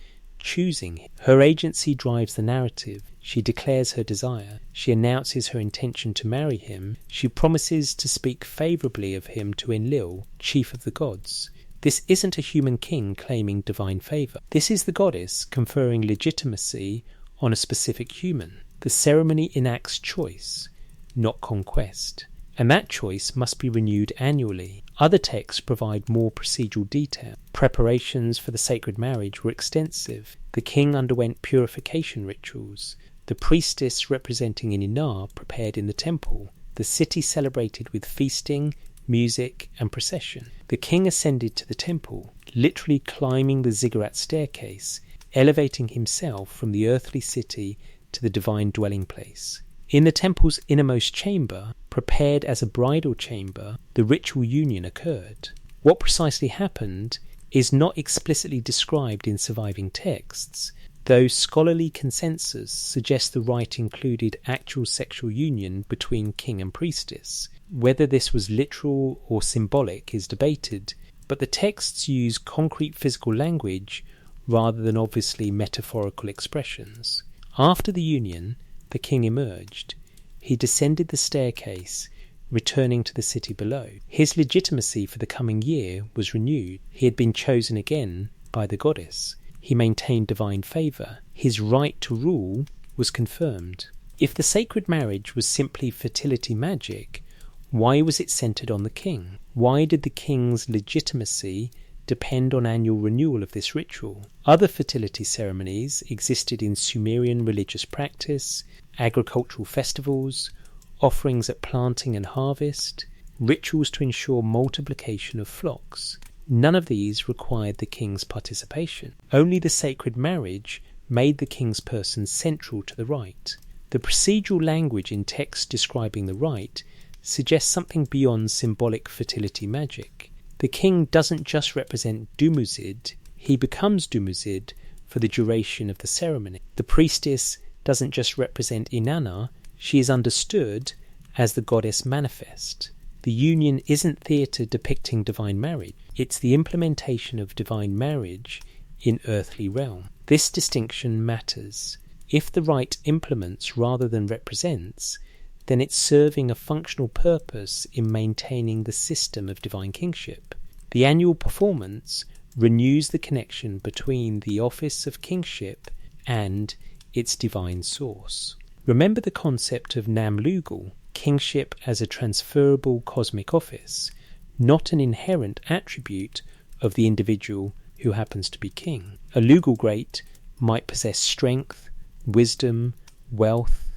choosing him. Her agency drives the narrative. She declares her desire. She announces her intention to marry him. She promises to speak favourably of him to Enlil, chief of the gods. This isn't a human king claiming divine favour. This is the goddess conferring legitimacy on a specific human. The ceremony enacts choice, not conquest, and that choice must be renewed annually. Other texts provide more procedural detail. Preparations for the sacred marriage were extensive. The king underwent purification rituals. The priestess representing Inanna prepared in the temple. The city celebrated with feasting, music, and procession. The king ascended to the temple, literally climbing the ziggurat staircase, elevating himself from the earthly city to the divine dwelling place. In the temple's innermost chamber, prepared as a bridal chamber, the ritual union occurred. What precisely happened is not explicitly described in surviving texts, though scholarly consensus suggests the rite included actual sexual union between king and priestess. Whether this was literal or symbolic is debated, but the texts use concrete physical language rather than obviously metaphorical expressions. After the union, the king emerged. He descended the staircase, returning to the city below. His legitimacy for the coming year was renewed. He had been chosen again by the goddess. He maintained divine favour. His right to rule was confirmed. If the sacred marriage was simply fertility magic, why was it centred on the king? Why did the king's legitimacy depend on annual renewal of this ritual? Other fertility ceremonies existed in Sumerian religious practice, agricultural festivals, offerings at planting and harvest, rituals to ensure multiplication of flocks. None of these required the king's participation. Only the sacred marriage made the king's person central to the rite. The procedural language in texts describing the rite suggests something beyond symbolic fertility magic. The king doesn't just represent Dumuzid, he becomes Dumuzid for the duration of the ceremony. The priestess doesn't just represent Inanna, she is understood as the goddess manifest. The union isn't theatre depicting divine marriage, it's the implementation of divine marriage in earthly realm. This distinction matters. If the rite implements rather than represents, then it's serving a functional purpose in maintaining the system of divine kingship. The annual performance renews the connection between the office of kingship and its divine source. Remember the concept of Namlugal, kingship as a transferable cosmic office. not an inherent attribute of the individual who happens to be king. A Lugal great might possess strength, wisdom, wealth,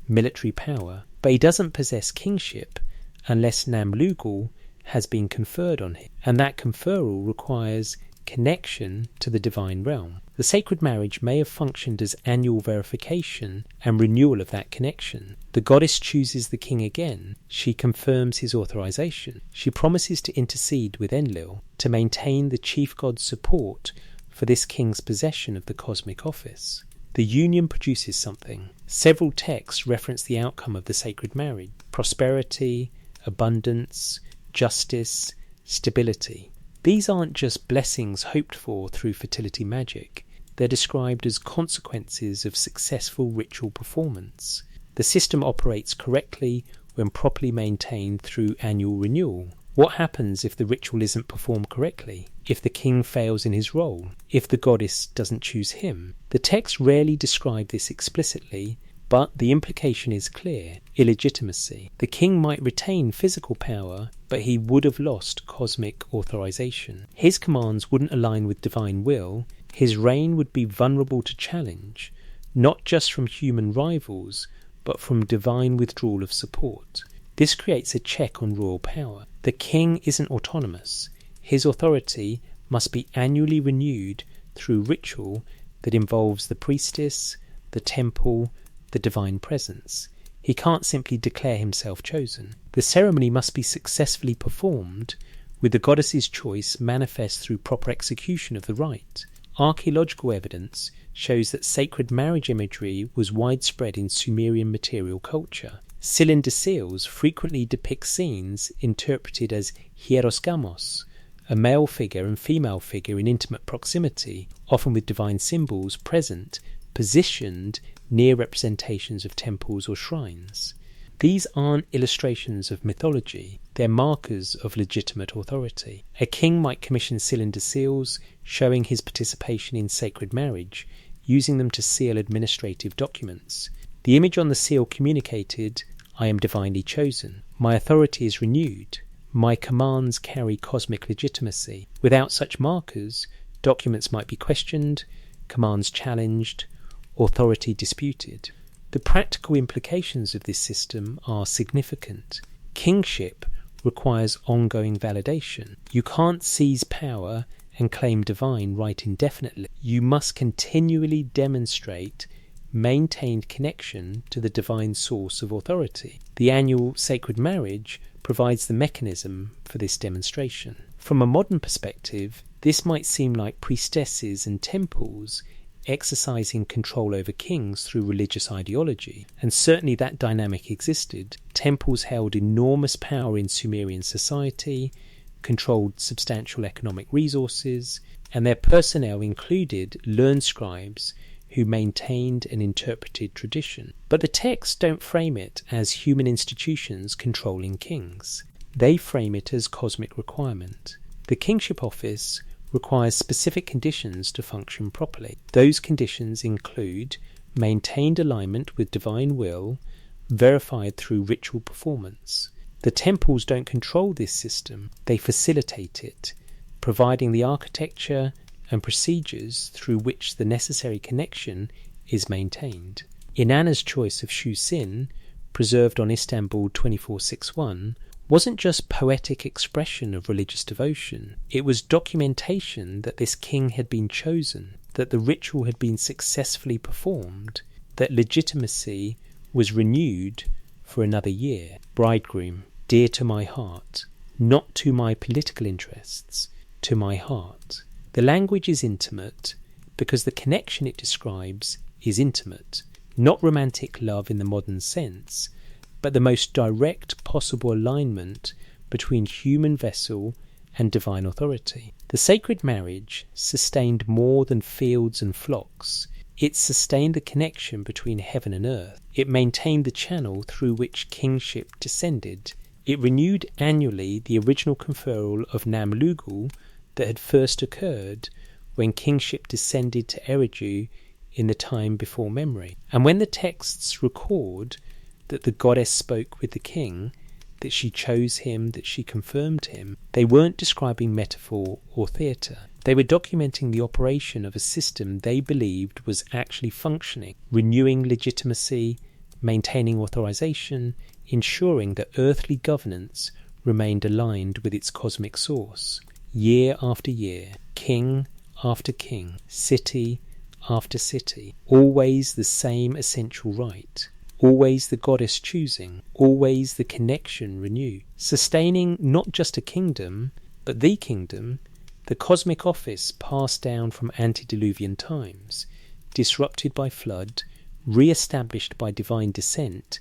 military power, but he doesn't possess kingship unless Nam-Lugal has been conferred on him, and that conferral requires connection to the divine realm. The sacred marriage may have functioned as annual verification and renewal of that connection. The goddess chooses the king again. She confirms his authorization. She promises to intercede with Enlil to maintain the chief god's support for this king's possession of the cosmic office. The union produces something. Several texts reference the outcome of the sacred marriage: prosperity, abundance, justice, stability. These aren't just blessings hoped for through fertility magic. They're described as consequences of successful ritual performance. The system operates correctly when properly maintained through annual renewal. What happens if the ritual isn't performed correctly? If the king fails in his role? If the goddess doesn't choose him? The texts rarely describe this explicitly, but the implication is clear: illegitimacy. The king might retain physical power, but he would have lost cosmic authorization. His commands wouldn't align with divine will. His reign would be vulnerable to challenge, not just from human rivals, but from divine withdrawal of support. This creates a check on royal power. The king isn't autonomous. His authority must be annually renewed through ritual that involves the priestess, the temple, the divine presence. He can't simply declare himself chosen. The ceremony must be successfully performed, with the goddess's choice manifest through proper execution of the rite. Archaeological evidence shows that sacred marriage imagery was widespread in Sumerian material culture. Cylinder seals frequently depict scenes interpreted as hierosgamos, a male figure and female figure in intimate proximity, often with divine symbols present, positioned near representations of temples or shrines. These aren't illustrations of mythology, they're markers of legitimate authority. A king might commission cylinder seals, showing his participation in sacred marriage, using them to seal administrative documents. The image on the seal communicated, "I am divinely chosen. My authority is renewed. My commands carry cosmic legitimacy." Without such markers, documents might be questioned, commands challenged, authority disputed. The practical implications of this system are significant. Kingship requires ongoing validation. You can't seize power and claim divine right indefinitely. You must continually demonstrate maintained connection to the divine source of authority. The annual sacred marriage provides the mechanism for this demonstration. From a modern perspective, this might seem like priestesses and temples exercising control over kings through religious ideology, and certainly that dynamic existed. Temples held enormous power in Sumerian society, controlled substantial economic resources, and their personnel included learned scribes who maintained and interpreted tradition. But the texts don't frame it as human institutions controlling kings. They frame it as cosmic requirement. The kingship office requires specific conditions to function properly. Those conditions include maintained alignment with divine will, verified through ritual performance. The temples don't control this system, they facilitate it, providing the architecture and procedures through which the necessary connection is maintained. Inanna's choice of Shu-Sin, preserved on Istanbul 2461, wasn't just poetic expression of religious devotion. It was documentation that this king had been chosen, that the ritual had been successfully performed, that legitimacy was renewed for another year. Bridegroom, dear to my heart, not to my political interests, to my heart. The language is intimate because the connection it describes is intimate, not romantic love in the modern sense, but the most direct possible alignment between human vessel and divine authority. The sacred marriage sustained more than fields and flocks. It sustained the connection between heaven and earth. It maintained the channel through which kingship descended. It renewed annually the original conferral of Nam-Lugal that had first occurred when kingship descended to Eridu in the time before memory. And when the texts record that the goddess spoke with the king, that she chose him, that she confirmed him, they weren't describing metaphor or theatre. They were documenting the operation of a system they believed was actually functioning, renewing legitimacy, maintaining authorization, ensuring that earthly governance remained aligned with its cosmic source. Year after year, king after king, city after city, always the same essential right, always the goddess choosing, always the connection renewed, sustaining not just a kingdom, but the kingdom, the cosmic office passed down from antediluvian times, disrupted by flood, re-established by divine descent,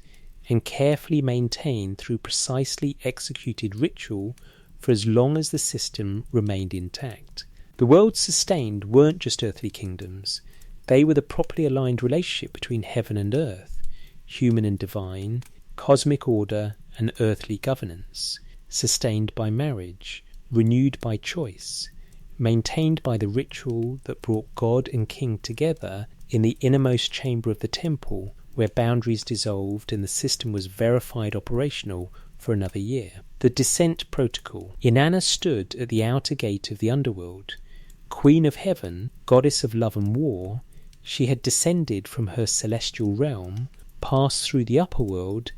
and carefully maintained through precisely executed ritual for as long as the system remained intact. The worlds sustained weren't just earthly kingdoms, they were the properly aligned relationship between heaven and earth, human and divine, cosmic order and earthly governance, sustained by marriage, renewed by choice, maintained by the ritual that brought God and King together in the innermost chamber of the temple, where boundaries dissolved and the system was verified operational for another year. The descent protocol. Inanna stood at the outer gate of the underworld. Queen of heaven, goddess of love and war, she had descended from her celestial realm, passed through the upper world,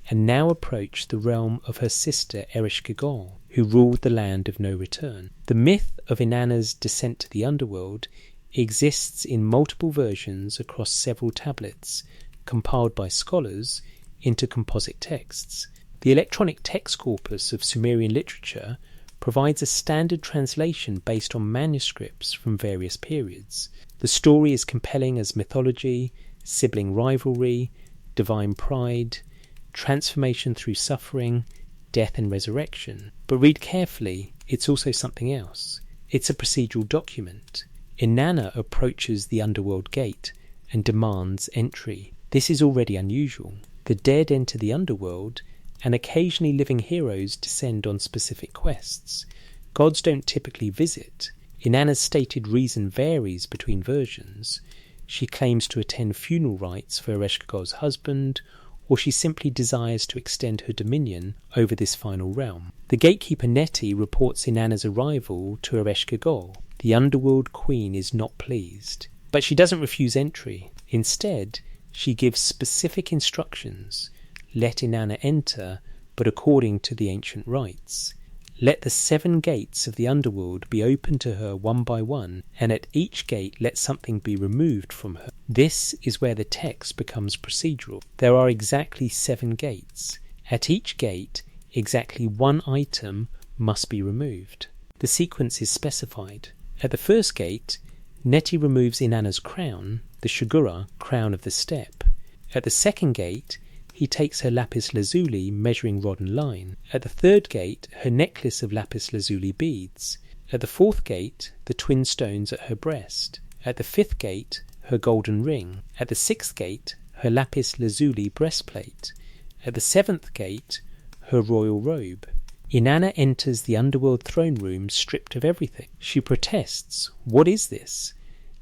and now approached the realm of her sister Ereshkigal, who ruled the land of no return. The myth of Inanna's descent to the underworld exists in multiple versions across several tablets, compiled by scholars into composite texts. The electronic text corpus of Sumerian literature provides a standard translation based on manuscripts from various periods. The story is compelling as mythology, sibling rivalry, divine pride, transformation through suffering, death and resurrection. But read carefully, it's also something else. It's a procedural document. Inanna approaches the underworld gate and demands entry. This is already unusual. The dead enter the underworld, and occasionally living heroes descend on specific quests. Gods don't typically visit. Inanna's stated reason varies between versions. She claims to attend funeral rites for Ereshkigal's husband, or she simply desires to extend her dominion over this final realm. The gatekeeper Neti reports Inanna's arrival to Ereshkigal. The underworld queen is not pleased, but she doesn't refuse entry. Instead, she gives specific instructions. Let Inanna enter, but according to the ancient rites. Let the 7 gates of the underworld be opened to her one by one, and at each gate let something be removed from her. This is where the text becomes procedural. There are exactly 7 gates. At each gate, exactly 1 item must be removed. The sequence is specified. At the first gate, Neti removes Inanna's crown, the Shugura, crown of the step. At the second gate, he takes her lapis lazuli measuring rod and line. At the third gate, her necklace of lapis lazuli beads. At the fourth gate, the twin stones at her breast. At the fifth gate, her golden ring. At the sixth gate, her lapis lazuli breastplate. At the seventh gate, her royal robe. Inanna enters the underworld throne room stripped of everything. She protests, "What is this?"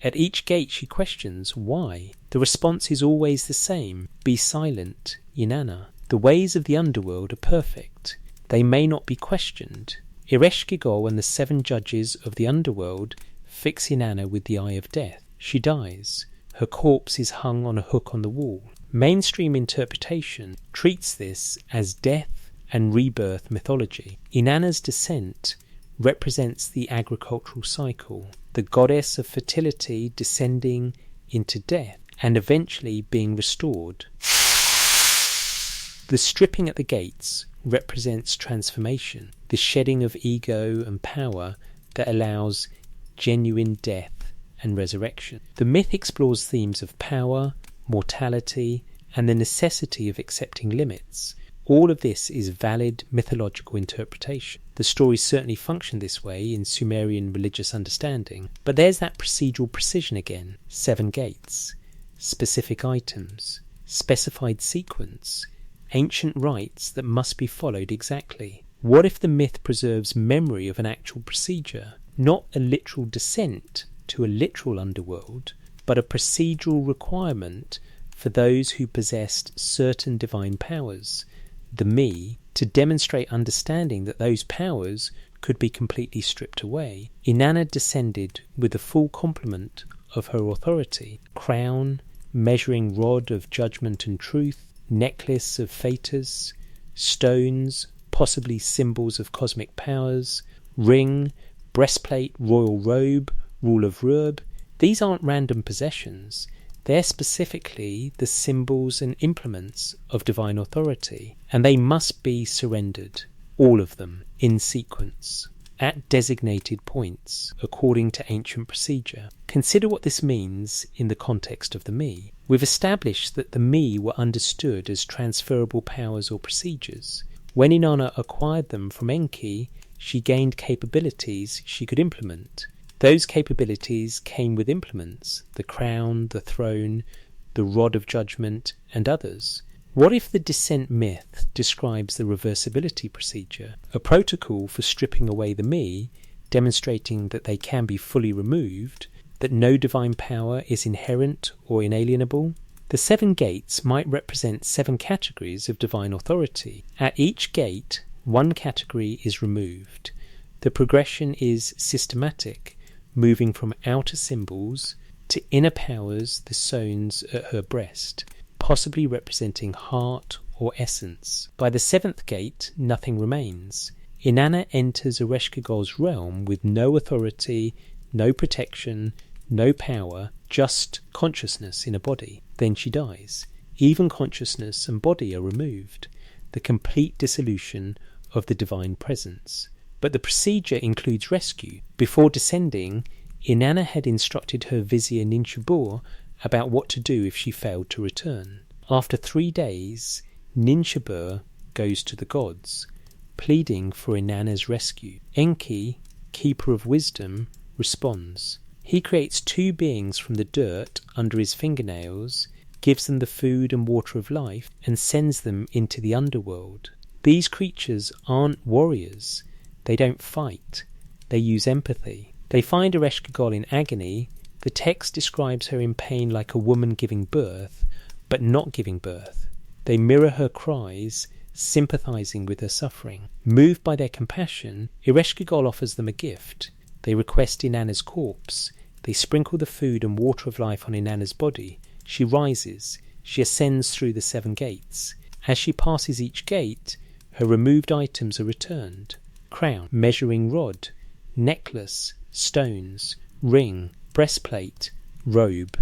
At each gate she questions, "Why?" The response is always the same, "Be silent, Inanna." The ways of the underworld are perfect. They may not be questioned. Ereshkigal and the 7 judges of the underworld fix Inanna with the eye of death. She dies. Her corpse is hung on a hook on the wall. Mainstream interpretation treats this as death and rebirth mythology. Inanna's descent represents the agricultural cycle, the goddess of fertility descending into death and eventually being restored. The stripping at the gates represents transformation, the shedding of ego and power that allows genuine death and resurrection. The myth explores themes of power, mortality, and the necessity of accepting limits. All of this is valid mythological interpretation. The stories certainly function this way in Sumerian religious understanding, but there's that procedural precision again. 7 gates, specific items, specified sequence, ancient rites that must be followed exactly. What if the myth preserves memory of an actual procedure, not a literal descent to a literal underworld, but a procedural requirement for those who possessed certain divine powers, the me To demonstrate understanding that those powers could be completely stripped away, Inanna descended with the full complement of her authority: crown, measuring rod of judgment and truth, necklace of fetus, stones, possibly symbols of cosmic powers, ring, breastplate, royal robe, rule of Rub. These aren't random possessions. They're specifically the symbols and implements of divine authority, and they must be surrendered, all of them, in sequence, at designated points, according to ancient procedure. Consider what this means in the context of the me. We've established that the me were understood as transferable powers or procedures. When Inanna acquired them from Enki, she gained capabilities she could implement. Those capabilities came with implements: the crown, the throne, the rod of judgment, and others. What if the descent myth describes the reversibility procedure, a protocol for stripping away the me, demonstrating that they can be fully removed, that no divine power is inherent or inalienable? The 7 gates might represent 7 categories of divine authority. At each gate, one category is removed. The progression is systematic, moving from outer symbols to inner powers, the zones at her breast, possibly representing heart or essence. By the 7th gate, nothing remains. Inanna enters Ereshkigal's realm with no authority, no protection, no power, just consciousness in a body. Then she dies. Even consciousness and body are removed. The complete dissolution of the divine presence. But the procedure includes rescue. Before descending, Inanna had instructed her vizier Ninshubur about what to do if she failed to return. After 3 days, Ninshubur goes to the gods, pleading for Inanna's rescue. Enki, keeper of wisdom, responds. He creates 2 beings from the dirt under his fingernails, gives them the food and water of life, and sends them into the underworld. These creatures aren't warriors. They don't fight. They use empathy. They find Ereshkigal in agony. The text describes her in pain like a woman giving birth, but not giving birth. They mirror her cries, sympathizing with her suffering. Moved by their compassion, Ereshkigal offers them a gift. They request Inanna's corpse. They sprinkle the food and water of life on Inanna's body. She rises. She ascends through the 7 gates. As she passes each gate, her removed items are returned. Crown, measuring rod, necklace, stones, ring, breastplate, robe.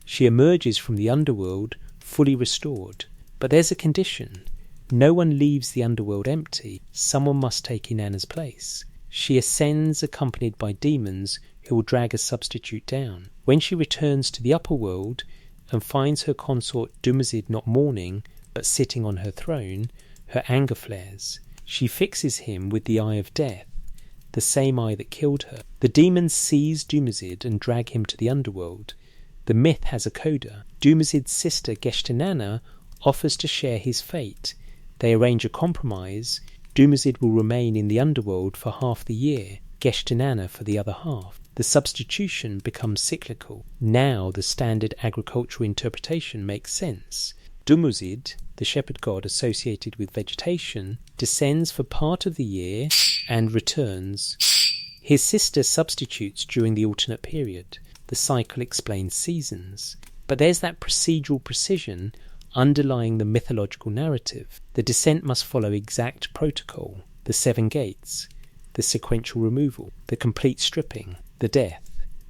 She emerges from the underworld fully restored. But there's a condition. No one leaves the underworld empty. Someone must take Inanna's place. She ascends accompanied by demons who will drag a substitute down. When she returns to the upper world and finds her consort Dumuzid not mourning but sitting on her throne, her anger flares. She fixes him with the eye of death, the same eye that killed her. The demons seize Dumuzid and drag him to the underworld. The myth has a coda. Dumuzid's sister Geshtinanna offers to share his fate. They arrange a compromise. Dumuzid will remain in the underworld for half the year, Geshtinanna for the other half. The substitution becomes cyclical. Now the standard agricultural interpretation makes sense. Dumuzid, the shepherd god associated with vegetation, descends for part of the year and returns. His sister substitutes during the alternate period. The cycle explains seasons. But there's that procedural precision underlying the mythological narrative. The descent must follow exact protocol. The 7 gates, the sequential removal, the complete stripping, the death,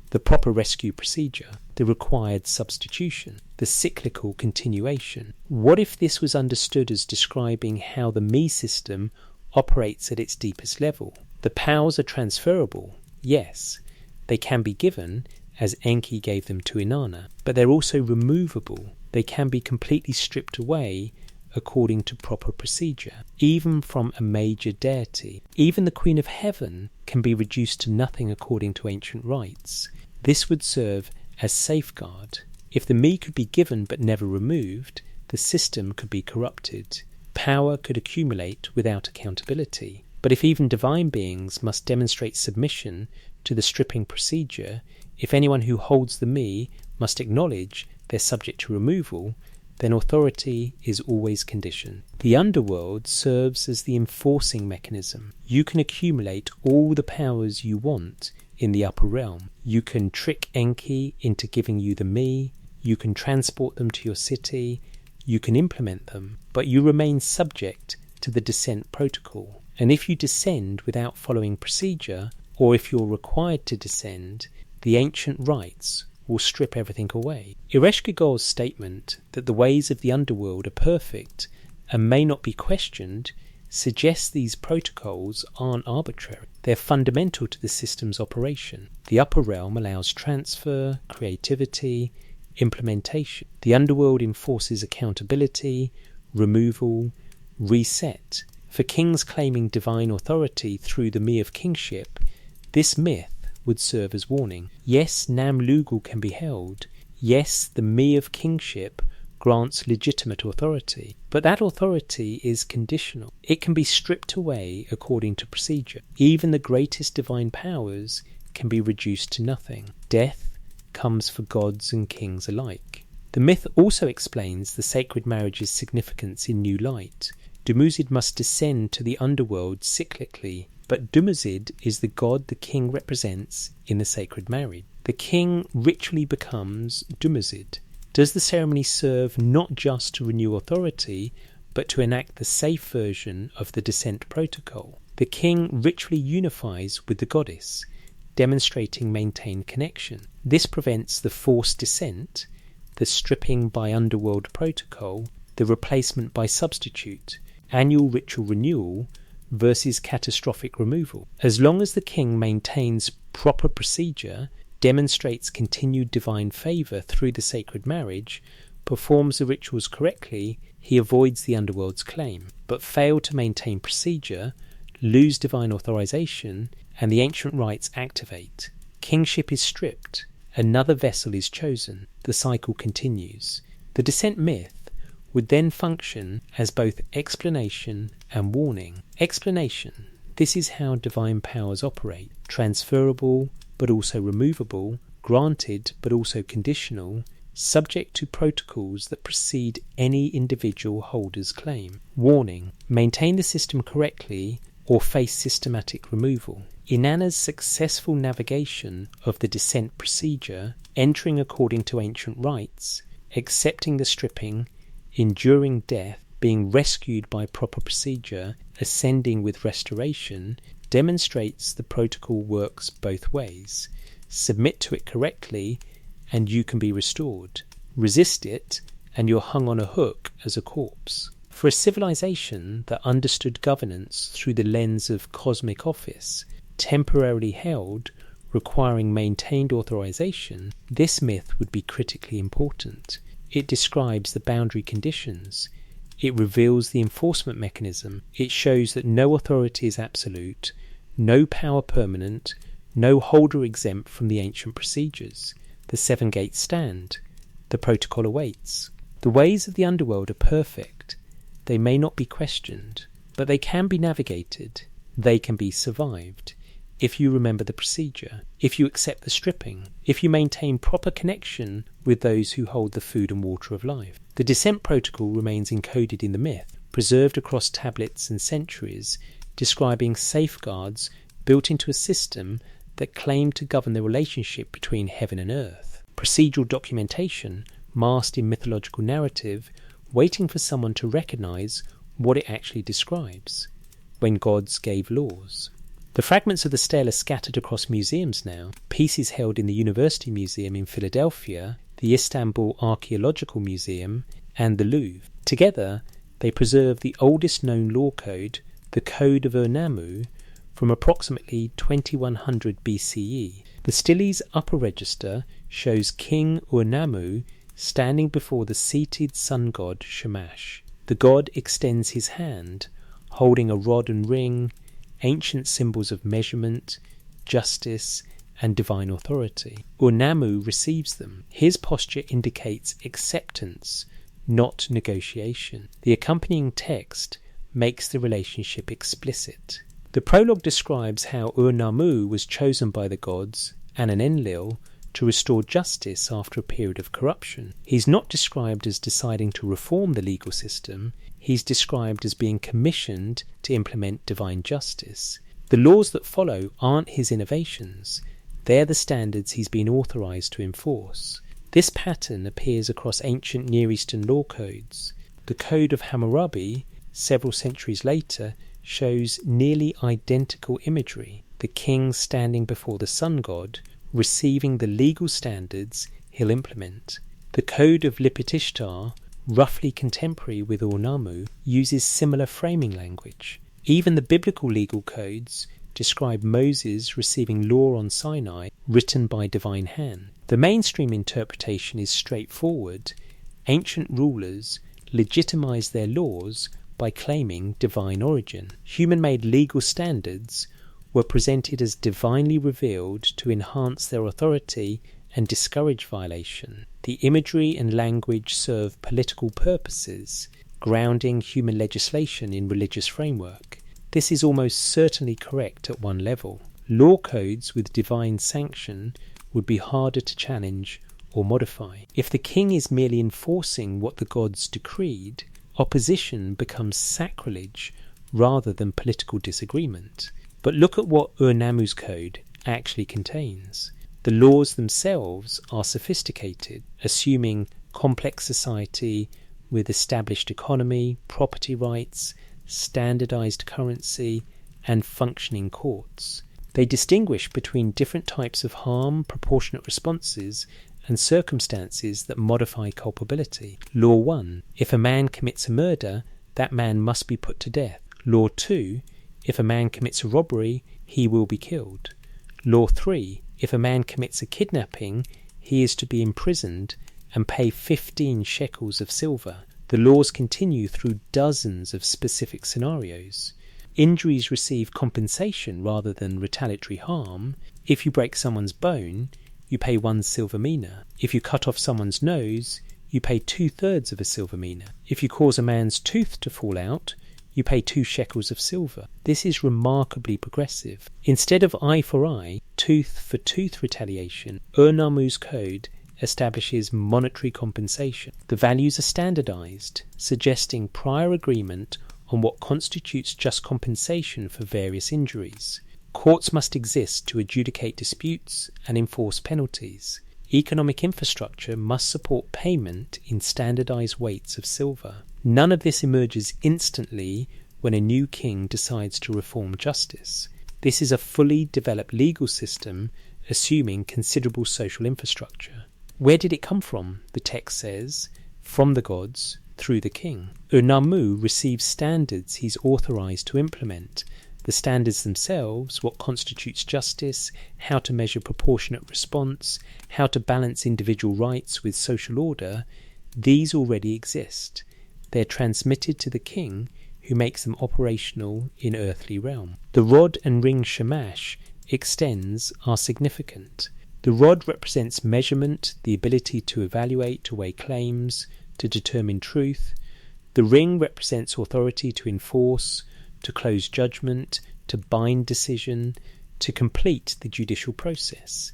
the proper rescue procedure, the required substitution, the cyclical continuation. What if this was understood as describing how the me system operates at its deepest level? The powers are transferable, yes. They can be given, as Enki gave them to Inanna, but they're also removable. They can be completely stripped away according to proper procedure, even from a major deity. Even the Queen of Heaven can be reduced to nothing according to ancient rites. This would serve as safeguard. If the me could be given but never removed, the system could be corrupted. Power could accumulate without accountability. But if even divine beings must demonstrate submission to the stripping procedure, if anyone who holds the me must acknowledge they're subject to removal, then authority is always conditioned. The underworld serves as the enforcing mechanism. You can accumulate all the powers you want in the upper realm. You can trick Enki into giving you the me, you can transport them to your city, you can implement them, but you remain subject to the descent protocol. And if you descend without following procedure, or if you're required to descend, the ancient rites will strip everything away. Ereshkigal's statement that the ways of the underworld are perfect and may not be questioned suggests these protocols aren't arbitrary. They're fundamental to the system's operation. The upper realm allows transfer, creativity, implementation. The underworld enforces accountability, removal, reset. For kings claiming divine authority through the me of kingship, this myth would serve as warning. Yes, Namlugal can be held. Yes, the me of kingship grants legitimate authority. But that authority is conditional. It can be stripped away according to procedure. Even the greatest divine powers can be reduced to nothing. Death comes for gods and kings alike. The myth also explains the sacred marriage's significance in new light. Dumuzid must descend to the underworld cyclically, but Dumuzid is the god the king represents in the sacred marriage. The king ritually becomes Dumuzid. Does the ceremony serve not just to renew authority, but to enact the safe version of the descent protocol? The king ritually unifies with the goddess, demonstrating maintained connection. This prevents the forced descent, the stripping by underworld protocol, the replacement by substitute, annual ritual renewal versus catastrophic removal. As long as the king maintains proper procedure, demonstrates continued divine favour through the sacred marriage, performs the rituals correctly, he avoids the underworld's claim. But fail to maintain procedure, lose divine authorization, and the ancient rites activate. Kingship is stripped, another vessel is chosen, the cycle continues. The descent myth would then function as both explanation and warning. Explanation: this is how divine powers operate, transferable but also removable, granted but also conditional, subject to protocols that precede any individual holder's claim. Warning: maintain the system correctly or face systematic removal. Inanna's successful navigation of the descent procedure, entering according to ancient rites, accepting the stripping, enduring death, being rescued by proper procedure, ascending with restoration, demonstrates the protocol works both ways. Submit to it correctly and you can be restored. Resist it and you're hung on a hook as a corpse. For a civilization that understood governance through the lens of cosmic office, temporarily held, requiring maintained authorization, this myth would be critically important. It describes the boundary conditions. It reveals the enforcement mechanism. It shows that no authority is absolute, no power permanent, no holder exempt from the ancient procedures. The seven gates stand. The protocol awaits. The ways of the underworld are perfect. They may not be questioned, but they can be navigated. They can be survived. If you remember the procedure, if you accept the stripping, if you maintain proper connection with those who hold the food and water of life. The descent protocol remains encoded in the myth, preserved across tablets and centuries, describing safeguards built into a system that claimed to govern the relationship between heaven and earth. Procedural documentation, masked in mythological narrative, waiting for someone to recognize what it actually describes. When gods gave laws. The fragments of the stele are scattered across museums now, pieces held in the University Museum in Philadelphia, the Istanbul Archaeological Museum, and the Louvre. Together, they preserve the oldest known law code, the Code of Ur-Nammu, from approximately 2100 BCE. The stele's upper register shows King Ur-Nammu standing before the seated sun god Shamash. The god extends his hand, holding a rod and ring, ancient symbols of measurement, justice, and divine authority. Ur-Nammu receives them. His posture indicates acceptance, not negotiation. The accompanying text makes the relationship explicit. The prologue describes how Ur-Nammu was chosen by the gods and an Enlil to restore justice after a period of corruption. He's not described as deciding to reform the legal system, he's described as being commissioned to implement divine justice. The laws that follow aren't his innovations, they're the standards he's been authorized to enforce. This pattern appears across ancient Near Eastern law codes. The Code of Hammurabi, several centuries later, shows nearly identical imagery. The king standing before the sun god, receiving the legal standards he'll implement. The Code of Lipit-Ishtar, roughly contemporary with Ur-Nammu, uses similar framing language. Even the biblical legal codes describe Moses receiving law on Sinai written by divine hand. The mainstream interpretation is straightforward. Ancient rulers legitimized their laws by claiming divine origin. Human-made legal standards were presented as divinely revealed to enhance their authority and discourage violation. The imagery and language serve political purposes, grounding human legislation in religious framework. This is almost certainly correct at one level. Law codes with divine sanction would be harder to challenge or modify. If the king is merely enforcing what the gods decreed, opposition becomes sacrilege rather than political disagreement. But look at what Ur-Nammu's code actually contains. The laws themselves are sophisticated, assuming complex society with established economy, property rights, standardized currency, and functioning courts. They distinguish between different types of harm, proportionate responses, and circumstances that modify culpability. Law 1. If a man commits a murder, that man must be put to death. Law 2. If a man commits a robbery, he will be killed. Law 3. If a man commits a kidnapping, he is to be imprisoned and pay 15 shekels of silver. The laws continue through dozens of specific scenarios. Injuries receive compensation rather than retaliatory harm. If you break someone's bone, you pay 1 silver mina. If you cut off someone's nose, you pay 2/3 of a silver mina. If you cause a man's tooth to fall out, you pay 2 shekels of silver. This is remarkably progressive. Instead of eye for eye, tooth for tooth retaliation, Ur-Nammu's code establishes monetary compensation. The values are standardized, suggesting prior agreement on what constitutes just compensation for various injuries. Courts must exist to adjudicate disputes and enforce penalties. Economic infrastructure must support payment in standardized weights of silver. None of this emerges instantly when a new king decides to reform justice. This is a fully developed legal system, assuming considerable social infrastructure. Where did it come from? The text says, from the gods, through the king. Ur-Nammu receives standards he's authorized to implement. The standards themselves, what constitutes justice, how to measure proportionate response, how to balance individual rights with social order, these already exist. They're transmitted to the king, who makes them operational in earthly realm. The rod and ring shamash extends are significant. The rod represents measurement, the ability to evaluate, to weigh claims, to determine truth. The ring represents authority to enforce, to close judgment, to bind decision, to complete the judicial process.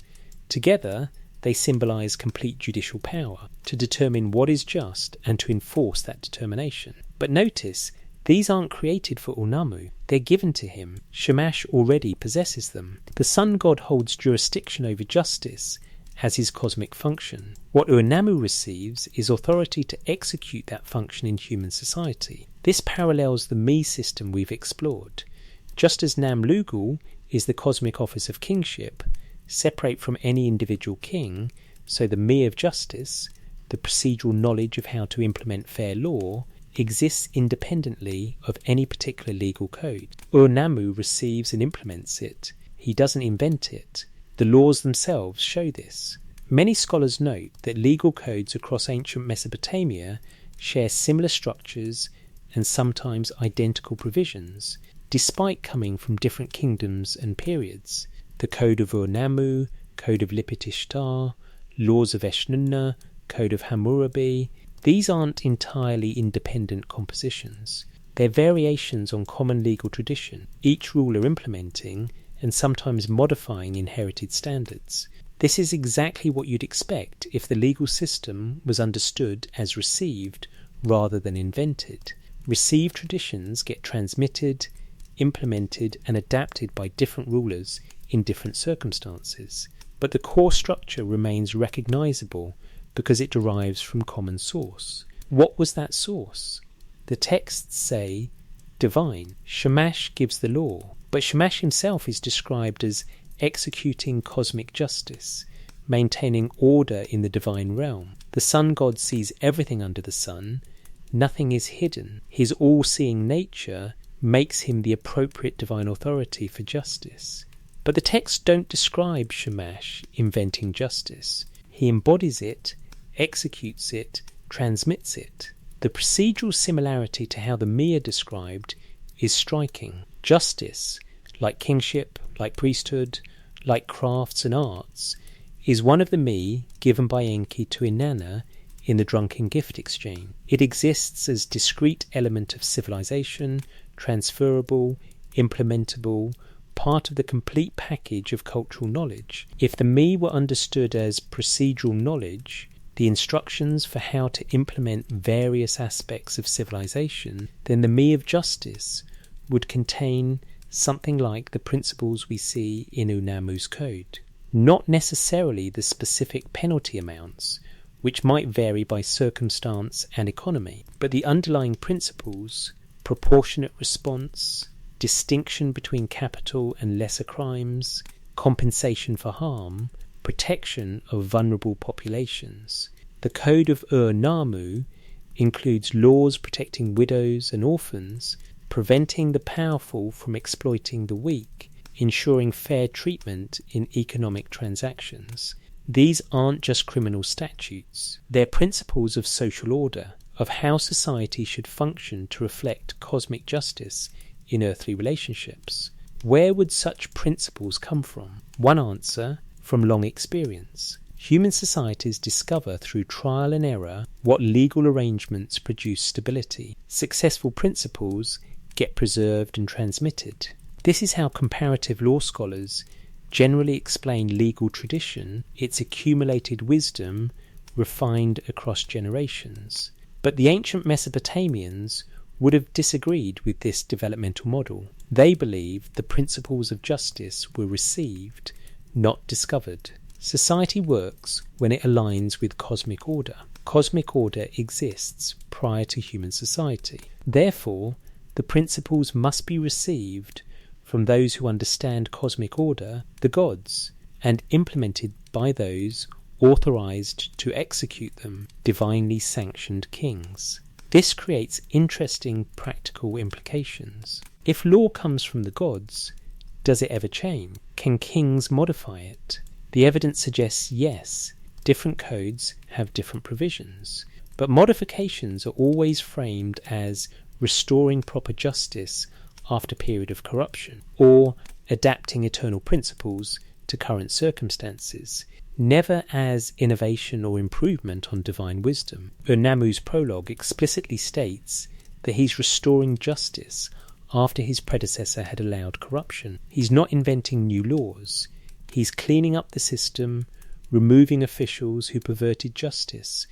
Together, they symbolize complete judicial power, to determine what is just and to enforce that determination. But notice, these aren't created for Ur-Nammu, they're given to him. Shamash already possesses them. The sun god holds jurisdiction over justice as his cosmic function. What Ur-Nammu receives is authority to execute that function in human society. This parallels the me system we've explored. Just as Nam-Lugal is the cosmic office of kingship, separate from any individual king, so the me of justice, the procedural knowledge of how to implement fair law, exists independently of any particular legal code. Ur-Nammu receives and implements it. He doesn't invent it. The laws themselves show this. Many scholars note that legal codes across ancient Mesopotamia share similar structures and sometimes identical provisions, despite coming from different kingdoms and periods. The Code of Ur-Nammu, Code of Lipit-Ishtar, Laws of Eshnunna, Code of Hammurabi. These aren't entirely independent compositions. They're variations on common legal tradition, each ruler implementing and sometimes modifying inherited standards. This is exactly what you'd expect if the legal system was understood as received rather than invented. Received traditions get transmitted, implemented and adapted by different rulers in different circumstances, but the core structure remains recognizable because it derives from common source. What was that source? The texts say divine. Shamash gives the law, but Shamash himself is described as executing cosmic justice, maintaining order in the divine realm. The sun god sees everything under the sun. Nothing is hidden. His all-seeing nature makes him the appropriate divine authority for justice. But the texts don't describe Shamash inventing justice. He embodies it, executes it, transmits it. The procedural similarity to how the me are described is striking. Justice, like kingship, like priesthood, like crafts and arts, is one of the me given by Enki to Inanna in the drunken gift exchange. It exists as discrete element of civilization, transferable, implementable, part of the complete package of cultural knowledge. If the me were understood as procedural knowledge, the instructions for how to implement various aspects of civilization, then the me of justice would contain something like the principles we see in Unamu's code. Not necessarily the specific penalty amounts, which might vary by circumstance and economy, but the underlying principles, proportionate response, distinction between capital and lesser crimes, compensation for harm, protection of vulnerable populations. The Code of Ur-Nammu includes laws protecting widows and orphans, preventing the powerful from exploiting the weak, ensuring fair treatment in economic transactions. These aren't just criminal statutes. They're principles of social order, of how society should function to reflect cosmic justice in earthly relationships. Where would such principles come from? One answer, from long experience. Human societies discover through trial and error what legal arrangements produce stability. Successful principles get preserved and transmitted. This is how comparative law scholars generally explain legal tradition, its accumulated wisdom refined across generations. But the ancient Mesopotamians would have disagreed with this developmental model. They believed the principles of justice were received, not discovered. Society works when it aligns with cosmic order. Cosmic order exists prior to human society. Therefore, the principles must be received from those who understand cosmic order, the gods, and implemented by those authorized to execute them, divinely sanctioned kings. This creates interesting practical implications. If law comes from the gods, does it ever change? Can kings modify it? The evidence suggests yes, different codes have different provisions, but modifications are always framed as restoring proper justice after a period of corruption, or adapting eternal principles to current circumstances, never as innovation or improvement on divine wisdom. Ur-Nammu's prologue explicitly states that he's restoring justice after his predecessor had allowed corruption. He's not inventing new laws. He's cleaning up the system, removing officials who perverted justice,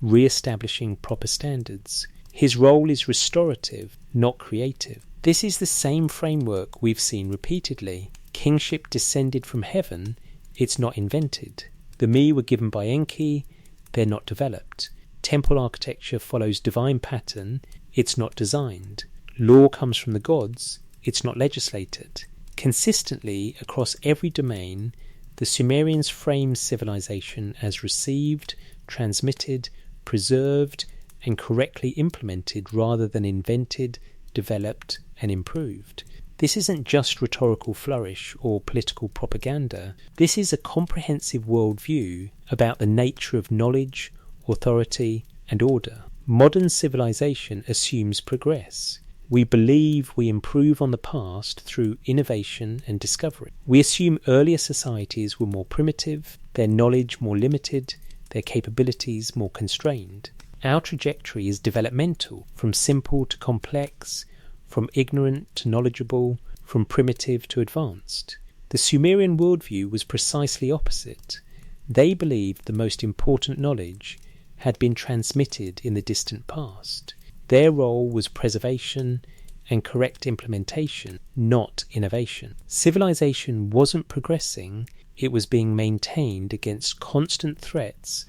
re-establishing proper standards. His role is restorative, not creative. This is the same framework we've seen repeatedly. Kingship descended from heaven, it's not invented. The me were given by Enki, they're not developed. Temple architecture follows divine pattern, it's not designed. Law comes from the gods, it's not legislated. Consistently, across every domain, the Sumerians framed civilization as received, transmitted, preserved, and correctly implemented rather than invented, developed, and improved. This isn't just rhetorical flourish or political propaganda. This is a comprehensive worldview about the nature of knowledge, authority, and order. Modern civilization assumes progress. We believe we improve on the past through innovation and discovery. We assume earlier societies were more primitive, their knowledge more limited, their capabilities more constrained. Our trajectory is developmental, from simple to complex, from ignorant to knowledgeable, from primitive to advanced. The Sumerian worldview was precisely opposite. They believed the most important knowledge had been transmitted in the distant past. Their role was preservation and correct implementation, not innovation. Civilization wasn't progressing, it was being maintained against constant threats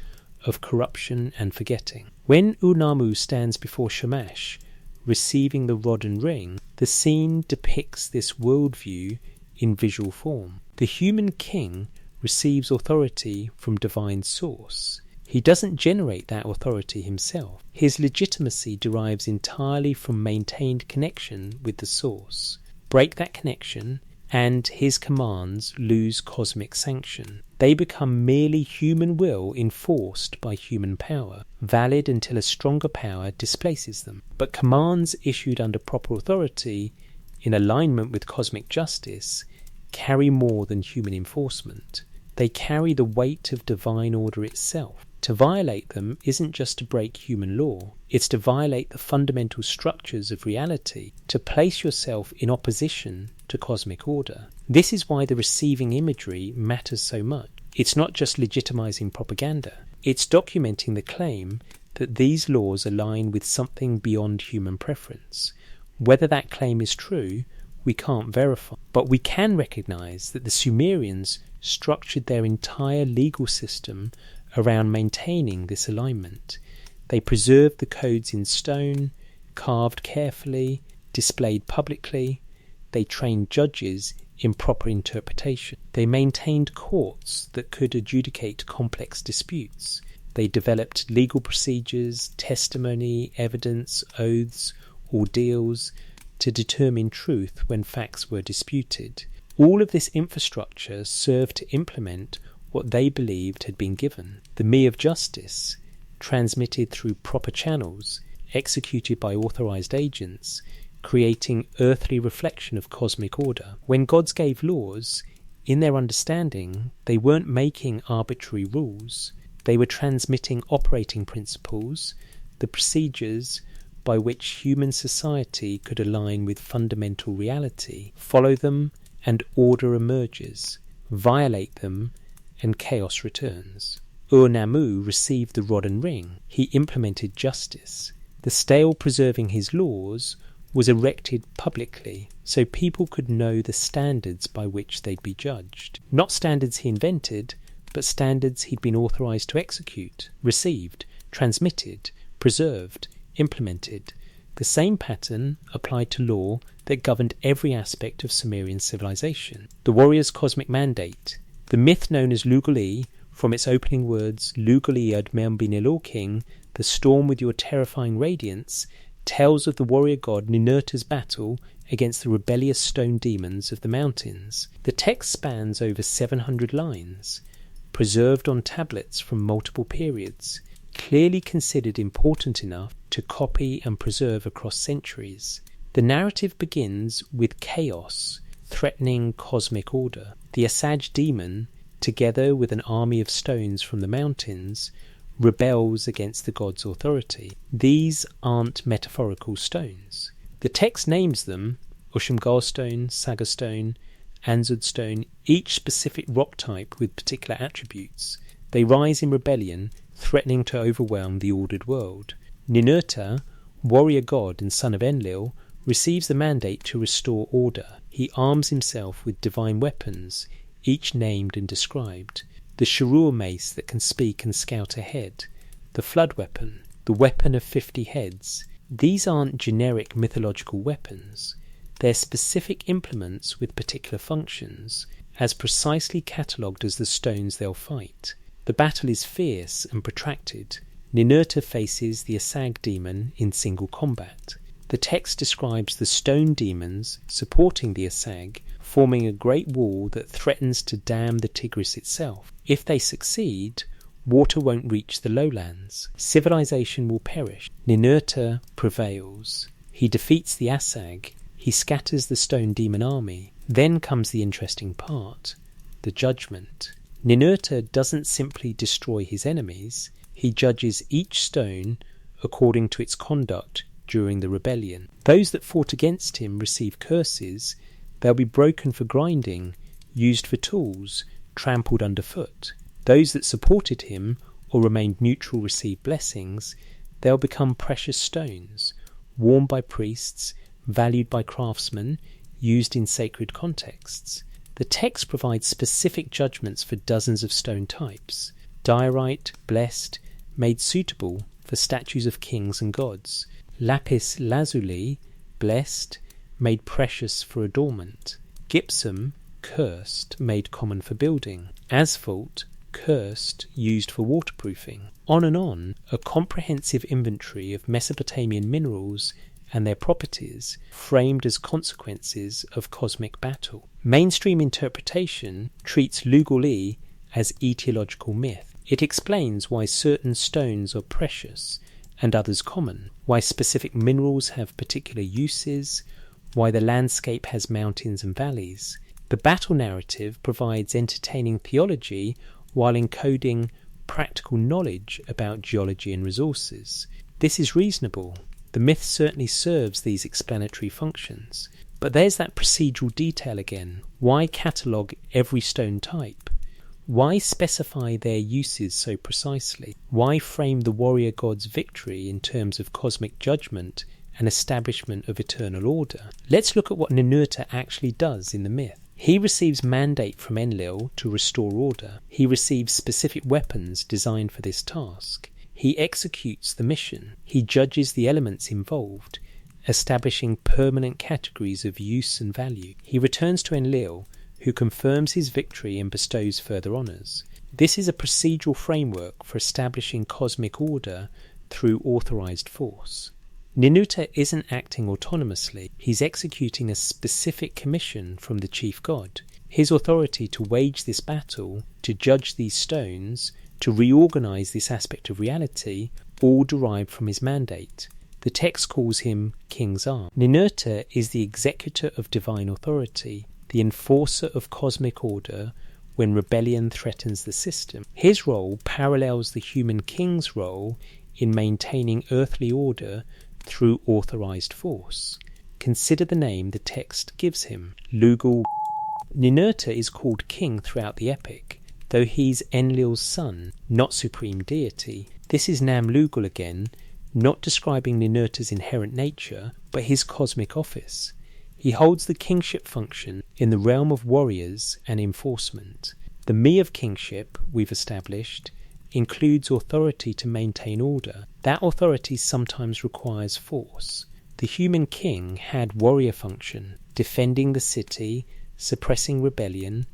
of corruption and forgetting. When Unamu stands before Shamash, receiving the rod and ring, the scene depicts this worldview in visual form. The human king receives authority from divine source. He doesn't generate that authority himself. His legitimacy derives entirely from maintained connection with the source. Break that connection, and his commands lose cosmic sanction. They become merely human will enforced by human power, valid until a stronger power displaces them. But commands issued under proper authority, in alignment with cosmic justice, carry more than human enforcement. They carry the weight of divine order itself. To violate them isn't just to break human law, it's to violate the fundamental structures of reality, to place yourself in opposition to cosmic order. This is why the receiving imagery matters so much. It's not just legitimizing propaganda, it's documenting the claim that these laws align with something beyond human preference. Whether that claim is true, we can't verify, but we can recognize that the Sumerians structured their entire legal system around maintaining this alignment. They preserved the codes in stone, carved carefully, displayed publicly. They trained judges in proper interpretation. They maintained courts that could adjudicate complex disputes. They developed legal procedures, testimony, evidence, oaths, ordeals to determine truth when facts were disputed. All of this infrastructure served to implement what they believed had been given. The me of justice, transmitted through proper channels, executed by authorized agents, creating earthly reflection of cosmic order. When gods gave laws, in their understanding, they weren't making arbitrary rules. They were transmitting operating principles, the procedures by which human society could align with fundamental reality. Follow them and order emerges. Violate them and chaos returns. Ur-Nammu received the rod and ring. He implemented justice. The stele preserving his laws was erected publicly so people could know the standards by which they'd be judged. Not standards he invented, but standards he'd been authorized to execute, received, transmitted, preserved, implemented. The same pattern applied to law that governed every aspect of Sumerian civilization. The warrior's cosmic mandate. The myth known as Lugali, from its opening words, Lugali Admem Binilo King, the storm with your terrifying radiance, tells of the warrior god Ninurta's battle against the rebellious stone demons of the mountains. The text spans over 700 lines, preserved on tablets from multiple periods, clearly considered important enough to copy and preserve across centuries. The narrative begins with chaos threatening cosmic order. The Asaj demon, together with an army of stones from the mountains, rebels against the god's authority. These aren't metaphorical stones. The text names them Ushumgal stone, Saga stone, Anzud stone, each specific rock type with particular attributes. They rise in rebellion, threatening to overwhelm the ordered world. Ninurta, warrior god and son of Enlil, receives the mandate to restore order. He arms himself with divine weapons, each named and described. The Sharur mace that can speak and scout ahead. The flood weapon, the weapon of 50 heads. These aren't generic mythological weapons. They're specific implements with particular functions, as precisely catalogued as the stones they'll fight. The battle is fierce and protracted. Ninurta faces the Asag demon in single combat. The text describes the stone demons supporting the Asag, forming a great wall that threatens to dam the Tigris itself. If they succeed, water won't reach the lowlands. Civilization will perish. Ninurta prevails. He defeats the Asag. He scatters the stone demon army. Then comes the interesting part, the judgment. Ninurta doesn't simply destroy his enemies. He judges each stone according to its conduct during the rebellion. Those that fought against him receive curses. They'll be broken for grinding, used for tools, trampled underfoot. Those that supported him or remained neutral received blessings. They'll become precious stones, worn by priests, valued by craftsmen, used in sacred contexts. The text provides specific judgments for dozens of stone types: diorite, blessed, made suitable for statues of kings and gods; lapis lazuli, blessed, made precious for adornment; gypsum, cursed, made common for building; asphalt, cursed, used for waterproofing. On and on, a comprehensive inventory of Mesopotamian minerals and their properties, framed as consequences of cosmic battle. Mainstream interpretation treats Lugoli as etiological myth. It explains why certain stones are precious and others common, why specific minerals have particular uses, why the landscape has mountains and valleys. The battle narrative provides entertaining theology while encoding practical knowledge about geology and resources. This is reasonable. The myth certainly serves these explanatory functions. But there's that procedural detail again. Why catalogue every stone type? Why specify their uses so precisely? Why frame the warrior god's victory in terms of cosmic judgment and establishment of eternal order? Let's look at what Ninurta actually does in the myth. He receives mandate from Enlil to restore order. He receives specific weapons designed for this task. He executes the mission. He judges the elements involved, establishing permanent categories of use and value. He returns to Enlil, who confirms his victory and bestows further honours. This is a procedural framework for establishing cosmic order through authorised force. Ninurta isn't acting autonomously. He's executing a specific commission from the chief god. His authority to wage this battle, to judge these stones, to reorganise this aspect of reality, all derived from his mandate. The text calls him King's Arm. Ninurta is the executor of divine authority, the enforcer of cosmic order when rebellion threatens the system. His role parallels the human king's role in maintaining earthly order through authorized force. Consider the name the text gives him, Lugal. Ninurta is called king throughout the epic, though he's Enlil's son, not supreme deity. This is Nam-Lugal again, not describing Ninurta's inherent nature, but his cosmic office. He holds the kingship function in the realm of warriors and enforcement. The me of kingship, we've established, includes authority to maintain order. That authority sometimes requires force. The human king had warrior function, defending the city, suppressing rebellion,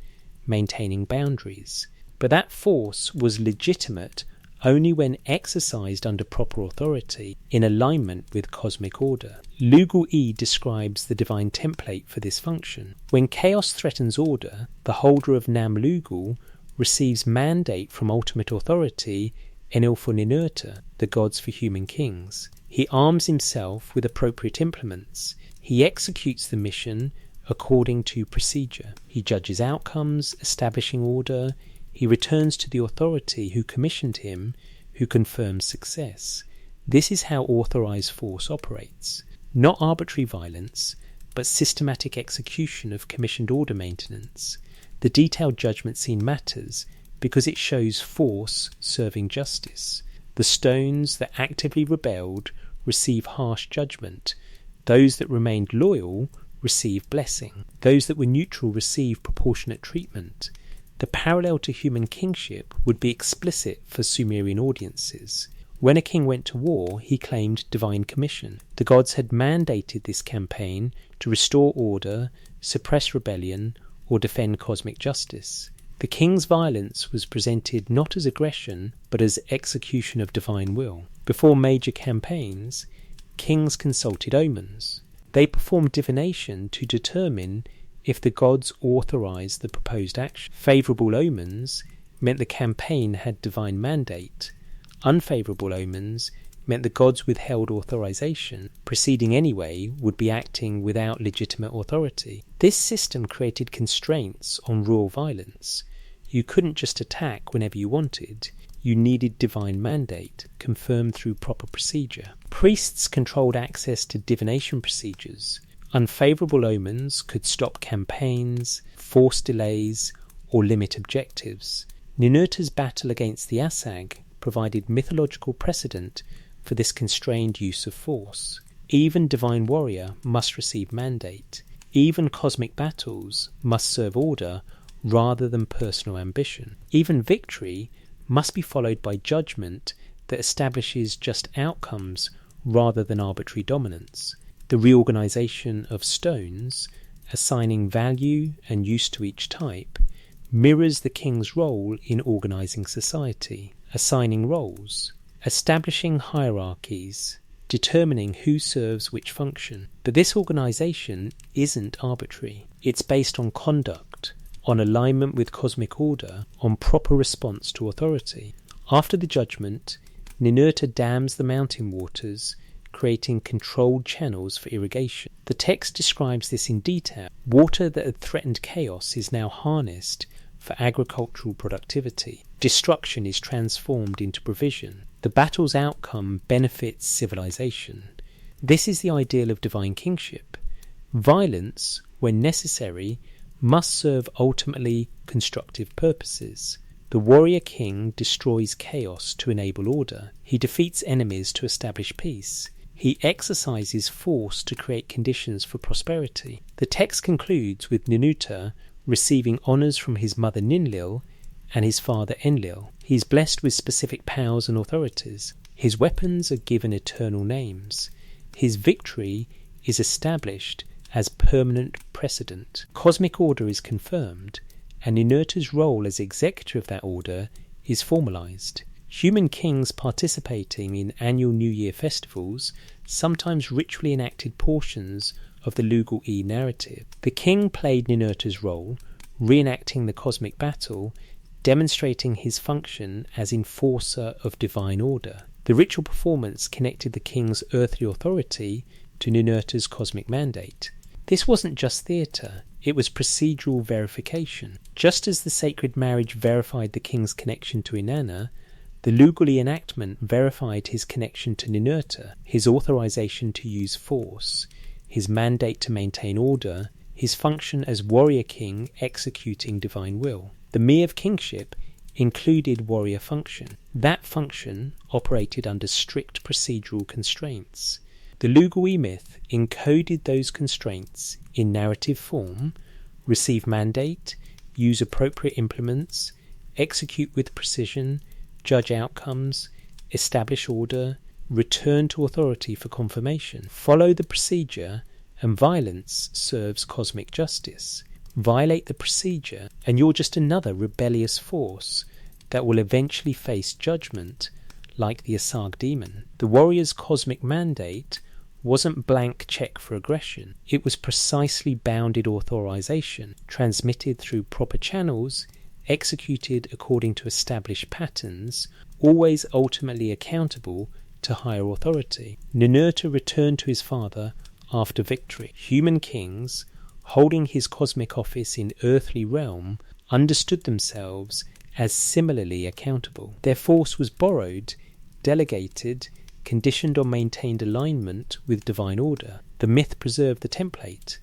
maintaining boundaries. But that force was legitimate only when exercised under proper authority, in alignment with cosmic order. Lugal-E describes the divine template for this function. When chaos threatens order, the holder of Nam-Lugal receives mandate from ultimate authority, Enlil for Ninurta, the gods for human kings. He arms himself with appropriate implements. He executes the mission according to procedure. He judges outcomes, establishing order. He returns to the authority who commissioned him, who confirms success. This is how authorized force operates. Not arbitrary violence, but systematic execution of commissioned order maintenance. The detailed judgment scene matters because it shows force serving justice. The stones that actively rebelled receive harsh judgment. Those that remained loyal receive blessing. Those that were neutral receive proportionate treatment. The parallel to human kingship would be explicit for Sumerian audiences. When a king went to war, he claimed divine commission. The gods had mandated this campaign to restore order, suppress rebellion, or defend cosmic justice. The king's violence was presented not as aggression, but as execution of divine will. Before major campaigns, kings consulted omens. They performed divination to determine if the gods authorized the proposed action. Favourable omens meant the campaign had divine mandate. Unfavourable omens meant the gods withheld authorization. Proceeding anyway would be acting without legitimate authority. This system created constraints on raw violence. You couldn't just attack whenever you wanted. You needed divine mandate, confirmed through proper procedure. Priests controlled access to divination procedures. Unfavourable omens could stop campaigns, force delays, or limit objectives. Ninurta's battle against the Asag provided mythological precedent for this constrained use of force. Even divine warrior must receive mandate. Even cosmic battles must serve order rather than personal ambition. Even victory must be followed by judgment that establishes just outcomes rather than arbitrary dominance. The reorganization of stones, assigning value and use to each type, mirrors the king's role in organizing society, assigning roles, establishing hierarchies, determining who serves which function. But this organization isn't arbitrary. It's based on conduct, on alignment with cosmic order, on proper response to authority. After the judgment, Ninurta dams the mountain waters, creating controlled channels for irrigation. The text describes this in detail. Water that had threatened chaos is now harnessed for agricultural productivity. Destruction is transformed into provision. The battle's outcome benefits civilization. This is the ideal of divine kingship. Violence, when necessary, must serve ultimately constructive purposes. The warrior king destroys chaos to enable order. He defeats enemies to establish peace. He exercises force to create conditions for prosperity. The text concludes with Ninurta receiving honours from his mother Ninlil and his father Enlil. He is blessed with specific powers and authorities. His weapons are given eternal names. His victory is established as permanent precedent. Cosmic order is confirmed, and Ninurta's role as executor of that order is formalized. Human kings participating in annual New Year festivals sometimes ritually enacted portions of the Lugal-E narrative. The king played Ninurta's role, reenacting the cosmic battle, demonstrating his function as enforcer of divine order. The ritual performance connected the king's earthly authority to Ninurta's cosmic mandate. This wasn't just theatre, it was procedural verification. Just as the sacred marriage verified the king's connection to Inanna, the Lugal-E enactment verified his connection to Ninurta, his authorization to use force, his mandate to maintain order, his function as warrior king executing divine will. The Me of kingship included warrior function. That function operated under strict procedural constraints. The Lugal-E myth encoded those constraints in narrative form: receive mandate, use appropriate implements, execute with precision, judge outcomes, establish order, return to authority for confirmation. Follow the procedure, and violence serves cosmic justice. Violate the procedure, and you're just another rebellious force that will eventually face judgment, like the Asag demon. The warrior's cosmic mandate wasn't blank check for aggression. It was precisely bounded authorization, transmitted through proper channels, executed according to established patterns, always ultimately accountable to higher authority. Ninurta returned to his father after victory. Human kings, holding his cosmic office in earthly realm, understood themselves as similarly accountable. Their force was borrowed, delegated, conditioned on maintained alignment with divine order. The myth preserved the template.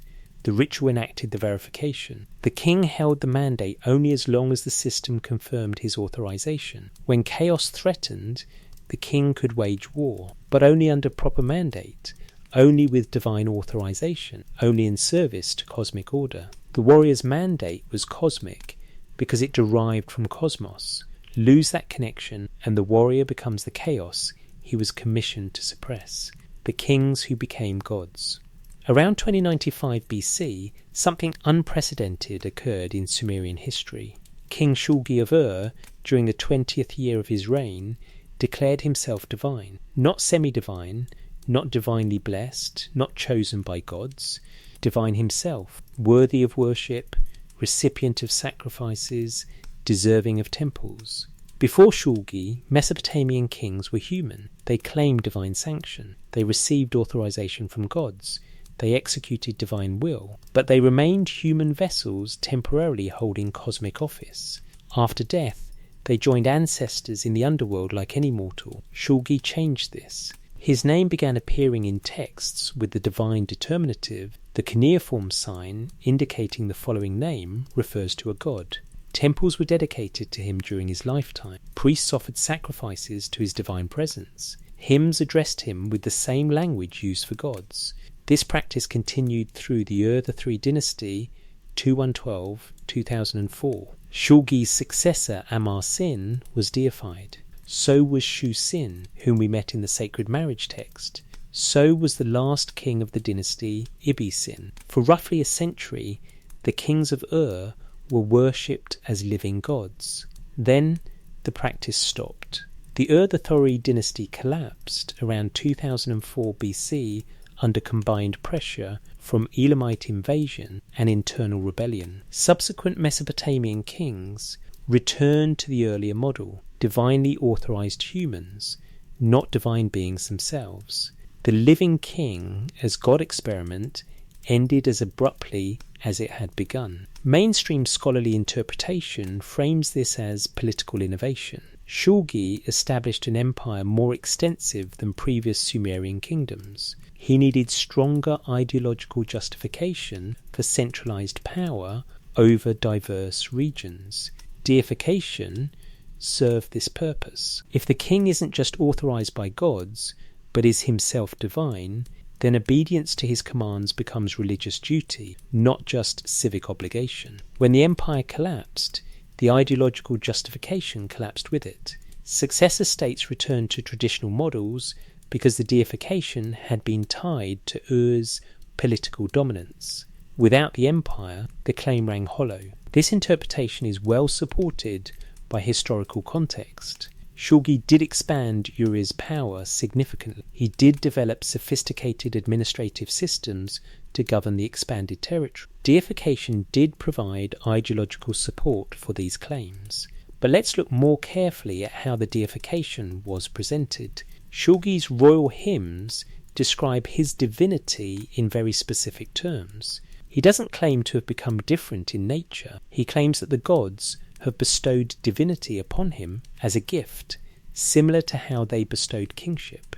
The ritual enacted the verification. The king held the mandate only as long as the system confirmed his authorization. When chaos threatened, the king could wage war, but only under proper mandate, only with divine authorization, only in service to cosmic order. The warrior's mandate was cosmic because it derived from cosmos. Lose that connection, and the warrior becomes the chaos he was commissioned to suppress, the kings who became gods. Around 2095 BC, something unprecedented occurred in Sumerian history. King Shulgi of Ur, during the 20th year of his reign, declared himself divine. Not semi-divine, not divinely blessed, not chosen by gods. Divine himself, worthy of worship, recipient of sacrifices, deserving of temples. Before Shulgi, Mesopotamian kings were human. They claimed divine sanction. They received authorization from gods. They executed divine will. But they remained human vessels temporarily holding cosmic office. After death, they joined ancestors in the underworld like any mortal. Shulgi changed this. His name began appearing in texts with the divine determinative. The cuneiform sign indicating the following name refers to a god. Temples were dedicated to him during his lifetime. Priests offered sacrifices to his divine presence. Hymns addressed him with the same language used for gods. This practice continued through the Ur III dynasty, 2112-2004. Shulgi's successor, Amar-Sin, was deified. So was Shu-Sin, whom we met in the sacred marriage text. So was the last king of the dynasty, Ibi-Sin. For roughly a century, the kings of Ur were worshipped as living gods. Then the practice stopped. The Ur III dynasty collapsed around 2004 BC under combined pressure from Elamite invasion and internal rebellion. Subsequent Mesopotamian kings returned to the earlier model, divinely authorized humans, not divine beings themselves. The living king as God experiment ended as abruptly as it had begun. Mainstream scholarly interpretation frames this as political innovation. Shulgi established an empire more extensive than previous Sumerian kingdoms. He needed stronger ideological justification for centralized power over diverse regions. Deification served this purpose. If the king isn't just authorized by gods, but is himself divine, then obedience to his commands becomes religious duty, not just civic obligation. When the empire collapsed, the ideological justification collapsed with it. Successor states returned to traditional models because the deification had been tied to Ur's political dominance. Without the empire, the claim rang hollow. This interpretation is well supported by historical context. Shulgi did expand Uri's power significantly. He did develop sophisticated administrative systems to govern the expanded territory. Deification did provide ideological support for these claims. But let's look more carefully at how the deification was presented. Shulgi's royal hymns describe his divinity in very specific terms. He doesn't claim to have become different in nature. He claims that the gods have bestowed divinity upon him as a gift, similar to how they bestowed kingship.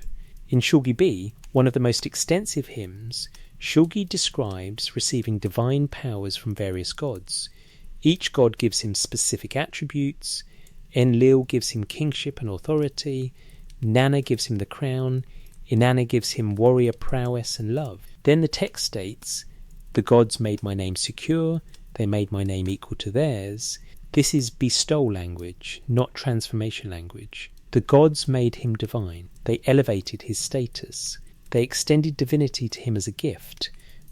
In Shulgi B, one of the most extensive hymns, Shulgi describes receiving divine powers from various gods. Each god gives him specific attributes. Enlil gives him kingship and authority. Nana gives him the crown. Inanna gives him warrior prowess and love. Then the text states, "The gods made my name secure. They made my name equal to theirs." This is bestow language, not transformation language. The gods made him divine. They elevated his status. They extended divinity to him as a gift,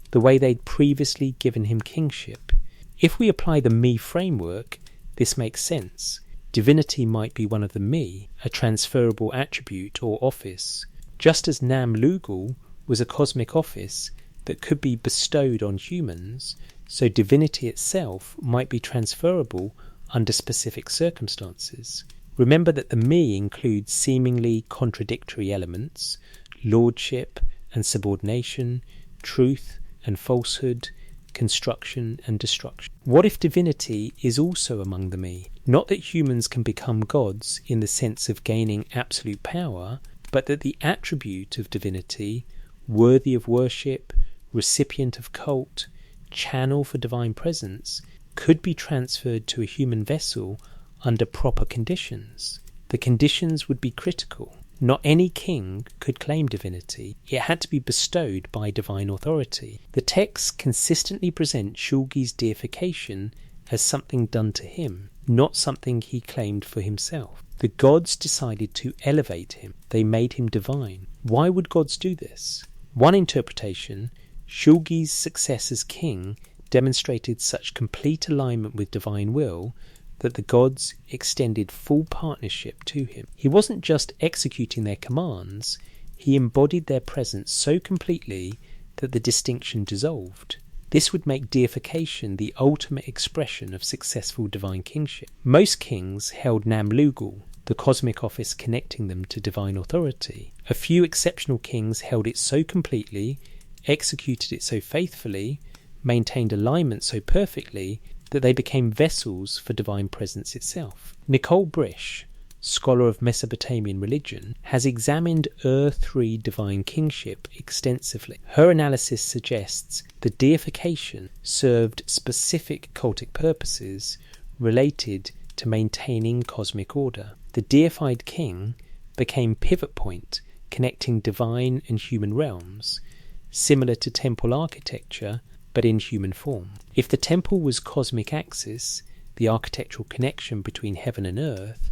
the way they'd previously given him kingship. If we apply the me framework, this makes sense. Divinity might be one of the me, a transferable attribute or office, just as Nam Lugal was a cosmic office that could be bestowed on humans, so divinity itself might be transferable under specific circumstances. Remember that the me includes seemingly contradictory elements, lordship and subordination, truth and falsehood, construction and destruction. What if divinity is also among the me? Not that humans can become gods in the sense of gaining absolute power, but that the attribute of divinity, worthy of worship, recipient of cult, channel for divine presence, could be transferred to a human vessel under proper conditions. The conditions would be critical. Not any king could claim divinity. It had to be bestowed by divine authority. The texts consistently present Shulgi's deification as something done to him, not something he claimed for himself. The gods decided to elevate him. They made him divine. Why would gods do this? One interpretation, Shulgi's success as king demonstrated such complete alignment with divine will that the gods extended full partnership to him. He wasn't just executing their commands, he embodied their presence so completely that the distinction dissolved. This would make deification the ultimate expression of successful divine kingship. Most kings held Nam Lugal, the cosmic office connecting them to divine authority. A few exceptional kings held it so completely, executed it so faithfully, maintained alignment so perfectly that they became vessels for divine presence itself. Nicole Brish, scholar of Mesopotamian religion, has examined III divine kingship extensively. Her analysis suggests the deification served specific cultic purposes related to maintaining cosmic order. The deified king became pivot point connecting divine and human realms, similar to temple architecture but in human form. If the temple was cosmic axis, the architectural connection between heaven and earth,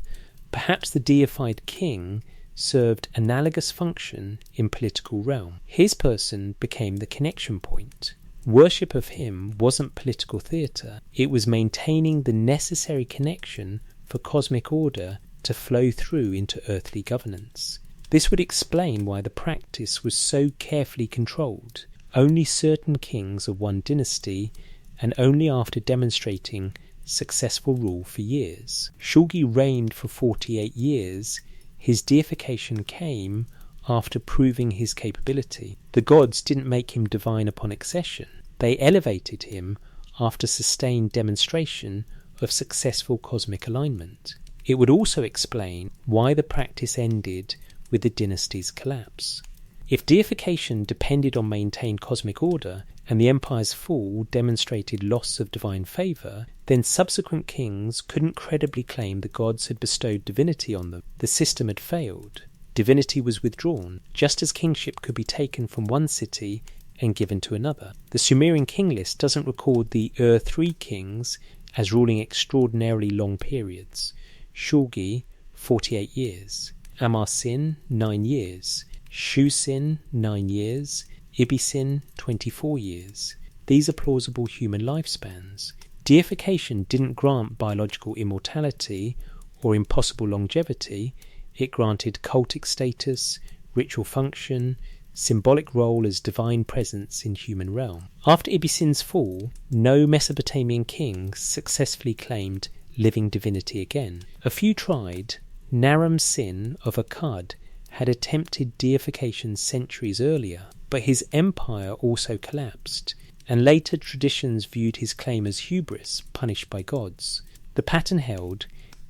perhaps the deified king served analogous function in political realm. His person became the connection point. Worship of him wasn't political theatre, it was maintaining the necessary connection for cosmic order to flow through into earthly governance. This would explain why the practice was so carefully controlled. Only certain kings of one dynasty, and only after demonstrating successful rule for years. Shulgi reigned for 48 years. His deification came after proving his capability. The gods didn't make him divine upon accession. They elevated him after sustained demonstration of successful cosmic alignment. It would also explain why the practice ended with the dynasty's collapse. If deification depended on maintained cosmic order and the empire's fall demonstrated loss of divine favour, then subsequent kings couldn't credibly claim the gods had bestowed divinity on them. The system had failed. Divinity was withdrawn, just as kingship could be taken from one city and given to another. The Sumerian king list doesn't record the Ur-3 kings as ruling extraordinarily long periods. Shulgi, 48 years. Amar-Sin, 9 years. Shu-Sin, 9 years. Ibi-Sin, 24 years. These are plausible human lifespans. Deification didn't grant biological immortality or impossible longevity. It granted cultic status, ritual function, symbolic role as divine presence in human realm. After Ibi-Sin's fall, no Mesopotamian king successfully claimed living divinity again. A few tried. Naram-Sin of Akkad had attempted deification centuries earlier, but his empire also collapsed, and later traditions viewed his claim as hubris, punished by gods. The pattern held,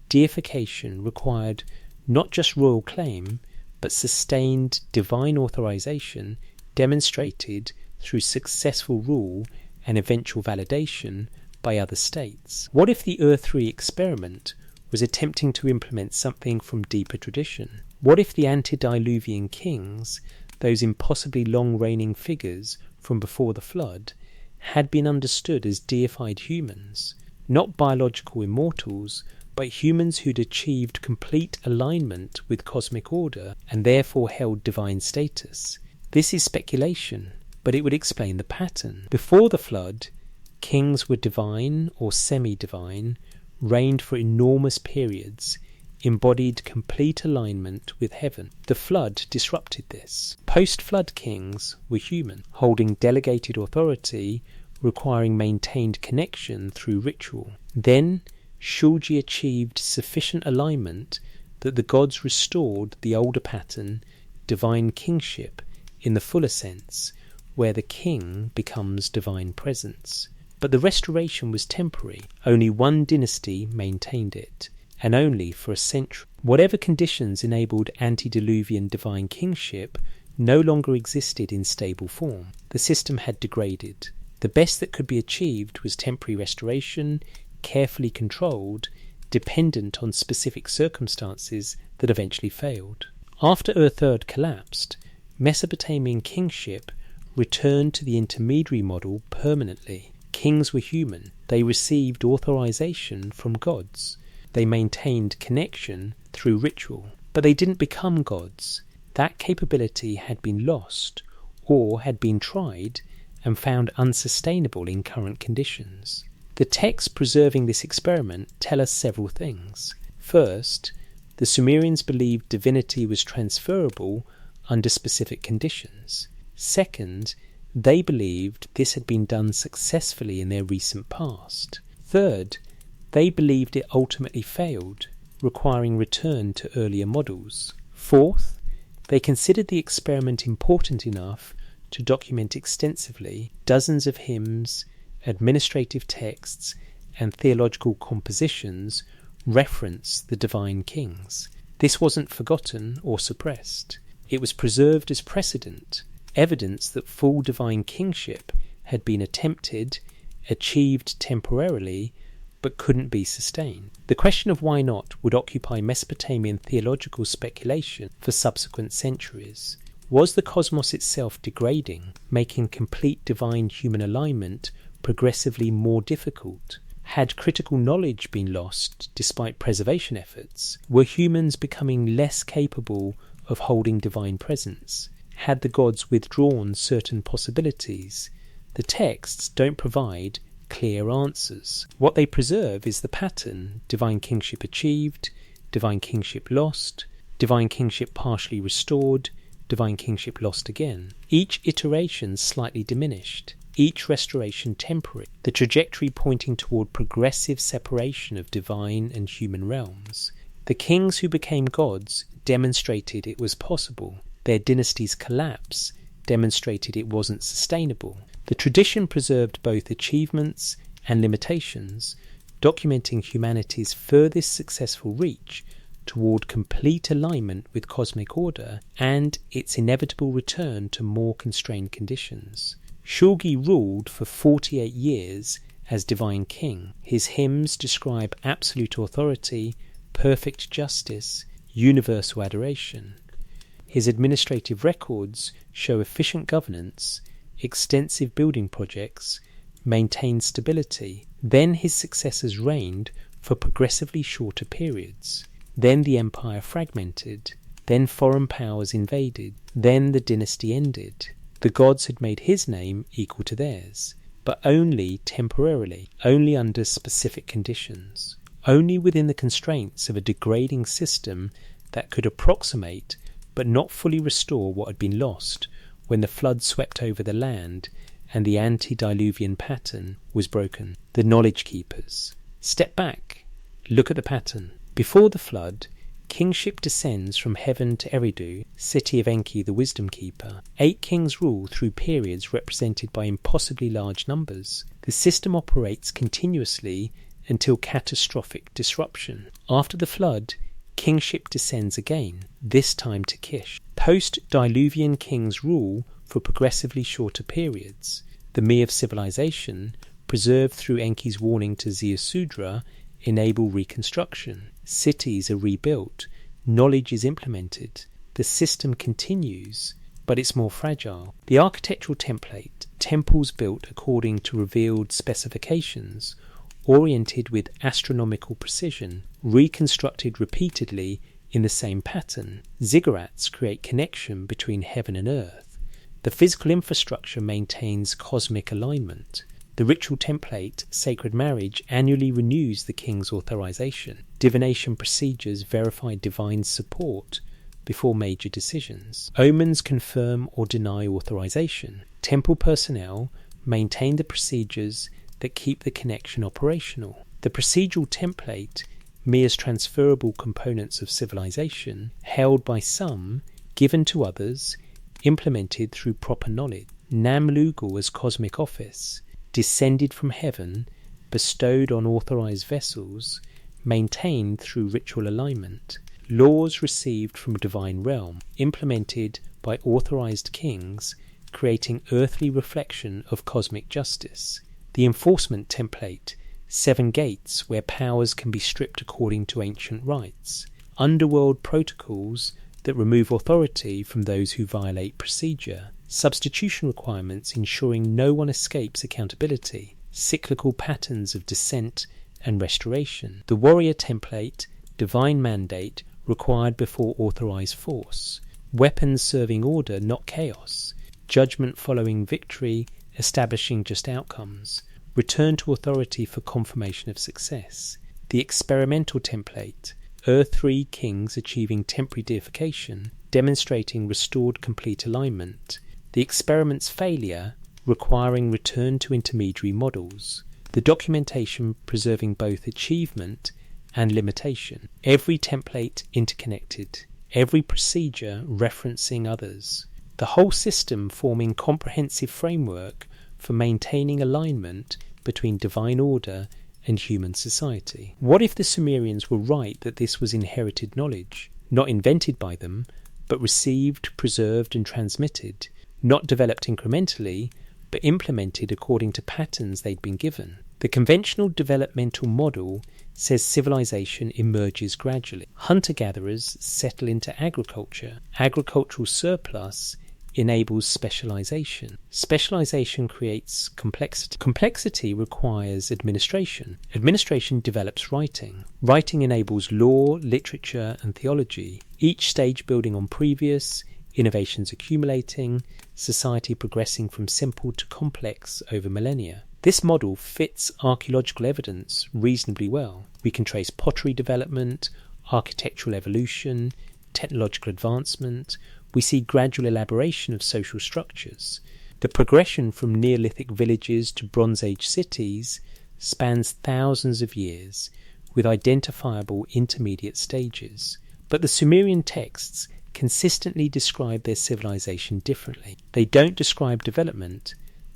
deification required not just royal claim, but sustained divine authorization demonstrated through successful rule and eventual validation by other states. What if the Ur-3 experiment was attempting to implement something from deeper tradition? What if the antediluvian kings, those impossibly long-reigning figures from before the flood, had been understood as deified humans, not biological immortals, but humans who'd achieved complete alignment with cosmic order and therefore held divine status? This is speculation, but it would explain the pattern. Before the flood, kings were divine or semi-divine, reigned for enormous periods, embodied complete alignment with heaven. The flood disrupted this. Post-flood kings were human, holding delegated authority, requiring maintained connection through ritual. Then Shulgi achieved sufficient alignment that the gods restored the older pattern, divine kingship, in the fuller sense, where the king becomes divine presence. But the restoration was temporary. Only one dynasty maintained it, and only for a century. Whatever conditions enabled antediluvian divine kingship no longer existed in stable form. The system had degraded. The best that could be achieved was temporary restoration, carefully controlled, dependent on specific circumstances that eventually failed. After Ur-3 collapsed, Mesopotamian kingship returned to the intermediary model permanently. Kings were human. They received authorization from gods. They maintained connection through ritual. But they didn't become gods. That capability had been lost, or had been tried and found unsustainable in current conditions. The texts preserving this experiment tell us several things. First, the Sumerians believed divinity was transferable under specific conditions. Second, they believed this had been done successfully in their recent past. Third, they believed it ultimately failed, requiring return to earlier models. Fourth, they considered the experiment important enough to document extensively. Dozens of hymns, administrative texts, and theological compositions reference the divine kings. This wasn't forgotten or suppressed. It was preserved as precedent, evidence that full divine kingship had been attempted, achieved temporarily, but couldn't be sustained. The question of why not would occupy Mesopotamian theological speculation for subsequent centuries. Was the cosmos itself degrading, making complete divine-human alignment progressively more difficult? Had critical knowledge been lost despite preservation efforts? Were humans becoming less capable of holding divine presence? Had the gods withdrawn certain possibilities? The texts don't provide clear answers. What they preserve is the pattern: divine kingship achieved, divine kingship lost, divine kingship partially restored, divine kingship lost again. Each iteration slightly diminished, each restoration temporary, the trajectory pointing toward progressive separation of divine and human realms. The kings who became gods demonstrated it was possible. Their dynasty's collapse demonstrated it wasn't sustainable. The tradition preserved both achievements and limitations, documenting humanity's furthest successful reach toward complete alignment with cosmic order and its inevitable return to more constrained conditions. Shulgi ruled for 48 years as divine king. His hymns describe absolute authority, perfect justice, universal adoration. His administrative records show efficient governance, extensive building projects, maintained stability. Then his successors reigned for progressively shorter periods. Then the empire fragmented. Then foreign powers invaded. Then the dynasty ended. The gods had made his name equal to theirs, but only temporarily, only under specific conditions, only within the constraints of a degrading system that could approximate but not fully restore what had been lost when the flood swept over the land and the antediluvian pattern was broken. The knowledge keepers. Step back. Look at the pattern. Before the flood, kingship descends from heaven to Eridu, city of Enki the wisdom keeper. 8 kings rule through periods represented by impossibly large numbers. The system operates continuously until catastrophic disruption. After the flood, kingship descends again, this time to Kish. Post-Diluvian kings rule for progressively shorter periods. The Me of civilization, preserved through Enki's warning to Ziusudra, enable reconstruction. Cities are rebuilt. Knowledge is implemented. The system continues, but it's more fragile. The architectural template, temples built according to revealed specifications, oriented with astronomical precision, reconstructed repeatedly in the same pattern. Ziggurats create connection between heaven and earth. The physical infrastructure maintains cosmic alignment. The ritual template, sacred marriage, annually renews the king's authorization. Divination procedures verify divine support before major decisions. Omens confirm or deny authorization. Temple personnel maintain the procedures that keep the connection operational. The procedural template mirrors transferable components of civilization, held by some, given to others, implemented through proper knowledge. Namlugal as cosmic office, descended from heaven, bestowed on authorized vessels, maintained through ritual alignment. Laws received from a divine realm, implemented by authorized kings, creating earthly reflection of cosmic justice. The enforcement template, 7 gates where powers can be stripped according to ancient rites. Underworld protocols that remove authority from those who violate procedure. Substitution requirements ensuring no one escapes accountability. Cyclical patterns of descent and restoration. The warrior template, divine mandate required before authorized force. Weapons serving order, not chaos. Judgment following victory, establishing just outcomes. Return to authority for confirmation of success. The experimental template, Earth 3 kings achieving temporary deification, demonstrating restored complete alignment. The experiment's failure, requiring return to intermediary models. The documentation preserving both achievement and limitation. Every template interconnected. Every procedure referencing others. The whole system forming comprehensive framework for maintaining alignment between divine order and human society. What if the Sumerians were right that this was inherited knowledge, not invented by them, but received, preserved and transmitted, not developed incrementally, but implemented according to patterns they'd been given? The conventional developmental model says civilization emerges gradually. Hunter-gatherers settle into agriculture. Agricultural surplus enables specialization. Specialization creates complexity. Complexity requires administration. Administration develops writing. Writing enables law, literature, and theology, each stage building on previous, innovations accumulating, society progressing from simple to complex over millennia. This model fits archaeological evidence reasonably well. We can trace pottery development, architectural evolution, technological advancement. We see gradual elaboration of social structures. The progression from Neolithic villages to Bronze Age cities spans thousands of years, with identifiable intermediate stages. But the Sumerian texts consistently describe their civilization differently. They don't describe development,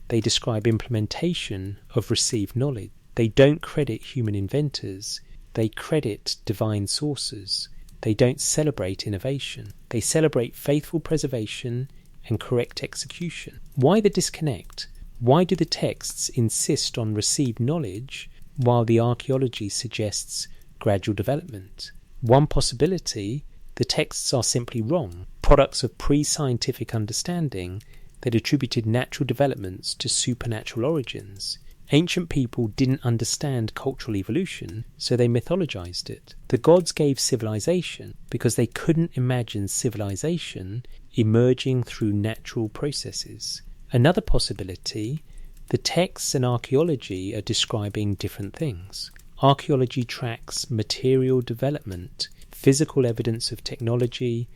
they describe implementation of received knowledge. They don't credit human inventors, they credit divine sources. They don't celebrate innovation. They celebrate faithful preservation and correct execution. Why the disconnect? Why do the texts insist on received knowledge while the archaeology suggests gradual development? One possibility, the texts are simply wrong, products of pre-scientific understanding that attributed natural developments to supernatural origins. Ancient people didn't understand cultural evolution, so they mythologized it. The gods gave civilization because they couldn't imagine civilization emerging through natural processes. Another possibility, the texts and archaeology are describing different things. Archaeology tracks material development, physical evidence of technology,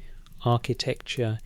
architecture,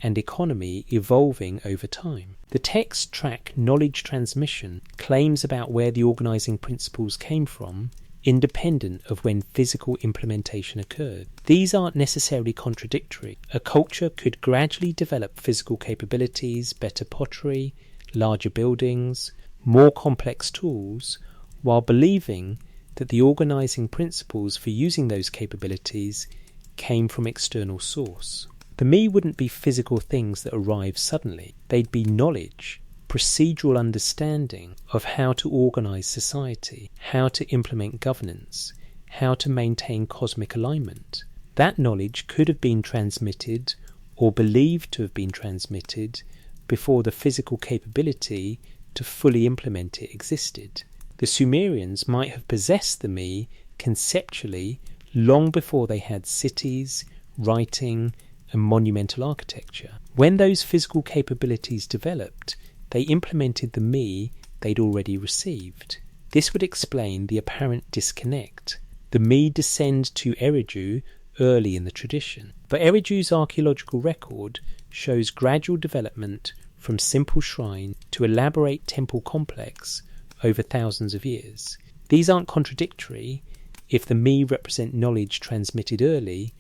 and economy evolving over time. The texts track knowledge transmission, claims about where the organizing principles came from, independent of when physical implementation occurred. These aren't necessarily contradictory. A culture could gradually develop physical capabilities, better pottery, larger buildings, more complex tools, while believing that the organizing principles for using those capabilities came from external source. The me wouldn't be physical things that arrive suddenly. They'd be knowledge, procedural understanding of how to organize society, how to implement governance, how to maintain cosmic alignment. That knowledge could have been transmitted or believed to have been transmitted before the physical capability to fully implement it existed. The Sumerians might have possessed the me conceptually long before they had cities, writing, and monumental architecture. When those physical capabilities developed, they implemented the me they'd already received. This would explain the apparent disconnect. The me descend to Eridu early in the tradition, but Eridu's archaeological record shows gradual development from simple shrine to elaborate temple complex over thousands of years. These aren't contradictory if the me represent knowledge transmitted early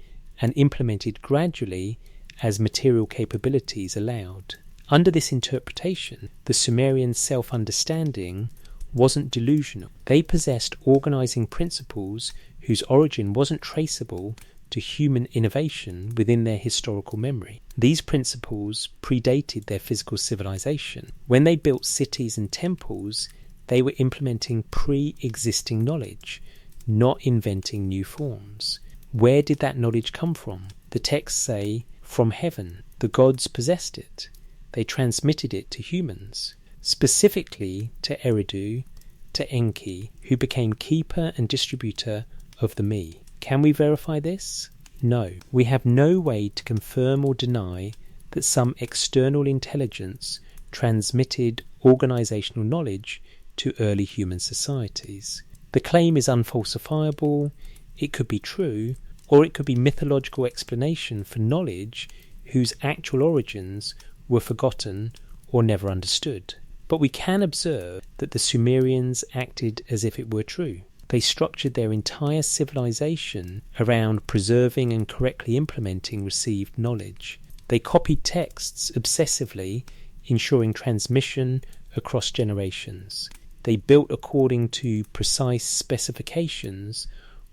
and implemented gradually as material capabilities allowed. Under this interpretation, the Sumerian self-understanding wasn't delusional. They possessed organizing principles whose origin wasn't traceable to human innovation within their historical memory. These principles predated their physical civilization. When they built cities and temples, they were implementing pre-existing knowledge, not inventing new forms. Where did that knowledge come from? The texts say, from heaven. The gods possessed it. They transmitted it to humans, specifically to Eridu, to Enki, who became keeper and distributor of the me. Can we verify this? No. We have no way to confirm or deny that some external intelligence transmitted organizational knowledge to early human societies. The claim is unfalsifiable. It could be true, or it could be mythological explanation for knowledge whose actual origins were forgotten or never understood. But we can observe that the Sumerians acted as if it were true. They structured their entire civilization around preserving and correctly implementing received knowledge. They copied texts obsessively, ensuring transmission across generations. They built according to precise specifications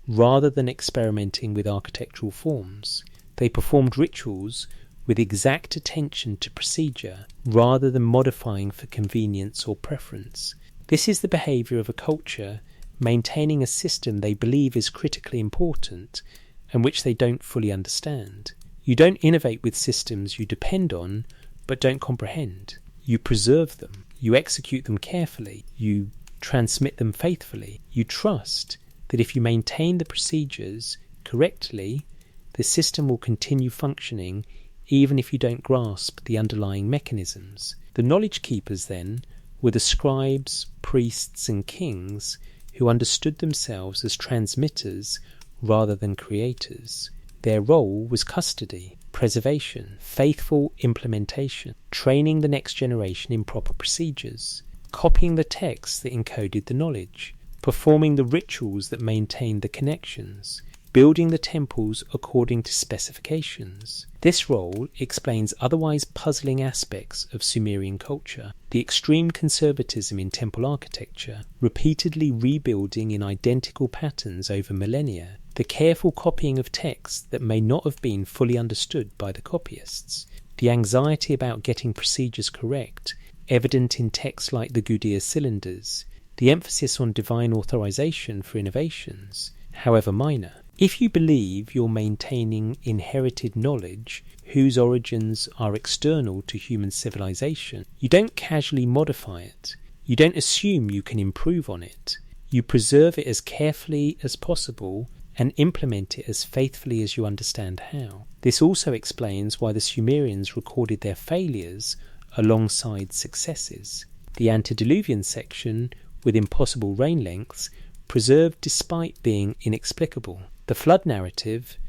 rather than experimenting with architectural forms. They performed rituals with exact attention to procedure rather than modifying for convenience or preference. This is the behaviour of a culture maintaining a system they believe is critically important and which they don't fully understand. You don't innovate with systems you depend on but don't comprehend. You preserve them. You execute them carefully. You transmit them faithfully. You trust that if you maintain the procedures correctly, the system will continue functioning even if you don't grasp the underlying mechanisms. The knowledge keepers, then, were the scribes, priests, and kings who understood themselves as transmitters rather than creators. Their role was custody, preservation, faithful implementation, training the next generation in proper procedures, copying the texts that encoded the knowledge, performing the rituals that maintained the connections, building the temples according to specifications. This role explains otherwise puzzling aspects of Sumerian culture, the extreme conservatism in temple architecture, repeatedly rebuilding in identical patterns over millennia, the careful copying of texts that may not have been fully understood by the copyists, the anxiety about getting procedures correct, evident in texts like the Gudea cylinders, the emphasis on divine authorization for innovations, however minor. If you believe you're maintaining inherited knowledge whose origins are external to human civilization, you don't casually modify it. You don't assume you can improve on it. You preserve it as carefully as possible and implement it as faithfully as you understand how. This also explains why the Sumerians recorded their failures alongside successes. The antediluvian section, with impossible rain lengths, preserved despite being inexplicable. The flood narrative,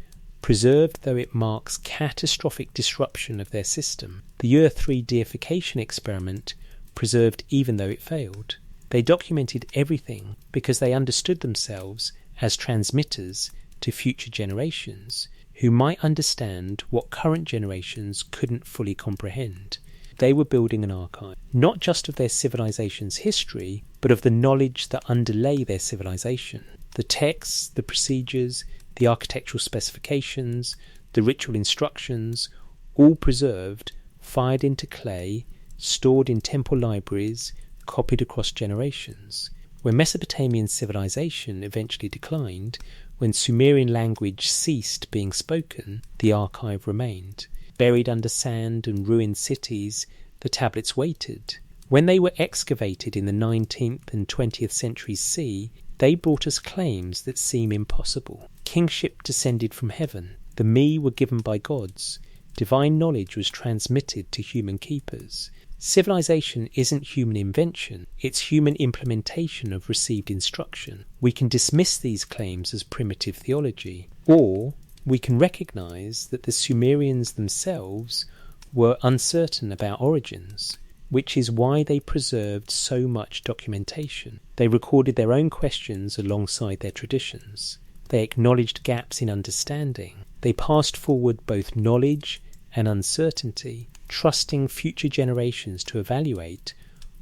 preserved though it marks catastrophic disruption of their system. The Year 3 deification experiment, preserved even though it failed. They documented everything because they understood themselves as transmitters to future generations who might understand what current generations couldn't fully comprehend. They were building an archive, not just of their civilization's history, but of the knowledge that underlay their civilization. The texts, the procedures, the architectural specifications, the ritual instructions, all preserved, fired into clay, stored in temple libraries, copied across generations. When Mesopotamian civilization eventually declined, when Sumerian language ceased being spoken, the archive remained. Buried under sand and ruined cities, the tablets waited. When they were excavated in the 19th and 20th centuries C, they brought us claims that seem impossible. Kingship descended from heaven. The me were given by gods. Divine knowledge was transmitted to human keepers. Civilization isn't human invention, it's human implementation of received instruction. We can dismiss these claims as primitive theology, or we can recognize that the Sumerians themselves were uncertain about origins, which is why they preserved so much documentation. They recorded their own questions alongside their traditions. They acknowledged gaps in understanding. They passed forward both knowledge and uncertainty, trusting future generations to evaluate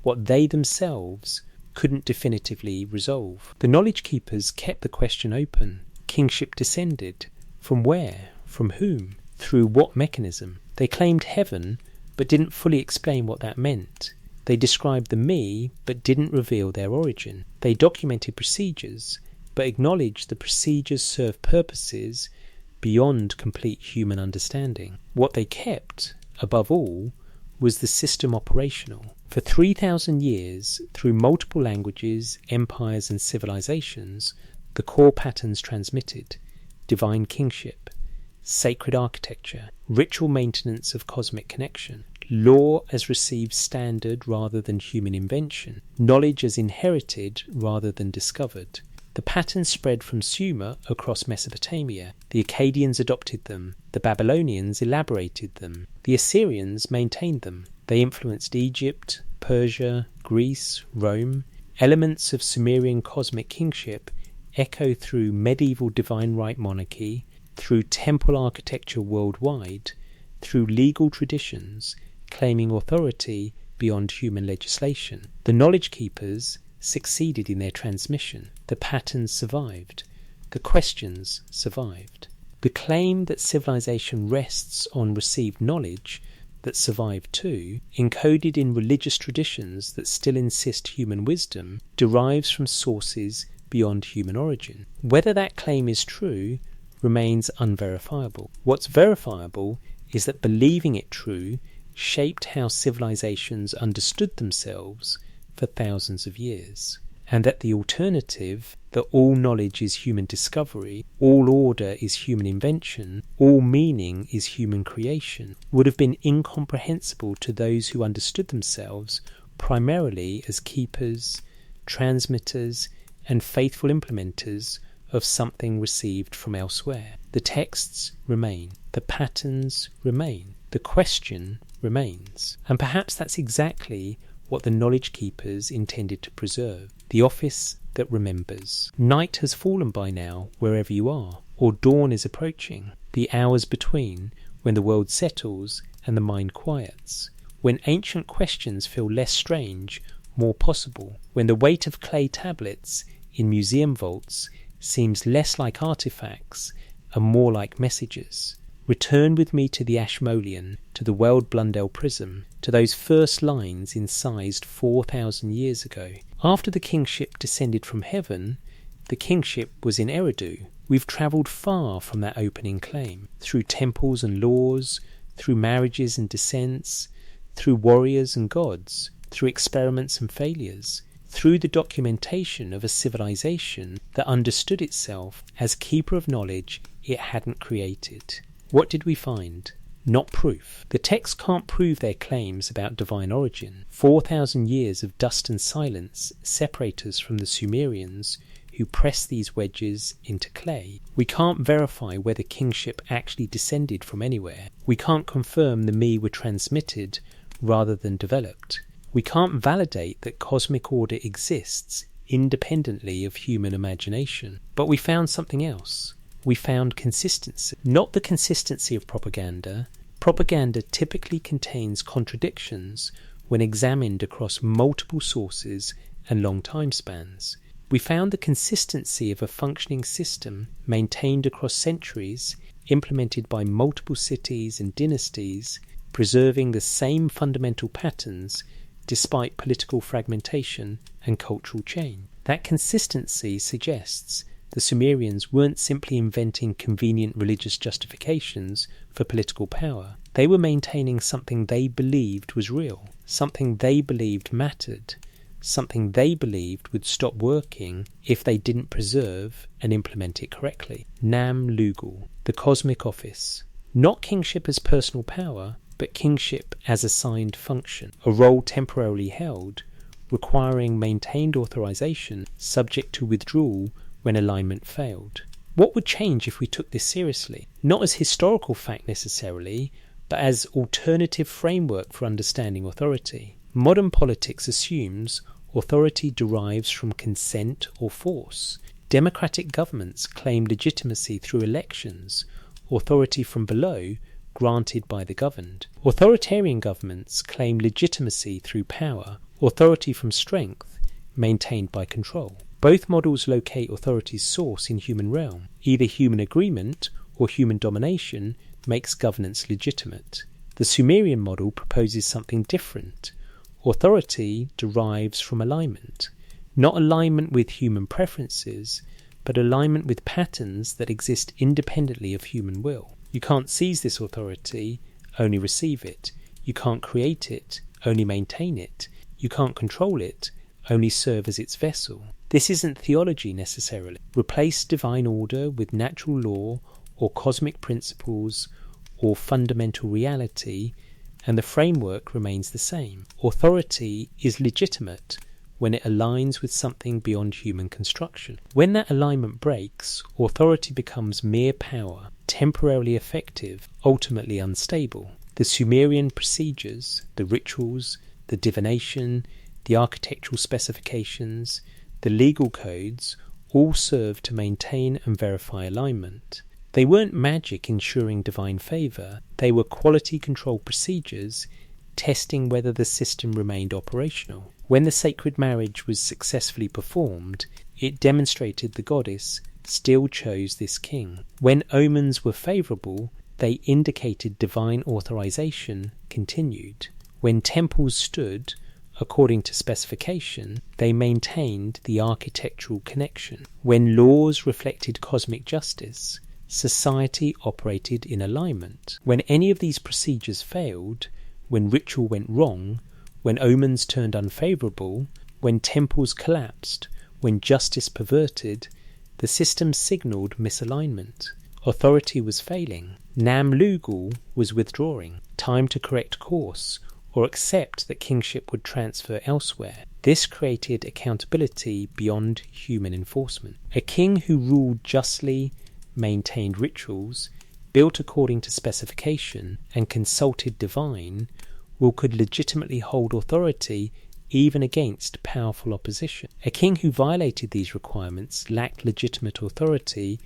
what they themselves couldn't definitively resolve. The knowledge keepers kept the question open. Kingship descended. From where? From whom? Through what mechanism? They claimed heaven, but didn't fully explain what that meant. They described the me, but didn't reveal their origin. They documented procedures, but acknowledged the procedures serve purposes beyond complete human understanding. What they kept, above all, was the system operational. For 3,000 years, through multiple languages, empires and civilizations, the core patterns transmitted: divine kingship, sacred architecture, ritual maintenance of cosmic connection, law as received standard rather than human invention, knowledge as inherited rather than discovered. The patterns spread from Sumer across Mesopotamia. The Akkadians adopted them. The Babylonians elaborated them. The Assyrians maintained them. They influenced Egypt, Persia, Greece, Rome. Elements of Sumerian cosmic kingship echo through medieval divine right monarchy, through temple architecture worldwide, through legal traditions claiming authority beyond human legislation. The knowledge keepers succeeded in their transmission. The patterns survived. The questions survived. The claim that civilization rests on received knowledge that survive too, encoded in religious traditions that still insist human wisdom derives from sources beyond human origin. Whether that claim is true remains unverifiable. What's verifiable is that believing it true shaped how civilizations understood themselves for thousands of years, and that the alternative, that all knowledge is human discovery, all order is human invention, all meaning is human creation, would have been incomprehensible to those who understood themselves primarily as keepers, transmitters, and faithful implementers of something received from elsewhere. The texts remain, the patterns remain, the question remains. And perhaps that's exactly what the knowledge keepers intended to preserve, the office that remembers. Night has fallen by now, wherever you are, or dawn is approaching, the hours between, when the world settles and the mind quiets, when ancient questions feel less strange, more possible, when the weight of clay tablets in museum vaults seems less like artifacts and more like messages. Return with me to the Ashmolean, to the World Blundell Prism, to those first lines incised 4,000 years ago. After the kingship descended from heaven, the kingship was in Eridu. We've travelled far from that opening claim, through temples and laws, through marriages and descents, through warriors and gods, through experiments and failures, through the documentation of a civilization that understood itself as keeper of knowledge it hadn't created. What did we find? Not proof. The texts can't prove their claims about divine origin. 4,000 years of dust and silence separate us from the Sumerians who pressed these wedges into clay. We can't verify whether kingship actually descended from anywhere. We can't confirm the me were transmitted rather than developed. We can't validate that cosmic order exists independently of human imagination. But we found something else. We found consistency. Not the consistency of propaganda. Propaganda typically contains contradictions when examined across multiple sources and long time spans. We found the consistency of a functioning system maintained across centuries, implemented by multiple cities and dynasties, preserving the same fundamental patterns despite political fragmentation and cultural change. That consistency suggests the Sumerians weren't simply inventing convenient religious justifications for political power. They were maintaining something they believed was real, something they believed mattered, something they believed would stop working if they didn't preserve and implement it correctly. Nam Lugal, the cosmic office. Not kingship as personal power, but kingship as assigned function, a role temporarily held, requiring maintained authorization subject to withdrawal when alignment failed. What would change if we took this seriously? Not as historical fact necessarily, but as alternative framework for understanding authority. Modern politics assumes authority derives from consent or force. Democratic governments claim legitimacy through elections, authority from below granted by the governed. Authoritarian governments claim legitimacy through power, authority from strength, maintained by control. Both models locate authority's source in human realm. Either human agreement or human domination makes governance legitimate. The Sumerian model proposes something different. Authority derives from alignment. Not alignment with human preferences, but alignment with patterns that exist independently of human will. You can't seize this authority, only receive it. You can't create it, only maintain it. You can't control it, only serve as its vessel. This isn't theology necessarily. Replace divine order with natural law or cosmic principles or fundamental reality, and the framework remains the same. Authority is legitimate when it aligns with something beyond human construction. When that alignment breaks, authority becomes mere power, temporarily effective, ultimately unstable. The Sumerian procedures, the rituals, the divination, the architectural specifications, the legal codes all serve to maintain and verify alignment. They weren't magic ensuring divine favour, they were quality control procedures testing whether the system remained operational. When the sacred marriage was successfully performed, it demonstrated the goddess still chose this king. When omens were favourable, they indicated divine authorization continued. When temples stood according to specification, they maintained the architectural connection. When laws reflected cosmic justice, society operated in alignment. When any of these procedures failed, when ritual went wrong, when omens turned unfavourable, when temples collapsed, when justice perverted, the system signalled misalignment. Authority was failing. Nam-Lugal was withdrawing. Time to correct course, or accept that kingship would transfer elsewhere. This created accountability beyond human enforcement. A king who ruled justly, maintained rituals, built according to specification, and consulted divine, could legitimately hold authority even against powerful opposition. A king who violated these requirements lacked legitimate authority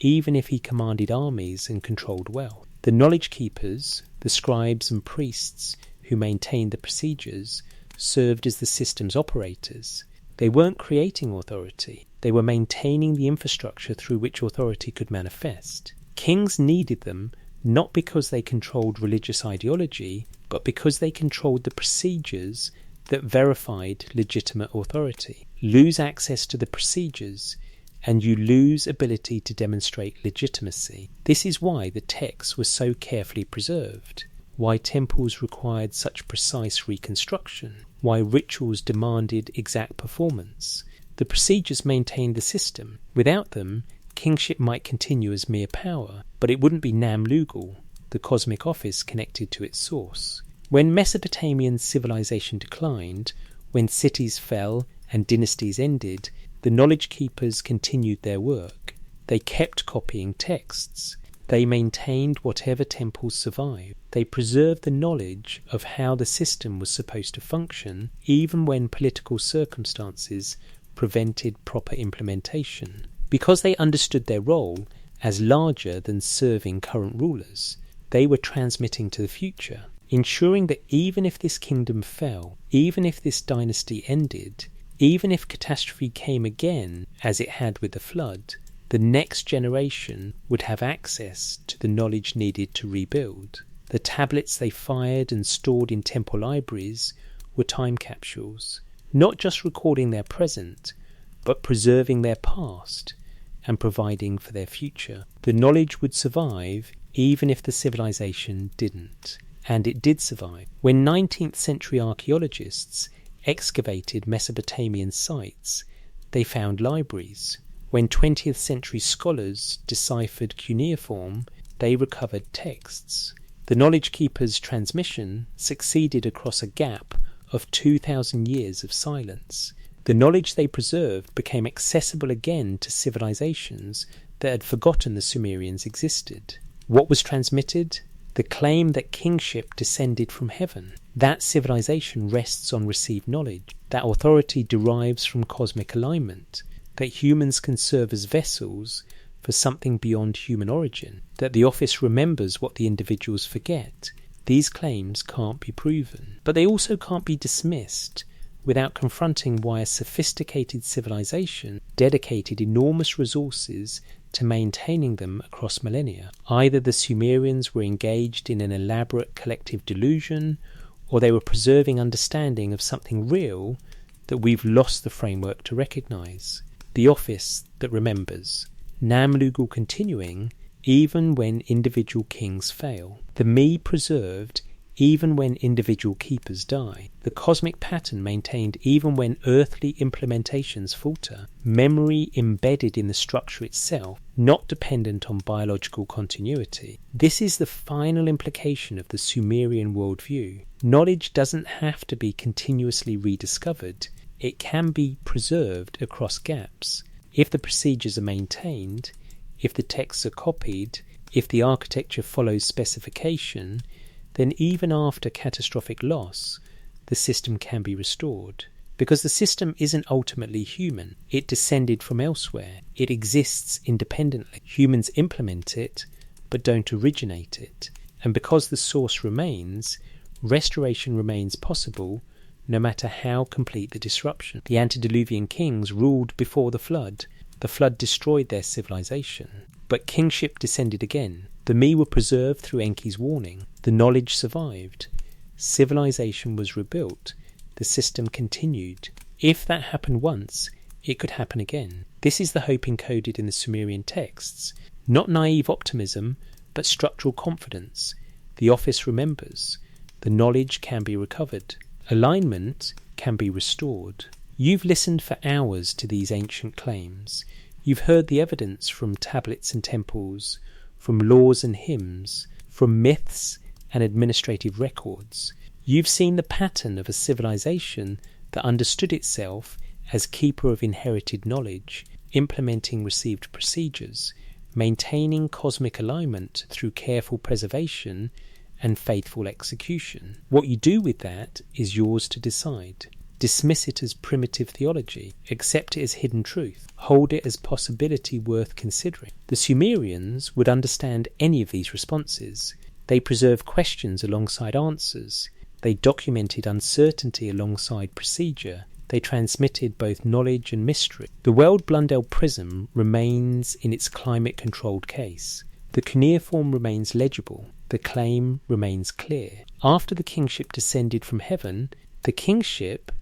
even if he commanded armies and controlled wealth. The knowledge keepers, the scribes and priests who maintained the procedures, served as the system's operators. They weren't creating authority, they were maintaining the infrastructure through which authority could manifest. Kings needed them not because they controlled religious ideology, but because they controlled the procedures that verified legitimate authority. Lose access to the procedures, and you lose ability to demonstrate legitimacy. This is why the texts were so carefully preserved, why temples required such precise reconstruction, why rituals demanded exact performance. The procedures maintained the system. Without them, kingship might continue as mere power, but it wouldn't be Nam-Lugal, the cosmic office connected to its source. When Mesopotamian civilization declined, when cities fell and dynasties ended, the knowledge keepers continued their work. They kept copying texts. They maintained whatever temples survived. They preserved the knowledge of how the system was supposed to function, even when political circumstances prevented proper implementation. Because they understood their role as larger than serving current rulers, they were transmitting to the future, ensuring that even if this kingdom fell, even if this dynasty ended, even if catastrophe came again, as it had with the flood, the next generation would have access to the knowledge needed to rebuild. The tablets they fired and stored in temple libraries were time capsules, not just recording their present, but preserving their past and providing for their future. The knowledge would survive even if the civilization didn't. And it did survive. When 19th century archaeologists excavated Mesopotamian sites, they found libraries. When 20th century scholars deciphered cuneiform, they recovered texts. The knowledge keepers' transmission succeeded across a gap of 2,000 years of silence. The knowledge they preserved became accessible again to civilizations that had forgotten the Sumerians existed. What was transmitted? The claim that kingship descended from heaven. That civilization rests on received knowledge. That authority derives from cosmic alignment. That humans can serve as vessels for something beyond human origin. That the office remembers what the individuals forget. These claims can't be proven. But they also can't be dismissed without confronting why a sophisticated civilization dedicated enormous resources to maintaining them across millennia. Either the Sumerians were engaged in an elaborate collective delusion, or they were preserving understanding of something real that we've lost the framework to recognize. The office that remembers. Nam-Lugal continuing even when individual kings fail. The me preserved even when individual keepers die. The cosmic pattern maintained even when earthly implementations falter. Memory embedded in the structure itself, not dependent on biological continuity. This is the final implication of the Sumerian worldview. Knowledge doesn't have to be continuously rediscovered. It can be preserved across gaps. If the procedures are maintained, if the texts are copied, if the architecture follows specification, then even after catastrophic loss, the system can be restored. Because the system isn't ultimately human. It descended from elsewhere. It exists independently. Humans implement it, but don't originate it. And because the source remains, restoration remains possible, no matter how complete the disruption. The antediluvian kings ruled before the flood. The flood destroyed their civilization. But kingship descended again. The me were preserved through Enki's warning. The knowledge survived. Civilization was rebuilt. The system continued. If that happened once, it could happen again. This is the hope encoded in the Sumerian texts. Not naive optimism, but structural confidence. The office remembers. The knowledge can be recovered. Alignment can be restored. You've listened for hours to these ancient claims. You've heard the evidence from tablets and temples, from laws and hymns, from myths and administrative records. You've seen the pattern of a civilization that understood itself as keeper of inherited knowledge, implementing received procedures, maintaining cosmic alignment through careful preservation and faithful execution. What you do with that is yours to decide. Dismiss it as primitive theology, accept it as hidden truth, hold it as possibility worth considering. The Sumerians would understand any of these responses. They preserved questions alongside answers. They documented uncertainty alongside procedure. They transmitted both knowledge and mystery. The World Blundell Prism remains in its climate-controlled case. The cuneiform remains legible. The claim remains clear. After the kingship descended from heaven, the kingship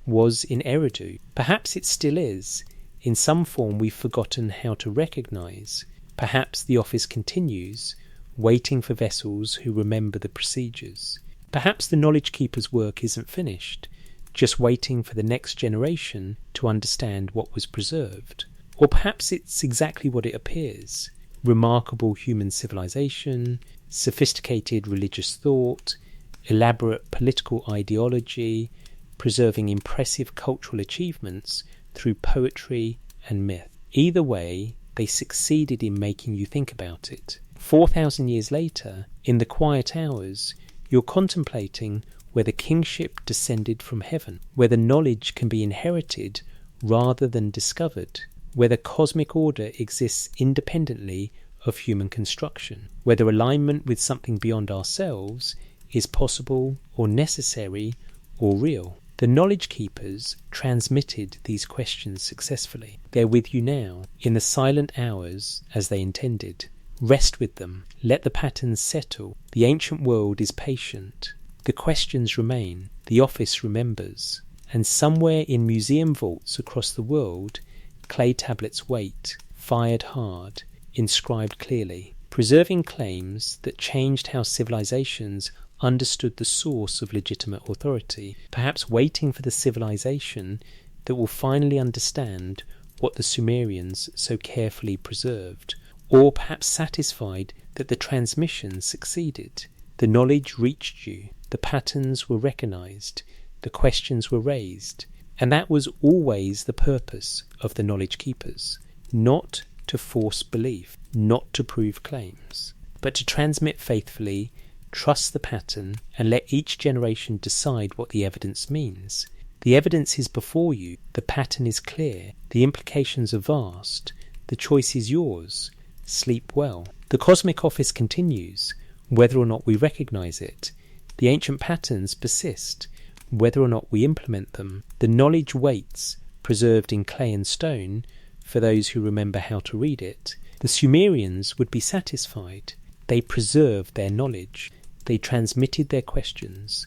was in Eridu. Perhaps it still is. In some form we've forgotten how to recognise. Perhaps the office continues, waiting for vessels who remember the procedures. Perhaps the knowledge keeper's work isn't finished, just waiting for the next generation to understand what was preserved. Or perhaps it's exactly what it appears. Remarkable human civilization, sophisticated religious thought, elaborate political ideology, preserving impressive cultural achievements through poetry and myth. Either way, they succeeded in making you think about it. 4,000 years later, in the quiet hours, you're contemplating whether kingship descended from heaven, whether knowledge can be inherited rather than discovered, whether cosmic order exists independently of human construction, whether alignment with something beyond ourselves is possible or necessary or real. The knowledge keepers transmitted these questions successfully. They're with you now, in the silent hours as they intended. Rest with them. Let the patterns settle. The ancient world is patient. The questions remain. The office remembers. And somewhere in museum vaults across the world, clay tablets wait, fired hard, inscribed clearly, preserving claims that changed how civilizations understood the source of legitimate authority, perhaps waiting for the civilization that will finally understand what the Sumerians so carefully preserved, or perhaps satisfied that the transmission succeeded. The knowledge reached you, the patterns were recognized, the questions were raised, and that was always the purpose of the knowledge keepers, not to force belief, not to prove claims, but to transmit faithfully, trust the pattern, and let each generation decide what the evidence means. The evidence is before you, the pattern is clear, the implications are vast, the choice is yours. Sleep well. The cosmic office continues, whether or not we recognize it. The ancient patterns persist, whether or not we implement them. The knowledge waits, preserved in clay and stone, for those who remember how to read it. The Sumerians would be satisfied. They preserved their knowledge. They transmitted their questions.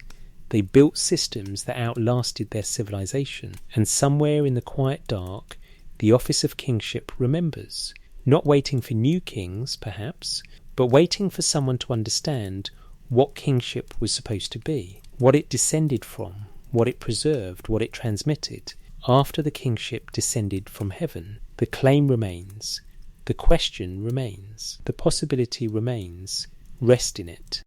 They built systems that outlasted their civilization. And somewhere in the quiet dark, the office of kingship remembers. Not waiting for new kings, perhaps, but waiting for someone to understand what kingship was supposed to be, what it descended from, what it preserved, what it transmitted. After the kingship descended from heaven, the claim remains, the question remains, the possibility remains. Rest in it.